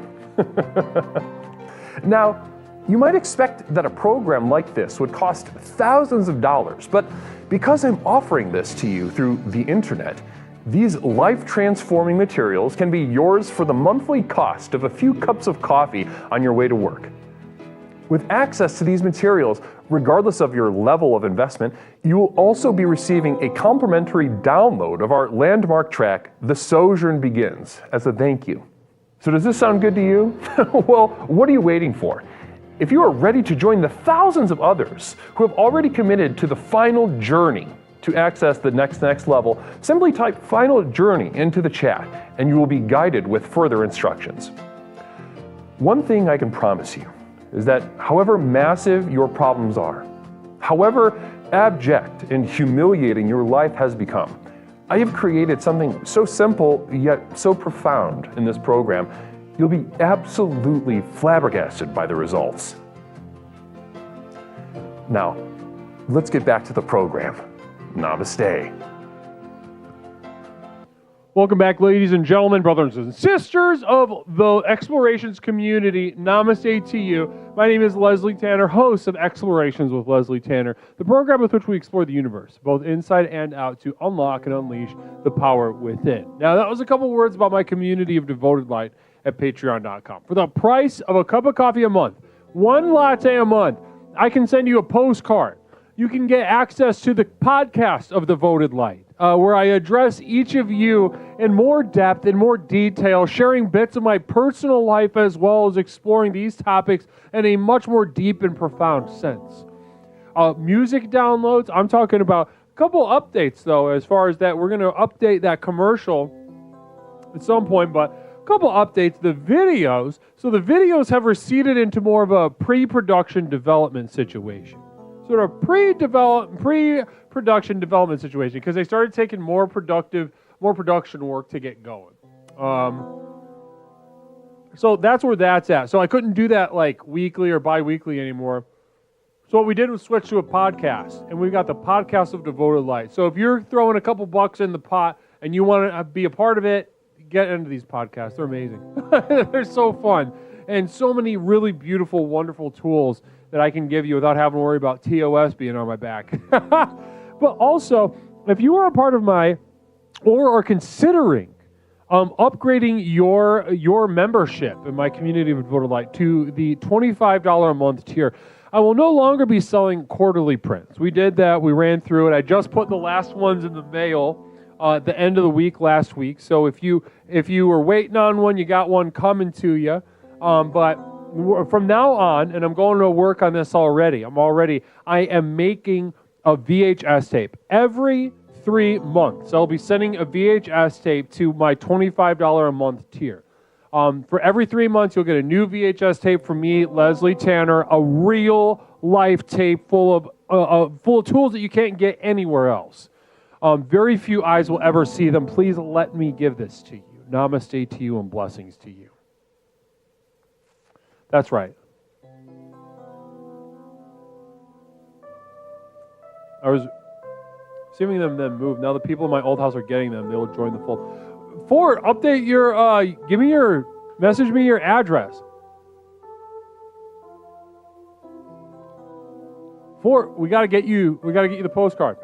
Now, you might expect that a program like this would cost thousands of dollars, but because I'm offering this to you through the internet, these life-transforming materials can be yours for the monthly cost of a few cups of coffee on your way to work. With access to these materials, regardless of your level of investment, you will also be receiving a complimentary download of our landmark track, The Sojourn Begins, as a thank you. So does this sound good to you? Well, what are you waiting for? If you are ready to join the thousands of others who have already committed to the final journey to access the next level, simply type Final Journey into the chat and you will be guided with further instructions. One thing I can promise you is that however massive your problems are, however abject and humiliating your life has become, I have created something so simple yet so profound in this program, you'll be absolutely flabbergasted by the results. Now, let's get back to the program. Namaste. Welcome back, ladies and gentlemen, brothers and sisters of the Explorations community. Namaste to you. My name is Leslie Tanner, host of Explorations with Leslie Tanner, the program with which we explore the universe, both inside and out, to unlock and unleash the power within. Now, that was a couple words about my community of devoted light at patreon.com. For the price of a cup of coffee a month, one latte a month, I can send you a postcard. You can get access to the podcast of Devoted Light, where I address each of you in more depth, in more detail, sharing bits of my personal life as well as exploring these topics in a much more deep and profound sense. Music downloads, I'm talking about a couple updates, though, as far as that. We're going to update that commercial at some point, but a couple updates. The videos, so the videos have receded into more of a pre-production development situation. Sort of pre-production development situation, because they started taking more production work to get going. So that's where that's at. So I couldn't do that like weekly or bi-weekly anymore. So what we did was switch to a podcast, and we've got the podcast of Devoted Light. So if you're throwing a couple bucks in the pot and you want to be a part of it, get into these podcasts. They're amazing. They're so fun. And so many really beautiful, wonderful tools that I can give you without having to worry about TOS being on my back. But also, if you are a part of my, or are considering upgrading your membership in my community of Devoted Light to the $25 a month tier, I will no longer be selling quarterly prints. We did that. We ran through it. I just put the last ones in the mail at the end of the week last week. So if you were waiting on one, you got one coming to you. But from now on, and I'm going to work on this already. I am making a VHS tape every 3 months. I'll be sending a VHS tape to my $25 a month tier. For every 3 months, you'll get a new VHS tape from me, Leslie Tanner, a real life tape full of tools that you can't get anywhere else. Very few eyes will ever see them. Please let me give this to you. Namaste to you and blessings to you. That's right. I was seeing them then move. Now the people in my old house are getting them. They will join the fold. Update your, message me your address. We got to get you the postcard.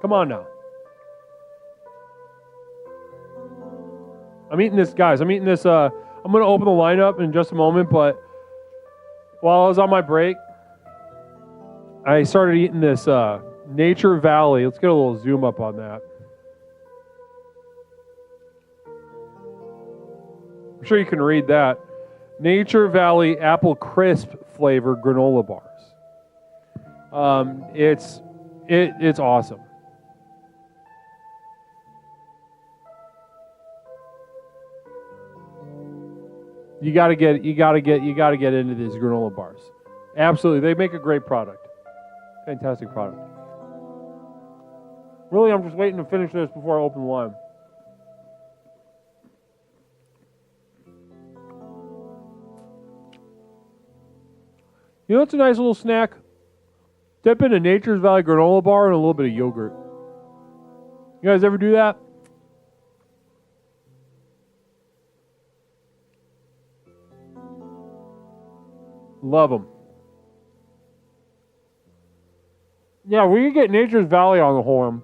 Come on now. I'm eating this, I'm going to open the lineup in just a moment, but while I was on my break, I started eating this Nature Valley. Let's get a little zoom up on that. I'm sure you can read that. Nature Valley Apple Crisp flavor granola bars. It's awesome. You gotta get into these granola bars. Absolutely, they make a great product. Fantastic product. Really, I'm just waiting to finish this before I open the line. You know what's a nice little snack? Dip in a Nature's Valley granola bar and a little bit of yogurt. You guys ever do that? Love them. Yeah, we can get Nature's Valley on the horn.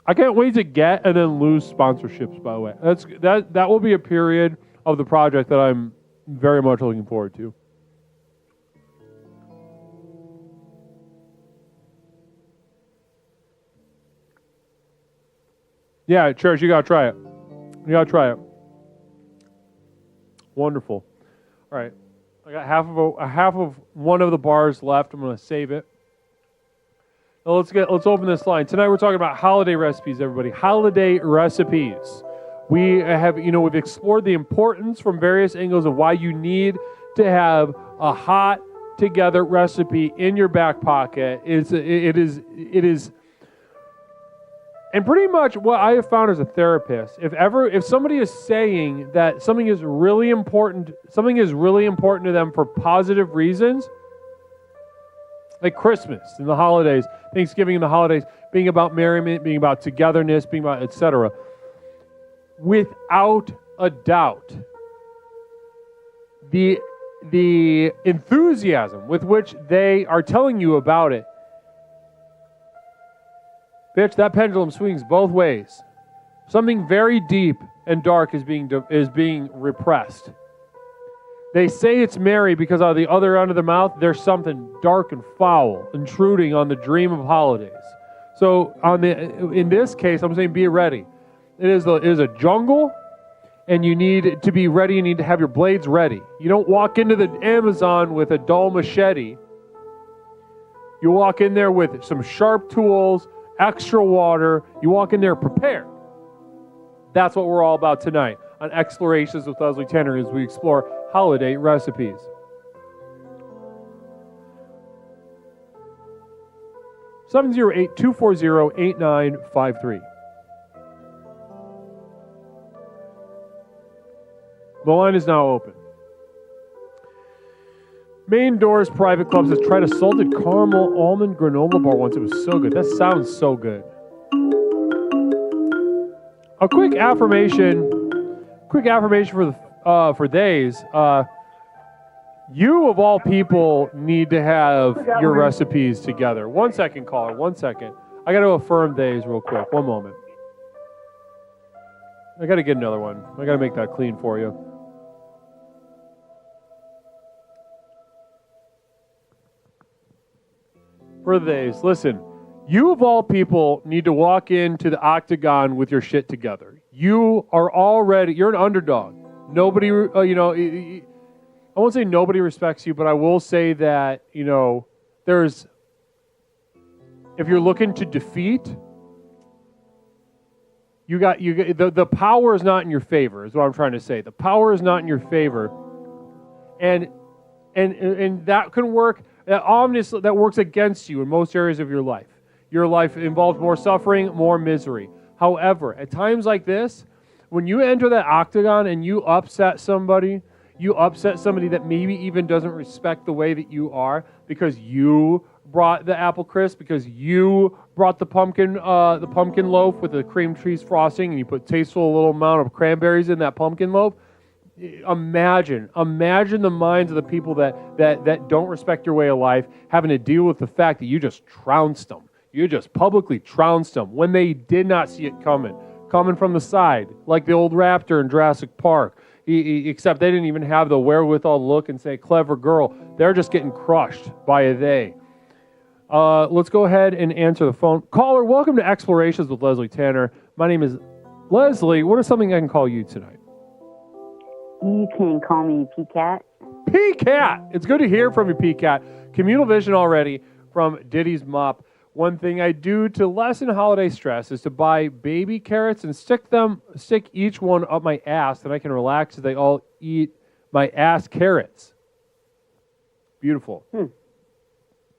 I can't wait to get and then lose sponsorships, by the way. That will be a period of the project that I'm very much looking forward to. Yeah, Church, you gotta try it. You gotta try it. Wonderful. All right, I got half of one of the bars left. I'm gonna save it. Now let's open this line. Tonight we're talking about holiday recipes, everybody. Holiday recipes. We've explored the importance from various angles of why you need to have a hot together recipe in your back pocket. It is. And pretty much what I have found as a therapist, if somebody is saying that something is really important to them for positive reasons, like Christmas and the holidays, Thanksgiving and the holidays, being about merriment, being about togetherness, being about etc., without a doubt, the enthusiasm with which they are telling you about it, bitch, that pendulum swings both ways. Something very deep and dark is being repressed. They say it's merry because out of the other end of the mouth, there's something dark and foul intruding on the dream of holidays. So in this case, I'm saying be ready. It is a jungle, and you need to be ready. You need to have your blades ready. You don't walk into the Amazon with a dull machete. You walk in there with some sharp tools, extra water. You walk in there prepared. That's what we're all about tonight on Explorations with Leslie Tanner as we explore holiday recipes. Seven 240-8953. The line is now open. Main Doors Private Club says, tried a salted caramel almond granola bar once. It was so good. That sounds so good. A quick affirmation for days. You of all people need to have your recipes together. 1 second, caller. 1 second. I got to affirm days real quick. 1 moment. I got to get another one. I got to make that clean for you. For the days, listen. You of all people need to walk into the octagon with your shit together. You're an underdog. Nobody, I won't say nobody respects you, but I will say that, if you're looking to defeat, the power is not in your favor, is what I'm trying to say. The power is not in your favor. And that can work, that works against you in most areas of your life. Your life involves more suffering, more misery. However, at times like this, when you enter that octagon and you upset somebody that maybe even doesn't respect the way that you are because you brought the apple crisp, because you brought the pumpkin loaf with the cream cheese frosting and you put tasteful little amount of cranberries in that pumpkin loaf. Imagine the minds of the people that don't respect your way of life having to deal with the fact that you just trounced them. You just publicly trounced them when they did not see it coming from the side, like the old raptor in Jurassic Park. except they didn't even have the wherewithal to look and say, clever girl. They're just getting crushed by a they. Let's go ahead and answer the phone. Caller, welcome to Explorations with Leslie Tanner. My name is Leslie. What is something I can call you tonight? You can call me P-Cat. P-Cat! It's good to hear from you, P-Cat. Communal vision already from Diddy's Mop. One thing I do to lessen holiday stress is to buy baby carrots and stick each one up my ass, and I can relax as they all eat my ass carrots. Beautiful.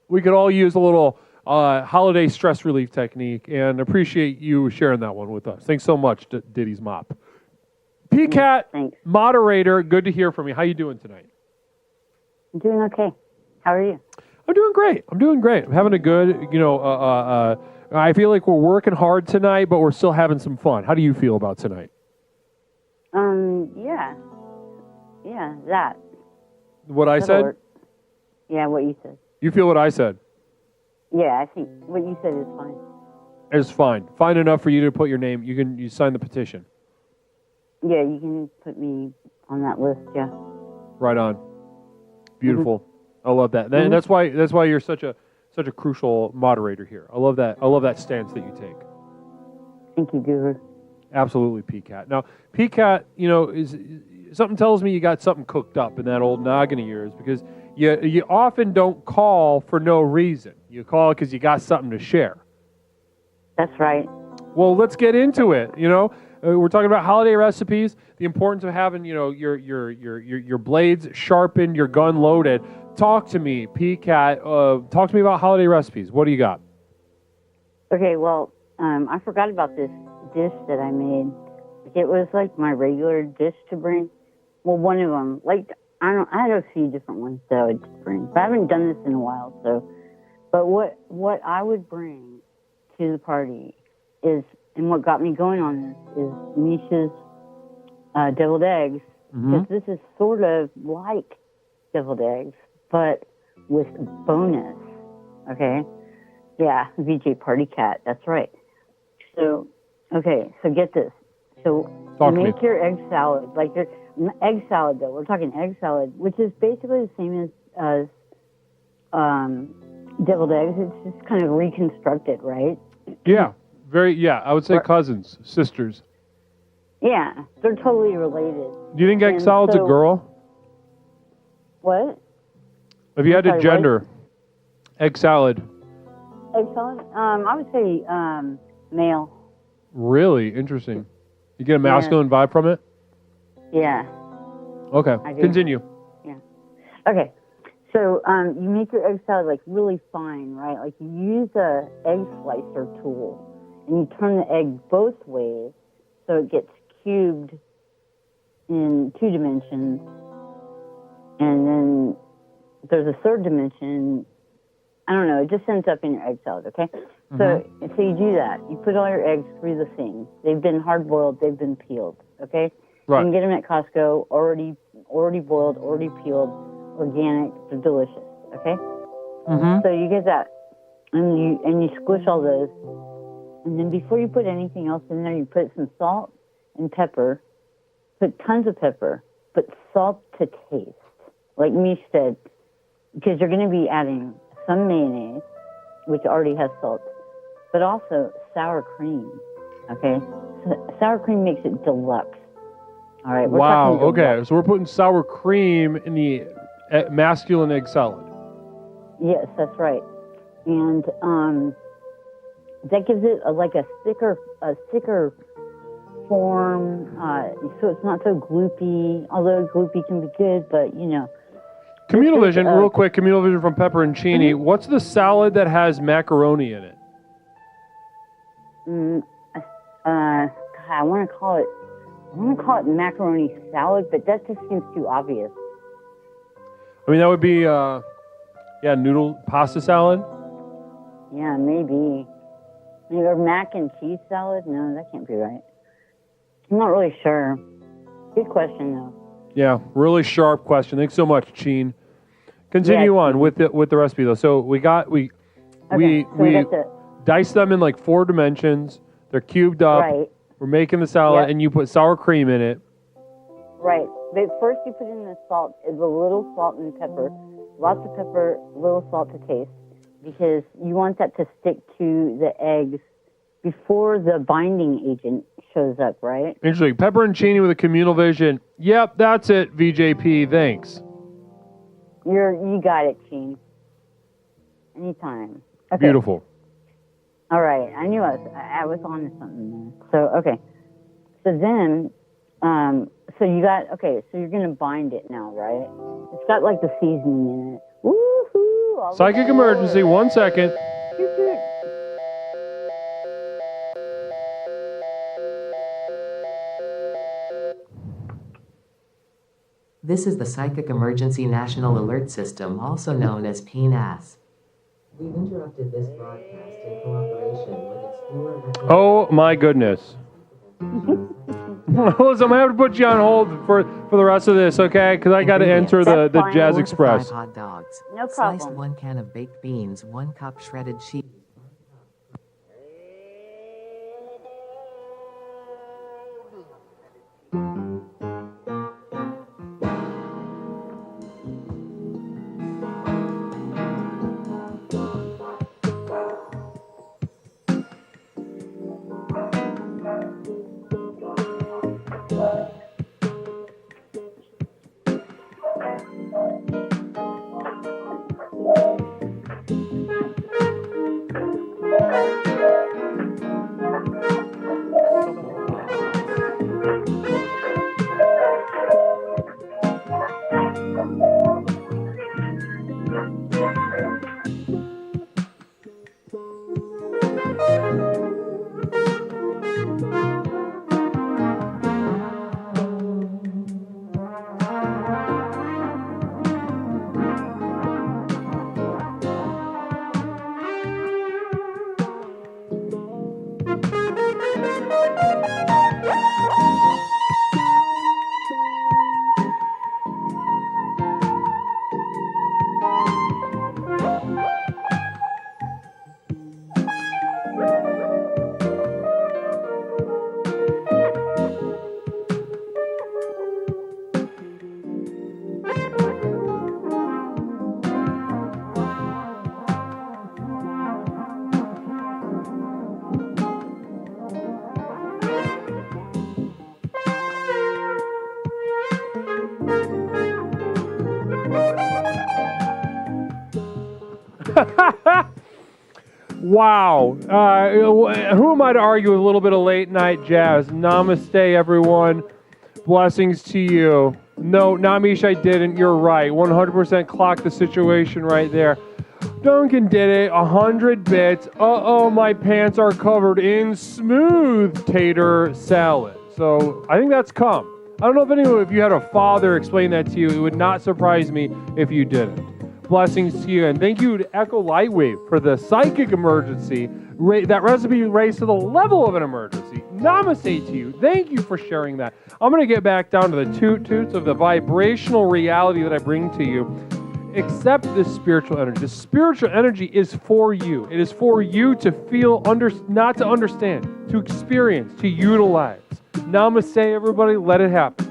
We could all use a little holiday stress relief technique, and appreciate you sharing that one with us. Thanks so much, Diddy's Mop. P-Cat, moderator, good to hear from you. How you doing tonight? I'm doing okay. How are you? I'm doing great. I'm having a good, I feel like we're working hard tonight, but we're still having some fun. How do you feel about tonight? Yeah, that. What I said? Work. Yeah, what you said. You feel what I said? Yeah, I think what you said is fine. It's fine. Fine enough for you to put your name. You sign the petition. Yeah, you can put me on that list, yeah. Right on. Beautiful. I love that. And that's why you're such a crucial moderator here. I love that stance that you take. Thank you, Guru. Absolutely, P-Cat. Now, P-Cat, is something tells me you got something cooked up in that old noggin of yours, because you often don't call for no reason. You call because you got something to share. That's right. Well, let's get into it. We're talking about holiday recipes, the importance of having, your blades sharpened, your gun loaded. Talk to me, P-Cat. Talk to me about holiday recipes. What do you got? Okay, well, I forgot about this dish that I made. It was like my regular dish to bring. Well, one of them, I had a few different ones that I would bring, but I haven't done this in a while. So, but what I would bring to the party is, and what got me going on this is Misha's deviled eggs. Because this is sort of like deviled eggs, but with bonus. Okay? Yeah, VJ Party Cat. That's right. So, okay, so get this. So make your egg salad. Like your egg salad, though. We're talking egg salad, which is basically the same as deviled eggs. It's just kind of reconstructed, right? Yeah. I would say cousins, sisters. Yeah, they're totally related. Do you think egg salad's a girl? What? If you had to gender, egg salad. Egg salad? I would say male. Really? Interesting. You get a masculine vibe from it? Yeah. Okay, continue. Yeah. Okay. So you make your egg salad like really fine, right? Like you use a egg slicer tool, and you turn the egg both ways so it gets cubed in 2 dimensions. And then there's a third dimension. I don't know. It just ends up in your egg salad, okay? So you do that. You put all your eggs through the thing. They've been hard-boiled. They've been peeled, okay? Right. You can get them at Costco, already boiled, already peeled, organic. They're delicious, okay? So you get that, and you squish all those. And then before you put anything else in there, you put some salt and pepper. Put tons of pepper, but salt to taste. Like Mish said, because you're going to be adding some mayonnaise, which already has salt, but also sour cream, okay? So sour cream makes it deluxe. All right. Wow, okay. So we're putting sour cream in the masculine egg salad. Yes, that's right. And that gives it a thicker form, so it's not so gloopy, although gloopy can be good, but Communal vision, real quick, communal vision from Pepperoncini. What's the salad that has macaroni in it? I want to call it macaroni salad, but that just seems too obvious. I mean, that would be, noodle pasta salad? Yeah, maybe. Or mac and cheese salad? No, that can't be right. I'm not really sure. Good question, though. Yeah, really sharp question. Thanks so much, Cheen. Continue on with the recipe, though. So we dice them in like 4 dimensions. They're cubed up. Right. We're making the salad, and you put sour cream in it. Right. But first you put in the salt, the little salt and pepper, lots of pepper, little salt to taste, because you want that to stick to the eggs before the binding agent shows up, right? Interesting. Pepperoncini with a communal vision. Yep, that's it, VJP. Thanks. You got it, Gene. Anytime. Okay. Beautiful. All right. I knew I was on to something there. So, okay. So then, so you're going to bind it now, right? It's got like the seasoning in it. Woohoo! Psychic emergency. 1 second. Shoot, shoot. This is the Psychic Emergency National Alert System, also known as PNAS. We've interrupted this broadcast in cooperation with Explorer. Oh my goodness. Listen, I'm going to have to put you on hold for the rest of this, okay? Because I got to enter the Jazz 4 to Express. 5 hot dogs. No Sliced problem. 1 can of baked beans, 1 cup shredded cheese. Wow. Who am I to argue with a little bit of late night jazz? Namaste, everyone. Blessings to you. No, Namish, I didn't. You're right. 100% clocked the situation right there. Duncan did it. 100 bits. Uh-oh, my pants are covered in smooth tater salad. So I think that's come. I don't know if you had a father explain that to you. It would not surprise me if you didn't. Blessings to you. And thank you to Echo Lightwave for the psychic emergency. That recipe raised to the level of an emergency. Namaste to you. Thank you for sharing that. I'm going to get back down to the toot-toots of the vibrational reality that I bring to you. Accept this spiritual energy. The spiritual energy is for you. It is for you to feel, not to understand, to experience, to utilize. Namaste, everybody. Let it happen.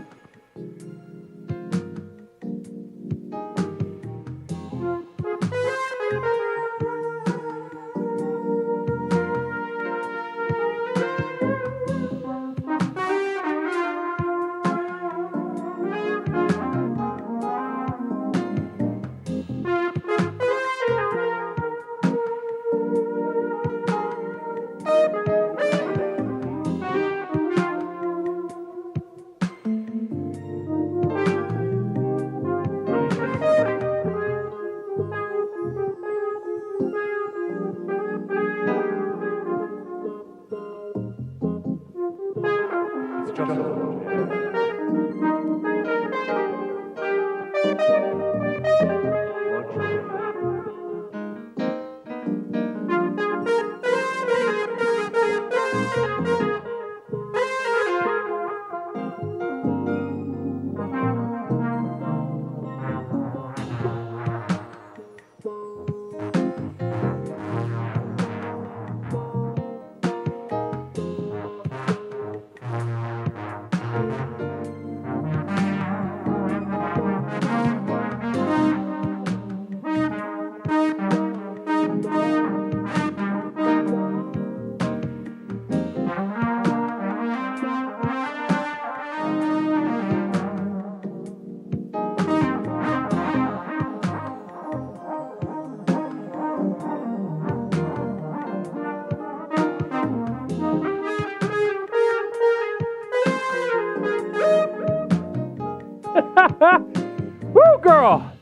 Woo, girl.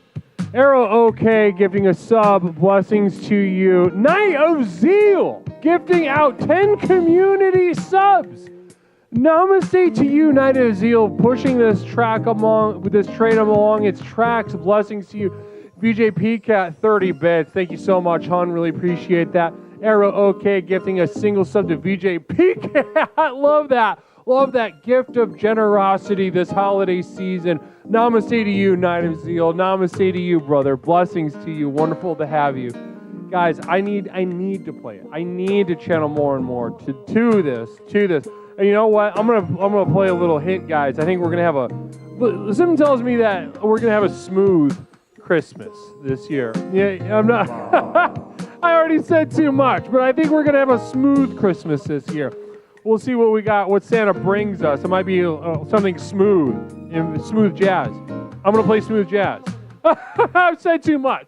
Arrow OK gifting a sub. Blessings to you. Night of Zeal gifting out 10 community subs. Namaste to you, Night of Zeal, pushing this train along its tracks. Blessings to you. VJ PCAT 30 bits. Thank you so much, hon. Really appreciate that. Arrow OK gifting a single sub to VJ PCAT. Love that. Love that gift of generosity this holiday season. Namaste to you, Night of Zeal. Namaste to you, brother. Blessings to you. Wonderful to have you. Guys, I need to play it. I need to channel more and more to this. And you know what? I'm gonna play a little hint, guys. I think we're gonna have something tells me that we're gonna have a smooth Christmas this year. Yeah, I'm not. I already said too much, but I think we're gonna have a smooth Christmas this year. We'll see what we got, what Santa brings us. It might be something smooth jazz. I'm gonna play smooth jazz. I've said too much.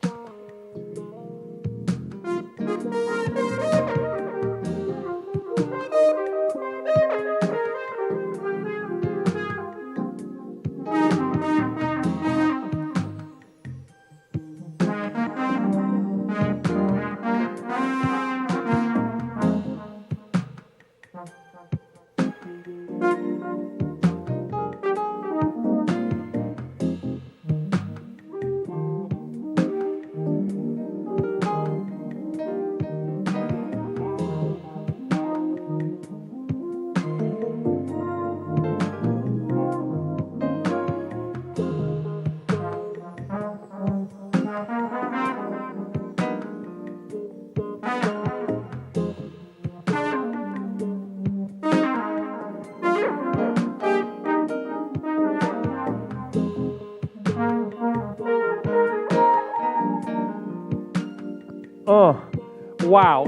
Oh, wow.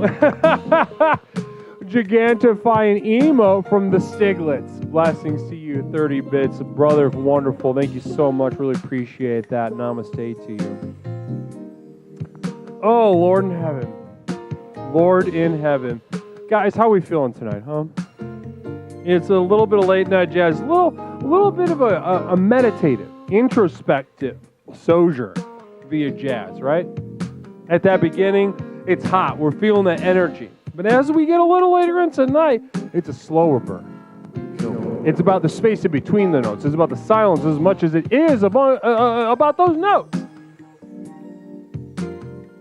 Gigantifying emo from the Stiglitz. Blessings to you, 30 bits. Brother, wonderful. Thank you so much. Really appreciate that. Namaste to you. Oh, Lord in heaven. Lord in heaven. Guys, how are we feeling tonight, huh? It's a little bit of late night jazz. A little bit of a meditative, introspective sojourn via jazz, right? At that beginning, it's hot. We're feeling the energy. But as we get a little later into the night, it's a slower burn. It's about the space in between the notes. It's about the silence as much as it is about those notes.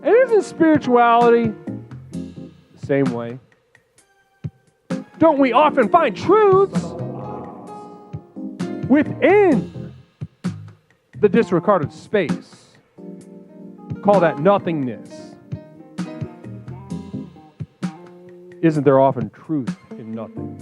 And isn't spirituality the same way? Don't we often find truths within the disregarded space? Call that nothingness. Isn't there often truth in nothing?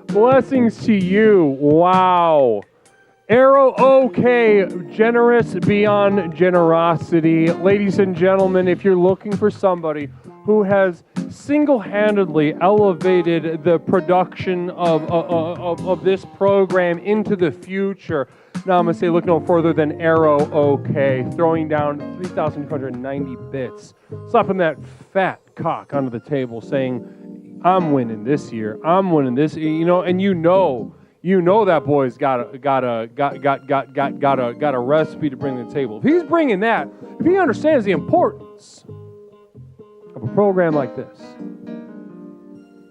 Blessings to you. Wow. Arrow OK, generous beyond generosity. Ladies and gentlemen, if you're looking for somebody who has single-handedly elevated the production of this program into the future, namaste, look no further than Arrow OK, throwing down 3,290 bits, slapping that fat cock onto the table, saying, I'm winning this year. I'm winning this, and you know that boy's got a recipe to bring to the table. If he's bringing that, if he understands the importance of a program like this.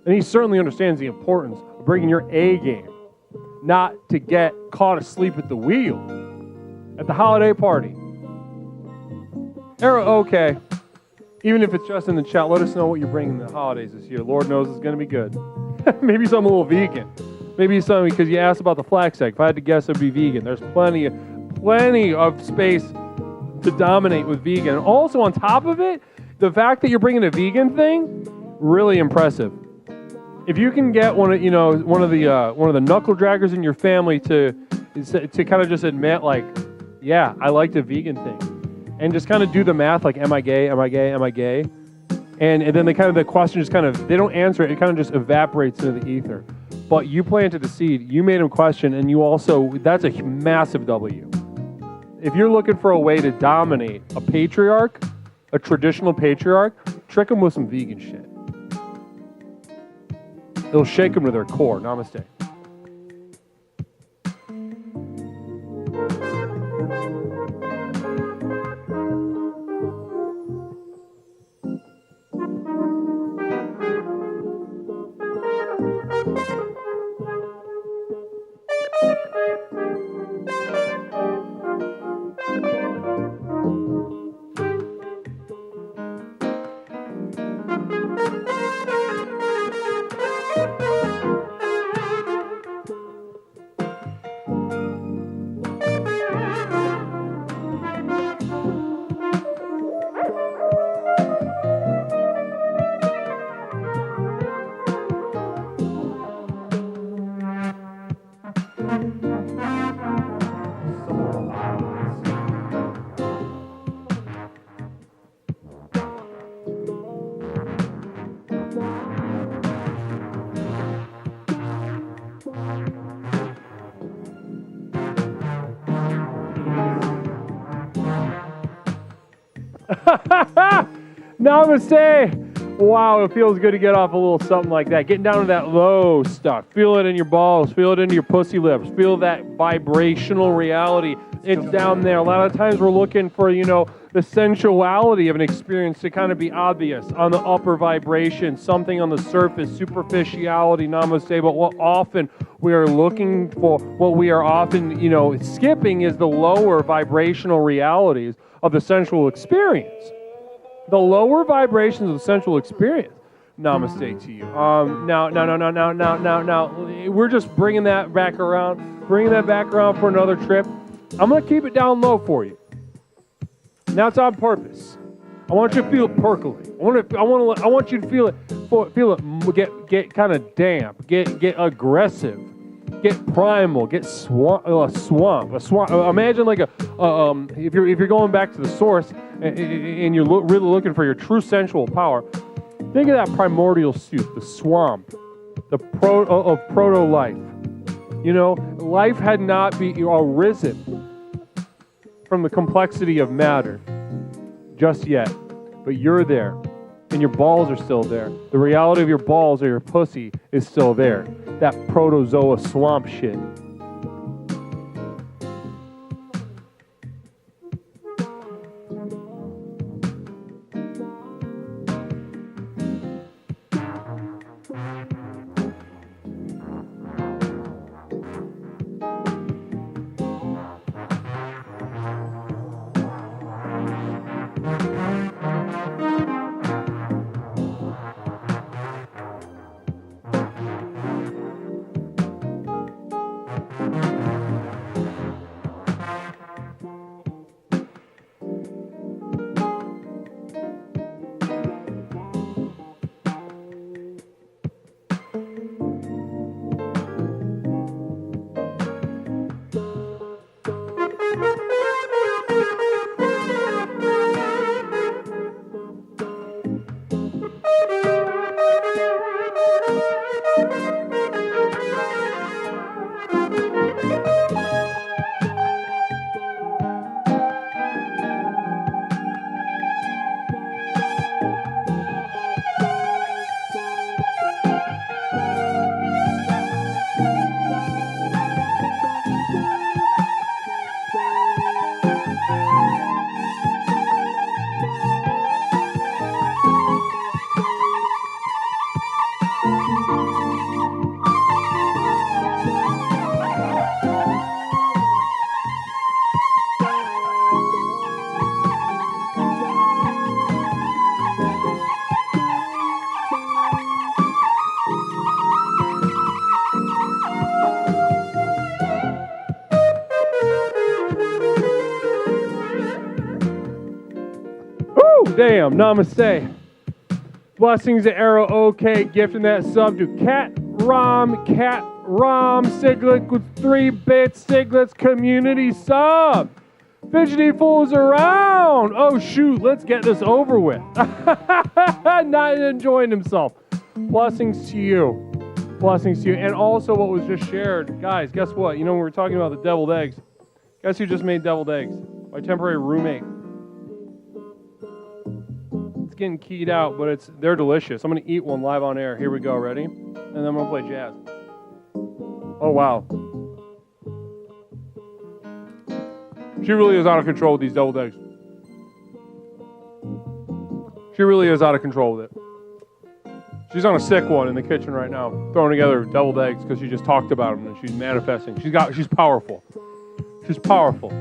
And he certainly understands the importance of bringing your A game, not to get caught asleep at the wheel at the holiday party. Okay. Even if it's just in the chat, let us know what you're bringing the holidays this year. Lord knows it's going to be good. Maybe something a little vegan. Maybe something, because you asked about the flax egg. If I had to guess, it'd be vegan. There's plenty of space to dominate with vegan. And also on top of it, the fact that you're bringing a vegan thing, really impressive. If you can get one of the knuckle draggers in your family to kind of just admit, like, yeah, I like the vegan thing. And just kind of do the math, like, am I gay? Am I gay? Am I gay? And then the question just kind of, they don't answer it. It kind of just evaporates into the ether. But you planted the seed. You made them question, and you also, that's a massive W. If you're looking for a way to dominate a patriarch, a traditional patriarch, trick them with some vegan shit. It'll shake them to their core. Namaste. Namaste. Wow, it feels good to get off a little something like that. Getting down to that low stuff. Feel it in your balls. Feel it into your pussy lips. Feel that vibrational reality. It's down there. A lot of times we're looking for, the sensuality of an experience to kind of be obvious on the upper vibration, something on the surface, superficiality, namaste. But what often we are looking for, what we are often, skipping is the lower vibrational realities of the sensual experience. The lower vibrations of the sensual experience. Namaste to you. Now, we're just bringing that back around for another trip. I'm going to keep it down low for you. Now it's on purpose. I want you to feel it percolate. I want you to feel it get kind of damp, get aggressive, get primal, get swamp. Imagine like if you're going back to the source and you're really looking for your true sensual power. Think of that primordial soup, the swamp, of proto life. Life had not arisen from the complexity of matter just yet, but you're there, and your balls are still there. The reality of your balls or your pussy is still there. That protozoa swamp shit. Bam. Namaste. Blessings to Arrow OK. Gifting that sub to Cat Rom, Siglet with 3 bits, Siglet's community sub. Fidgety Fools around. Oh, shoot. Let's get this over with. Not enjoying himself. Blessings to you. Blessings to you. And also what was just shared. Guys, guess what? You know, when we were talking about the deviled eggs. Guess who just made deviled eggs? My temporary roommate. It's getting keyed out, but they're delicious. I'm going to eat one live on air. Here we go. Ready? And then I'm going to play jazz. Oh, wow. She really is out of control with these deviled eggs. She really is out of control with it. She's on a sick one in the kitchen right now, throwing together deviled eggs because she just talked about them and she's manifesting. She's powerful. She's powerful.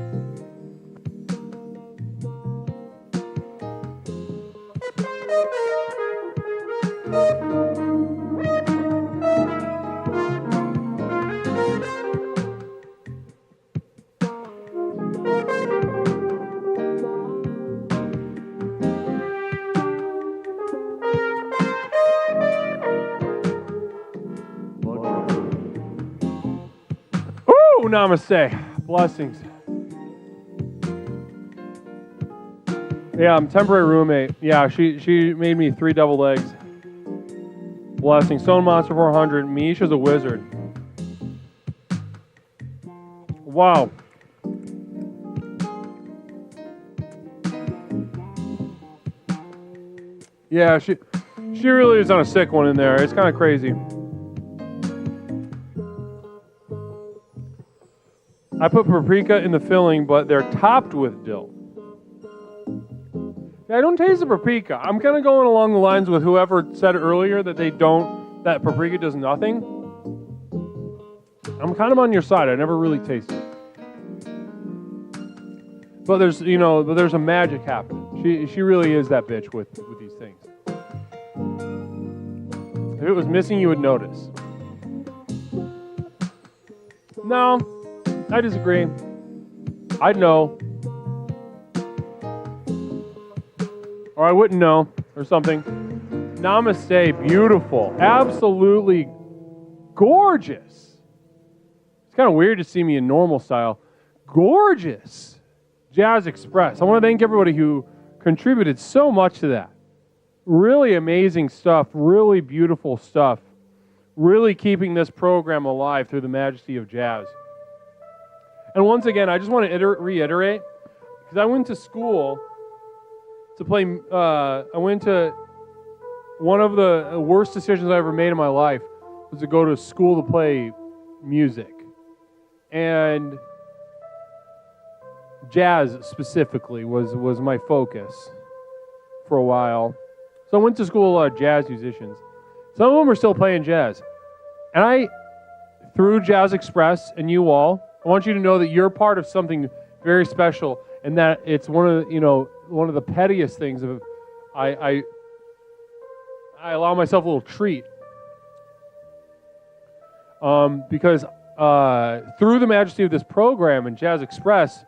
Namaste. Blessings. Yeah, I'm temporary roommate. Yeah, she made me 3 deviled eggs. Blessings. Stone Monster 400. Misha's a wizard. Wow. Yeah, she really is on a sick one in there. It's kind of crazy. I put paprika in the filling, but they're topped with dill. Yeah, I don't taste the paprika. I'm kind of going along the lines with whoever said earlier that that paprika does nothing. I'm kind of on your side. I never really taste it. But there's a magic happening. She really is that bitch with these things. If it was missing, you would notice. No. I disagree. I'd know. Or I wouldn't know, or something. Namaste, beautiful. Absolutely gorgeous. It's kind of weird to see me in normal style. Gorgeous. Jazz Express. I want to thank everybody who contributed so much to that. Really amazing stuff. Really beautiful stuff. Really keeping this program alive through the majesty of jazz. And once again, I just want to reiterate, because I went to school to play, I went to, one of the worst decisions I ever made in my life was to go to school to play music. And jazz specifically was my focus for a while. So I went to school with a lot of jazz musicians. Some of them are still playing jazz. And through Jazz Express and you all, I want you to know that you're part of something very special, and that it's one of the pettiest things of I allow myself a little treat. Because through the majesty of this program and Jazz Express,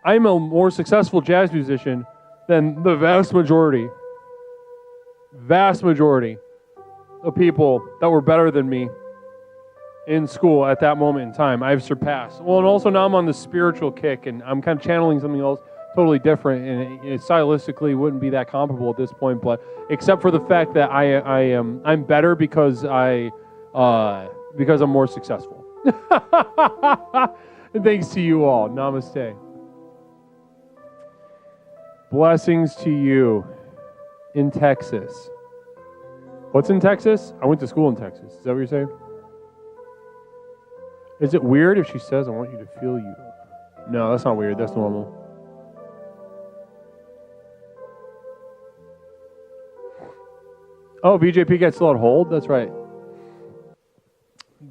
I'm a more successful jazz musician than the vast majority of people that were better than me in school at that moment in time. I've surpassed. Well, and also now I'm on the spiritual kick, and I'm kind of channeling something else totally different, and it stylistically wouldn't be that comparable at this point, but except for the fact that I'm better because I'm more successful. And thanks to you all. Namaste. Blessings to you in Texas. What's in Texas? I went to school in Texas. Is that what you're saying? Is it weird if she says, I want you to feel you? No, that's not weird. That's normal. Oh, VJP Cat's still on hold? That's right.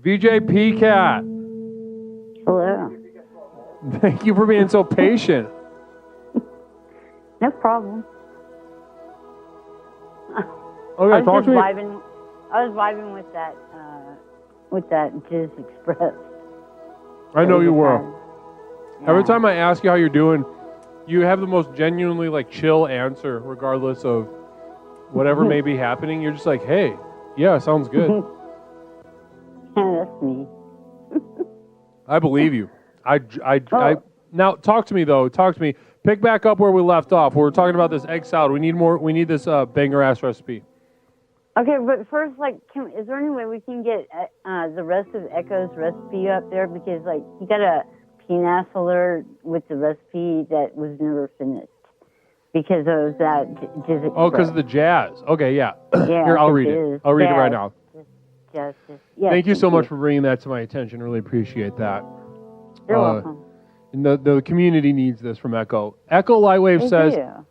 VJP Cat. Hello. Thank you for being so patient. No problem. Okay, talk to me. I was vibing with that Jazz Express. I know you were. Every time I ask you how you're doing, You have the most genuinely like chill answer, regardless of whatever may be happening. You're just like, hey, yeah, sounds good. That's me. I believe you. Now talk to me though. Talk to me. Pick back up where we left off. We're talking about this egg salad. We need more. We need this banger ass recipe. Okay, but first, like, is there any way we can get the rest of Echo's recipe up there? Because, like, he got a PNAS alert with the recipe that was never finished because of that jizz. Oh, because of the jazz. Okay, yeah. Yeah. Here, I'll read it. I'll read it right now. Yeah, thank you so much for bringing that to my attention. Really appreciate that. You're welcome. And the community needs this from Echo. Echo Lightwave Thank says, you.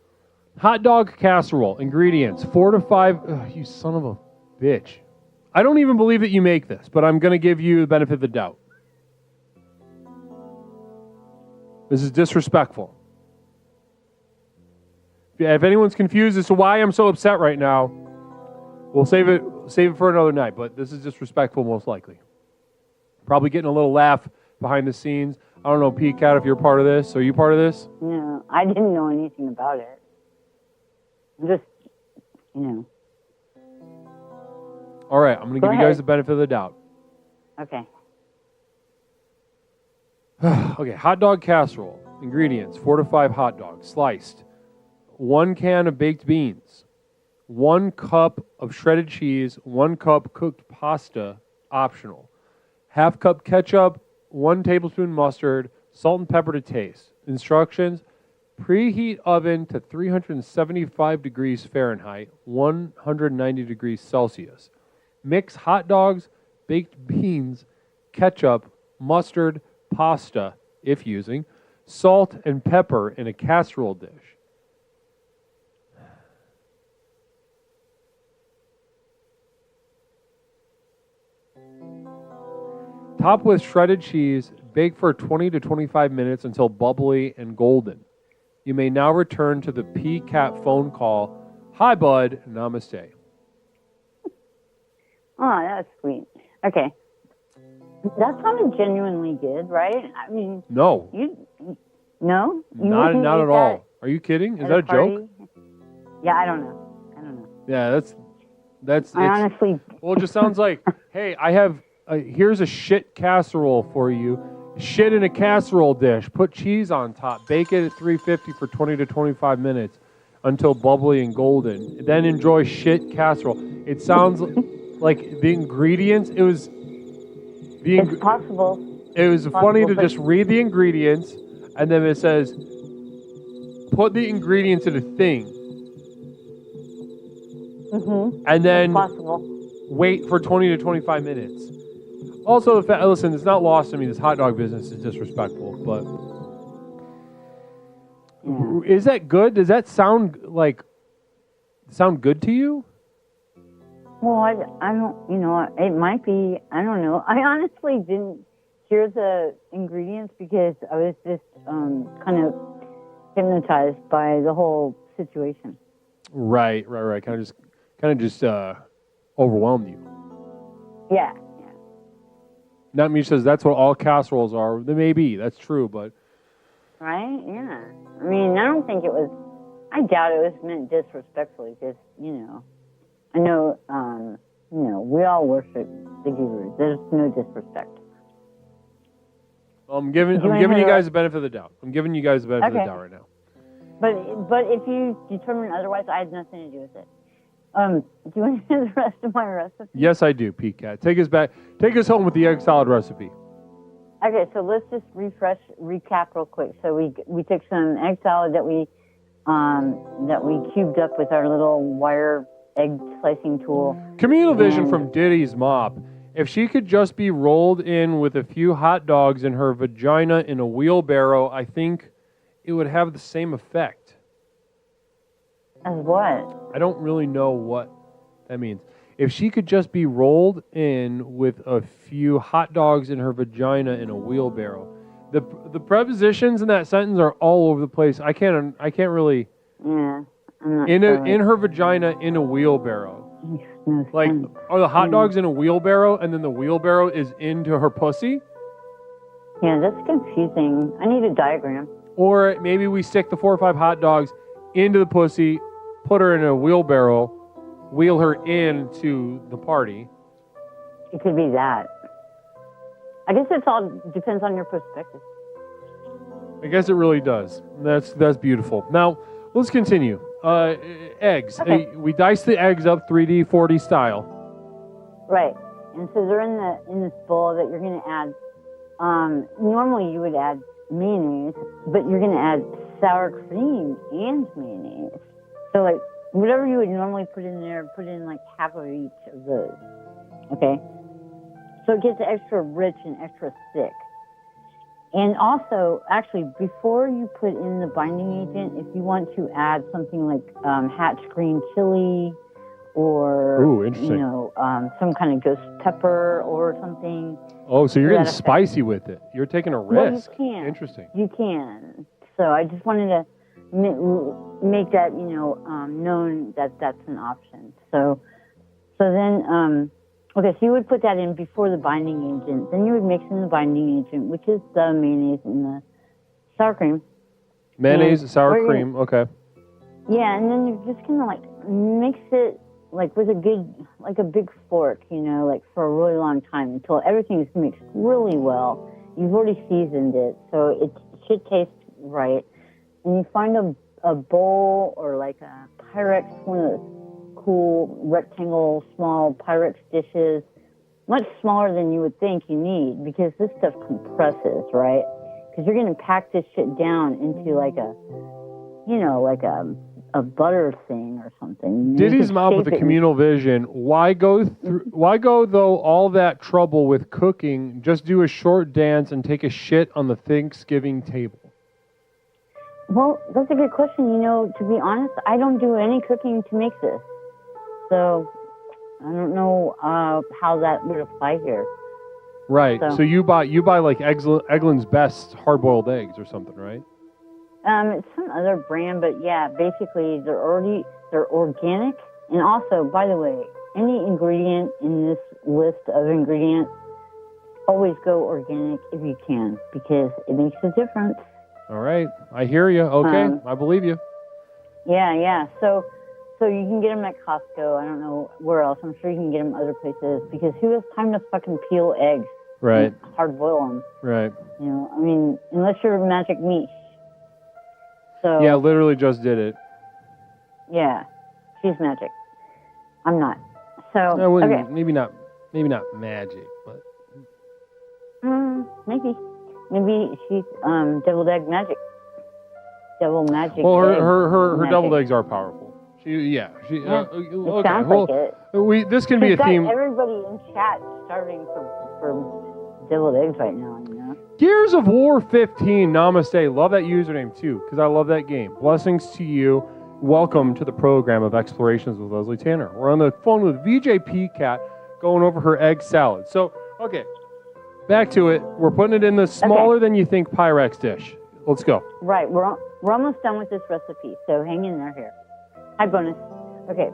hot dog casserole, ingredients, 4 to 5. Ugh, you son of a bitch. I don't even believe that you make this, but I'm going to give you the benefit of the doubt. This is disrespectful. If anyone's confused as to why I'm so upset right now, we'll save it for another night, but this is disrespectful most likely. Probably getting a little laugh behind the scenes. I don't know, Pete Cat, if you're part of this. Are you part of this? No, I didn't know anything about it. Just, All right, I'm going to give you guys the benefit of the doubt. Okay. Okay, hot dog casserole. Ingredients, 4 to 5 hot dogs, sliced. 1 can of baked beans. 1 cup of shredded cheese. 1 cup cooked pasta, optional. Half cup ketchup. 1 tablespoon mustard. Salt and pepper to taste. Instructions, preheat oven to 375 degrees Fahrenheit, 190 degrees Celsius. Mix hot dogs, baked beans, ketchup, mustard, pasta, if using, salt and pepper in a casserole dish. Top with shredded cheese, bake for 20 to 25 minutes until bubbly and golden. You may now return to the PCAT phone call. Hi, bud. Namaste. Oh, that's sweet. Okay. That sounded genuinely good, right? I mean, No, no? You not wouldn't at eat all. Are you kidding? that Is at that a joke? party? Yeah, I don't know. Yeah, that's. I honestly. Well, it just sounds like, hey, I have. Here's a shit casserole for you. Shit in a casserole dish. Put cheese on top. Bake it at 350 for 20 to 25 minutes until bubbly and golden. Then enjoy shit casserole. It sounds like the ingredients. It was. It's possible. It was funny to but- just read the ingredients, and then it says, put the ingredients in a thing, and then wait for 20 to 25 minutes. Also, the fact, listen, it's not lost to me. This hot dog business is disrespectful, but is that good? Does that sound good to you? Well, I don't, it might be, I don't know. I honestly didn't hear the ingredients because I was just kind of hypnotized by the whole situation. Right. Kind of just overwhelmed you. Yeah. Not me says that's what all casseroles are. They may be. That's true, but. Right? Yeah. I mean, I don't think it was, I doubt it was meant disrespectfully because, I know, we all worship the gurus. There's no disrespect. I'm giving you guys the benefit of the doubt. I'm giving you guys the benefit of the doubt right now. But if you determine otherwise, I had nothing to do with it. Do you want to hear the rest of my recipe? Yes, I do, Pete Cat. Take us home with the egg salad recipe. Okay, so let's just recap real quick. So we took some egg salad that we cubed up with our little wire egg slicing tool. Communal vision from Diddy's mop. If she could just be rolled in with a few hot dogs in her vagina in a wheelbarrow, I think it would have the same effect. As what? I don't really know what that means. If she could just be rolled in with a few hot dogs in her vagina in a wheelbarrow. The prepositions in that sentence are all over the place. I can't really. Yeah. In her vagina in a wheelbarrow. Like, are the hot dogs in a wheelbarrow and then the wheelbarrow is into her pussy? Yeah, that's confusing. I need a diagram. Or maybe we stick the 4 or 5 hot dogs into the pussy, put her in a wheelbarrow, wheel her into the party. It could be that. I guess it all depends on your perspective. I guess it really does. That's beautiful. Now, let's continue. Eggs. Okay. We dice the eggs up 3D, 4D style. Right. And so they're in this bowl that you're going to add. Normally you would add mayonnaise, but you're going to add sour cream and mayonnaise. So like whatever you would normally put in there, put in like half of each of those. Okay? So it gets extra rich and extra thick. And also, actually, before you put in the binding agent, if you want to add something like Hatch green chili or, some kind of ghost pepper or something. Oh, so you're getting spicy with it. You're taking a risk. Well, you can. Interesting. You can. So I just wanted to make that, known that that's an option. So then, okay, so you would put that in before the binding agent. Then you would mix in the binding agent, which is the mayonnaise and the sour cream. Mayonnaise, sour cream, okay. Yeah, and then you're just gonna like mix it like with a big fork, like for a really long time until everything is mixed really well. You've already seasoned it, so it should taste right. And you find a bowl or like a Pyrex, one of those cool rectangle small Pyrex dishes, much smaller than you would think you need because this stuff compresses, right? Because you're going to pack this shit down into like a butter thing or something. Diddy's mouth with a communal vision. Why go though all that trouble with cooking? Just do a short dance and take a shit on the Thanksgiving table. Well, that's a good question. To be honest, I don't do any cooking to make this. So I don't know how that would apply here. Right. So you buy like Eggland's Best hard-boiled eggs or something, right? It's some other brand, but yeah, basically they're organic. And also, by the way, any ingredient in this list of ingredients, always go organic if you can because it makes a difference. All right. I hear you. Okay. I believe you. Yeah. So you can get them at Costco. I don't know where else. I'm sure you can get them other places because who has time to fucking peel eggs? Right. And hard boil them. Right. Unless you're Magic Niche. So yeah, literally just did it. Yeah, she's magic. I'm not. So okay. Maybe not magic, but maybe she's deviled egg magic. Devil magic. Well, her deviled eggs are powerful. It okay. sounds like it. This can be a theme. Everybody in chat starting for deviled eggs right now. Gears of War 15, namaste. Love that username too, because I love that game. Blessings to you. Welcome to the program of Explorations with Leslie Tanner. We're on the phone with VJP Cat going over her egg salad. So, okay, back to it. We're putting it in the smaller than you think Pyrex dish. Let's go. Right, we're almost done with this recipe, so hang in there here. Hi, bonus. Okay,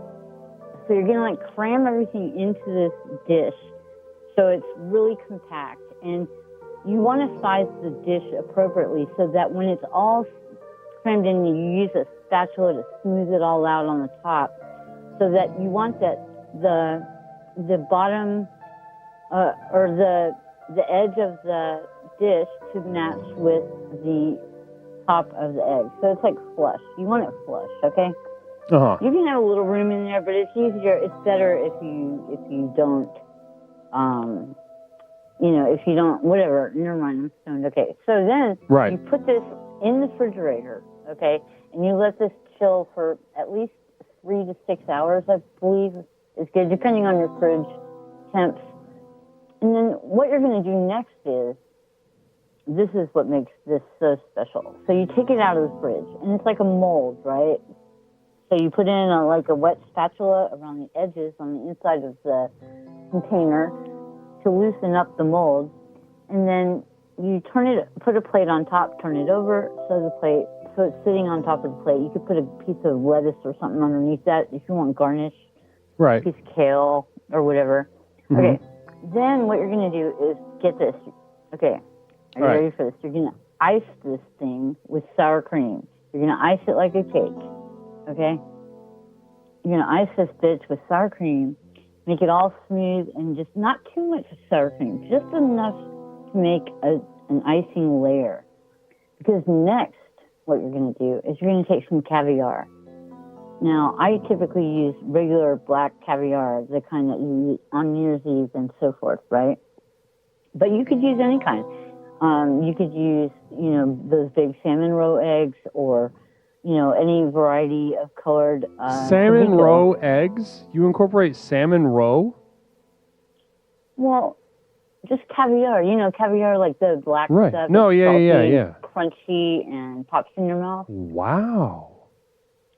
so you're gonna cram everything into this dish so it's really compact, and you want to size the dish appropriately so that when it's all crammed in, you use a spatula to smooth it all out on the top, so that you want that the bottom or the edge of the dish to match with the top of the egg. So it's like flush. You want it flush, okay? Uh-huh. You can have a little room in there, but it's easier. It's better if you don't. If you don't, whatever, never mind, I'm stoned. Okay, so then you put this in the refrigerator, okay, and you let this chill for at least 3 to 6 hours, I believe is good, depending on your fridge temps. And then what you're going to do next is, this is what makes this so special. So you take it out of the fridge, and it's like a mold, right? So you put in a wet spatula around the edges on the inside of the container to loosen up the mold, and then you put a plate on top, turn it over, so it's sitting on top of the plate. You could put a piece of lettuce or something underneath that if you want garnish, right? A piece of kale or whatever. Mm-hmm. Okay, then what you're gonna do is get this. Okay, are you ready for this? ice this thing with sour cream. You're going to ice it like a cake, okay? You're going to ice this bitch with sour cream, make it all smooth, and just not too much sour cream, just enough to make an icing layer. Because next, what you're going to do is you're going to take some caviar. Now, I typically use regular black caviar, the kind that you eat on New Year's Eve and so forth, right? But you could use any kind. You could use, those big salmon roe eggs, or, any variety of colored. Salmon roe eggs? You incorporate salmon roe? Well, just caviar. Caviar like the black right. stuff. No, salty, yeah. Crunchy and pops in your mouth. Wow.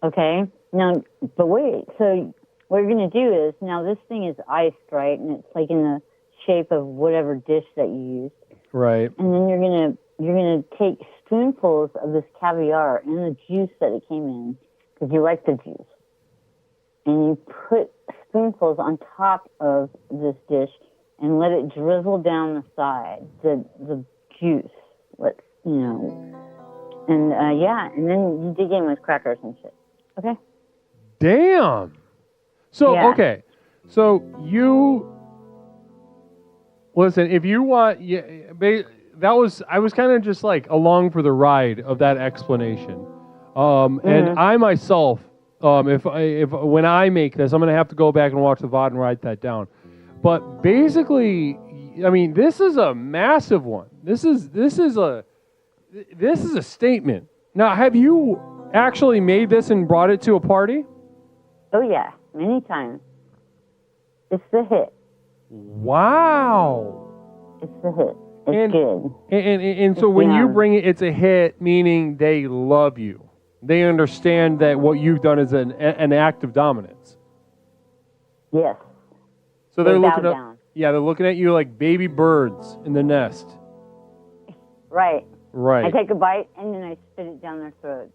Okay. Now, but wait. So what you're going to do is, now this thing is iced, right? And it's like in the shape of whatever dish that you use. Right. And then you're gonna take spoonfuls of this caviar and the juice that it came in, because you like the juice. And you put spoonfuls on top of this dish and let it drizzle down the side, the juice. And then you dig in with crackers and shit. Okay? Damn. So, Yeah. okay. So you listen, if you want, I was kind of just like along for the ride of that explanation. And I myself, if when I make this, I'm going to have to go back and watch the VOD and write that down. But basically, I mean, this is a massive one. This is a statement. Now, have you actually made this and brought it to a party? Oh yeah, many times. It's the hit. Wow. It's the hit. It's good. And so when you bring it, it's a hit, meaning they love you. They understand that what you've done is an act of dominance. Yes. So they're looking at, they're looking at you like baby birds in the nest. Right. Right. I take a bite and then I spit it down their throats.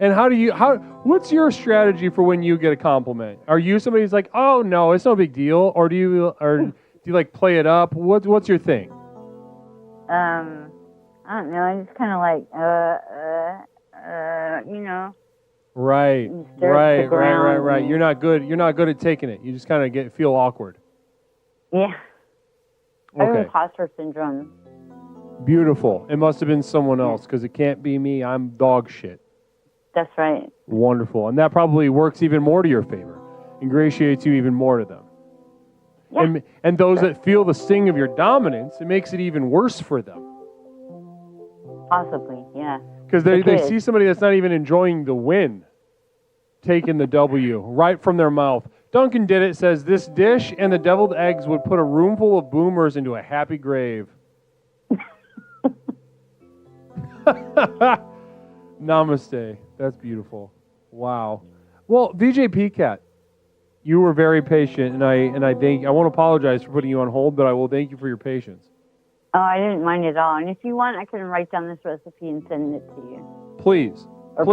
And what's your strategy for when you get a compliment? Are you somebody who's like, oh no, it's no big deal, or do you like play it up? What's your thing? I don't know. I just kind of like, Right. Right. You're not good at taking it. You just kind of feel awkward. Yeah. I have Okay. imposter syndrome. Beautiful. It must have been someone else, because it can't be me. I'm dog shit. That's right. Wonderful. And that probably works even more to your favor. Ingratiates you even more to them. Yeah. And those that feel the sting of your dominance, it makes it even worse for them. Possibly, yeah. Because they see somebody that's not even enjoying the win, taking the W right from their mouth. Duncan did it, says, this dish and the deviled eggs would put a room full of boomers into a happy grave. Namaste. That's beautiful. Wow. Well, VJ PCAT, you were very patient, and I won't apologize for putting you on hold, but I will thank you for your patience. Oh, I didn't mind at all. And if you want, I can write down this recipe and send it to you. Please. Or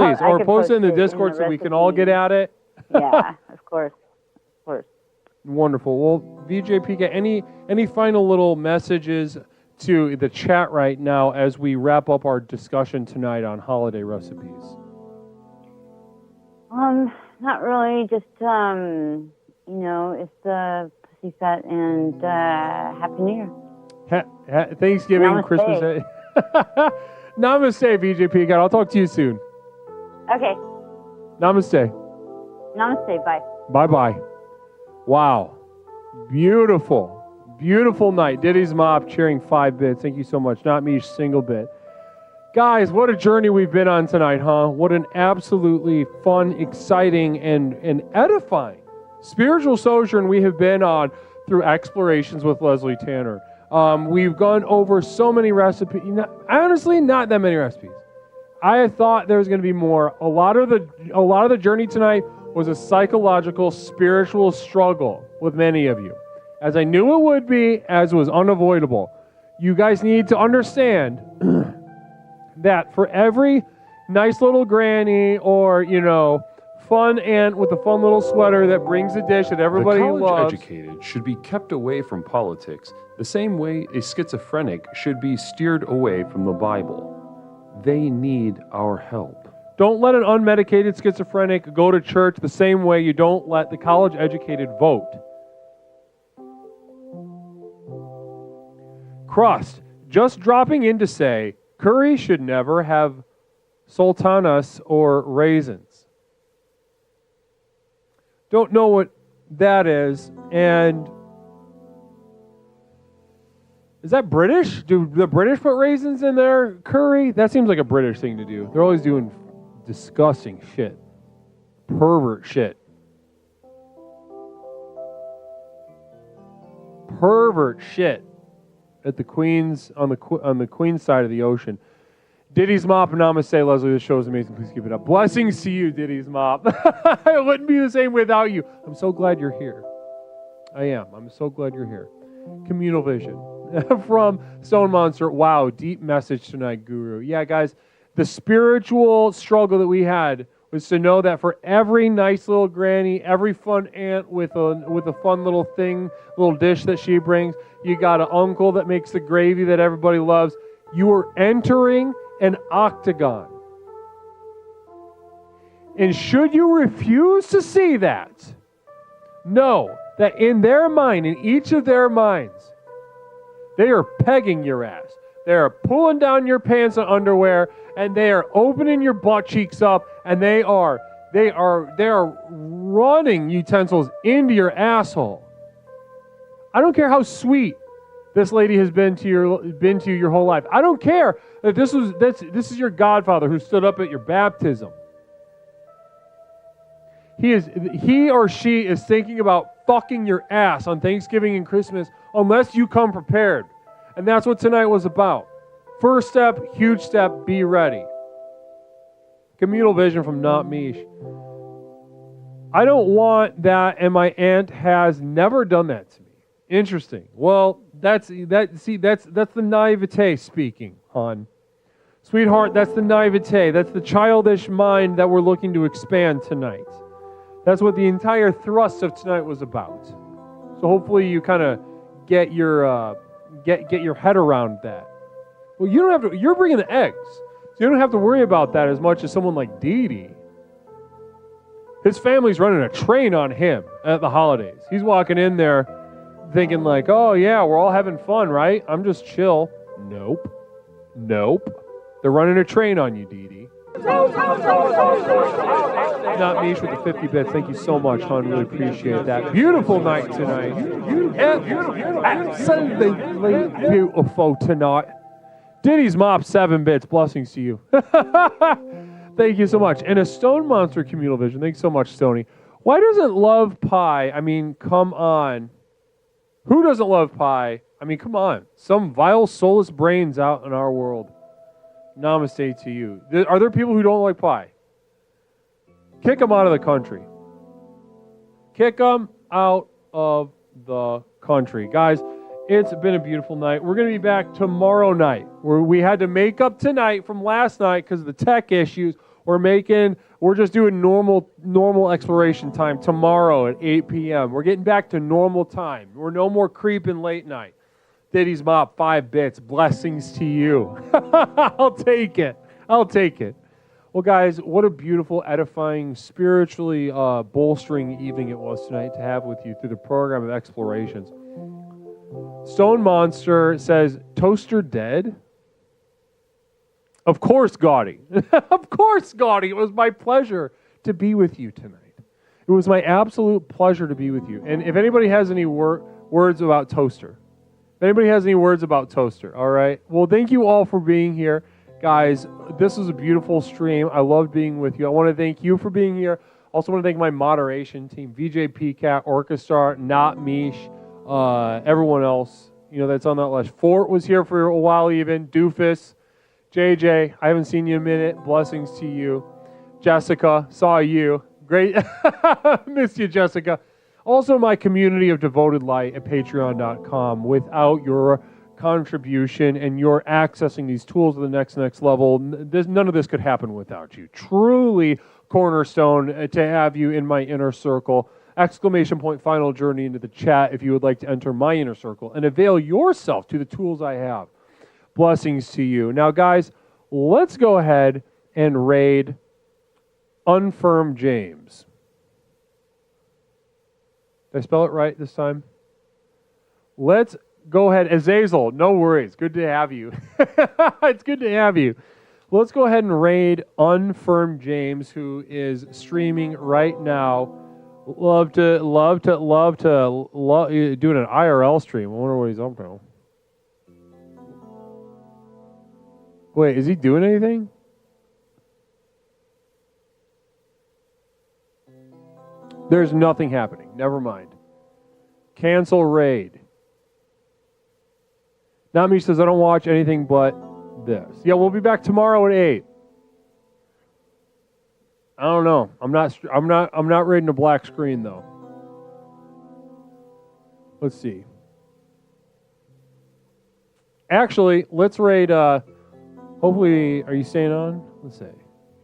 post it in the Discord so we can all get at it. Yeah, of course. Of course. Wonderful. Well, VJ PCAT, any final little messages to the chat right now as we wrap up our discussion tonight on holiday recipes? Not really. Just, it's the pussy fat and Happy New Year. Thanksgiving, Namaste. Christmas. Namaste, VJ PCAT. I'll talk to you soon. Okay. Namaste. Namaste. Bye. Bye-bye. Wow. Beautiful. Beautiful night. Diddy's Mop cheering 5 bits. Thank you so much. Not me, single bit. Guys, what a journey we've been on tonight, huh? What an absolutely fun, exciting, and edifying spiritual sojourn we have been on through Explorations with Leslie Tanner. We've gone over so many recipes. Honestly, not that many recipes. I thought there was going to be more. A lot of the journey tonight was a psychological, spiritual struggle with many of you, as I knew it would be, as was unavoidable. You guys need to understand that for every nice little granny or, fun aunt with a fun little sweater that brings a dish that everybody The loves. college-educated should be kept away from politics the same way a schizophrenic should be steered away from the Bible. They need our help. Don't let an unmedicated schizophrenic go to church the same way you don't let the college-educated vote. Crust, just dropping in to say, curry should never have sultanas or raisins. Don't know what that is, and is that British? Do the British put raisins in their curry? That seems like a British thing to do. They're always doing disgusting shit. Pervert shit. Pervert shit at the Queen's on the Queen's side of the ocean. Diddy's Mop, namaste, Leslie. This show is amazing. Please keep it up. Blessings to you, Diddy's Mop. It wouldn't be the same without you. I'm so glad you're here. I am. I'm so glad you're here. Communal Vision from Stone Monster. Wow, deep message tonight, Guru. Yeah, guys, the spiritual struggle that we had was to know that for every nice little granny, every fun aunt with a fun little thing, little dish that she brings, you got an uncle that makes the gravy that everybody loves. You are entering an octagon. And should you refuse to see that, know that in their mind, in each of their minds, they are pegging your ass. They are pulling down your pants and underwear, and they are opening your butt cheeks up, and they are running utensils into your asshole. I don't care how sweet this lady has been to your whole life. I don't care that this is your godfather who stood up at your baptism. He or she is thinking about fucking your ass on Thanksgiving and Christmas unless you come prepared. And that's what tonight was about. First step, huge step, be ready. Communal Vision from Not Mish. I don't want that, and my aunt has never done that to me. Interesting. Well, that's the naivete speaking, hon. Sweetheart, that's the naivete. That's the childish mind that we're looking to expand tonight. That's what the entire thrust of tonight was about. So hopefully you kind of get your head around that. Well, you don't have to. You're bringing the eggs, so you don't have to worry about that as much as someone like Dee. His family's running a train on him at the holidays. He's walking in there thinking like, oh yeah, we're all having fun, right? I'm just chill. Nope. They're running a train on you, Dee. Not Mish with the 50 bits. Thank you so much, hon. Really appreciate that. Beautiful night tonight. Absolutely beautiful tonight. Diddy's Mop, 7 bits. Blessings to you. Thank you so much. And a Stone Monster Communal Vision. Thanks so much, Stoney. Why doesn't love pie? I mean, come on. Who doesn't love pie? I mean, come on. Some vile, soulless brains out in our world. Namaste to you. Are there people who don't like pie? Kick them out of the country. Kick them out of the country. Guys, it's been a beautiful night. We're going to be back tomorrow night. We had to make up tonight from last night because of the tech issues. We're just doing normal exploration time tomorrow at 8 p.m. We're getting back to normal time. We're no more creeping late night. Diddy's Mop, 5 bits. Blessings to you. I'll take it. Well, guys, what a beautiful, edifying, spiritually bolstering evening it was tonight to have with you through the program of explorations. Stone Monster says, toaster dead? Of course, Gaudi. Of course, Gaudi. It was my pleasure to be with you tonight. It was my absolute pleasure to be with you. And if anybody has any words about toaster, all right? Well, thank you all for being here. Guys, this was a beautiful stream. I loved being with you. I want to thank you for being here. Also want to thank my moderation team, VJ PCAT, Orchestra, Not Mish, everyone else, that's on that list. Fort was here for a while even. Doofus, JJ, I haven't seen you in a minute. Blessings to you. Jessica, saw you. Great. Missed you, Jessica. Also, my community of devoted light at patreon.com. Without your contribution and your accessing these tools to the next level, none of this could happen without you. Truly cornerstone to have you in my inner circle. Exclamation point final journey into the chat if you would like to enter my inner circle and avail yourself to the tools I have. Blessings to you. Now, guys, let's go ahead and raid Unfirm James. Did I spell it right this time? Let's go ahead. Azazel, no worries. Good to have you. It's good to have you. Let's go ahead and raid Unfirm James, who is streaming right now. Love doing an IRL stream. I wonder what he's up to. Wait, is he doing anything? There's nothing happening. Never mind. Cancel raid. Nami says, I don't watch anything but this. Yeah, we'll be back tomorrow at 8. I don't know. I'm not raiding a black screen though. Let's see. Actually, let's raid hopefully, are you staying on? Let's see.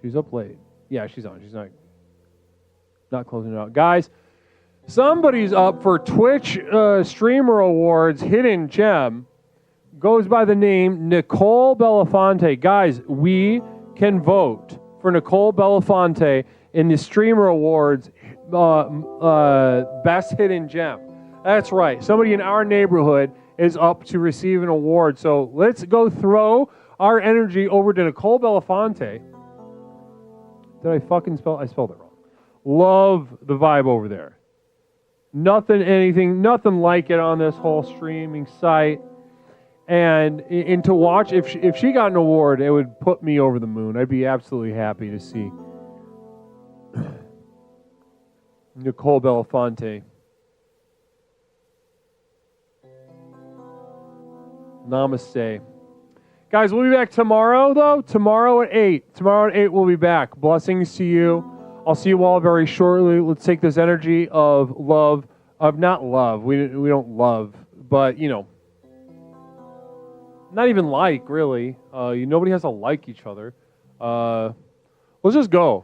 She's up late. Yeah, she's on. She's not closing it out. Guys, somebody's up for Twitch Streamer Awards Hidden Gem. Goes by the name Nicole Belafonte. Guys, we can vote for Nicole Belafonte in the Streamer Awards Best Hidden Gem. That's right. Somebody in our neighborhood is up to receive an award. So let's go throw our energy over to Nicole Belafonte. Did I fucking spell? I spelled it wrong. Love the vibe over there. Nothing like it on this whole streaming site. And to watch, if she got an award, it would put me over the moon. I'd be absolutely happy to see Nicole Belafonte. Namaste. Guys, we'll be back tomorrow, though. Tomorrow at 8. Tomorrow at 8, we'll be back. Blessings to you. I'll see you all very shortly. Let's take this energy of love, of not love. We don't love, but, you know, not even like, really. Nobody has to like each other. Let's just go.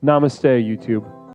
Namaste, YouTube.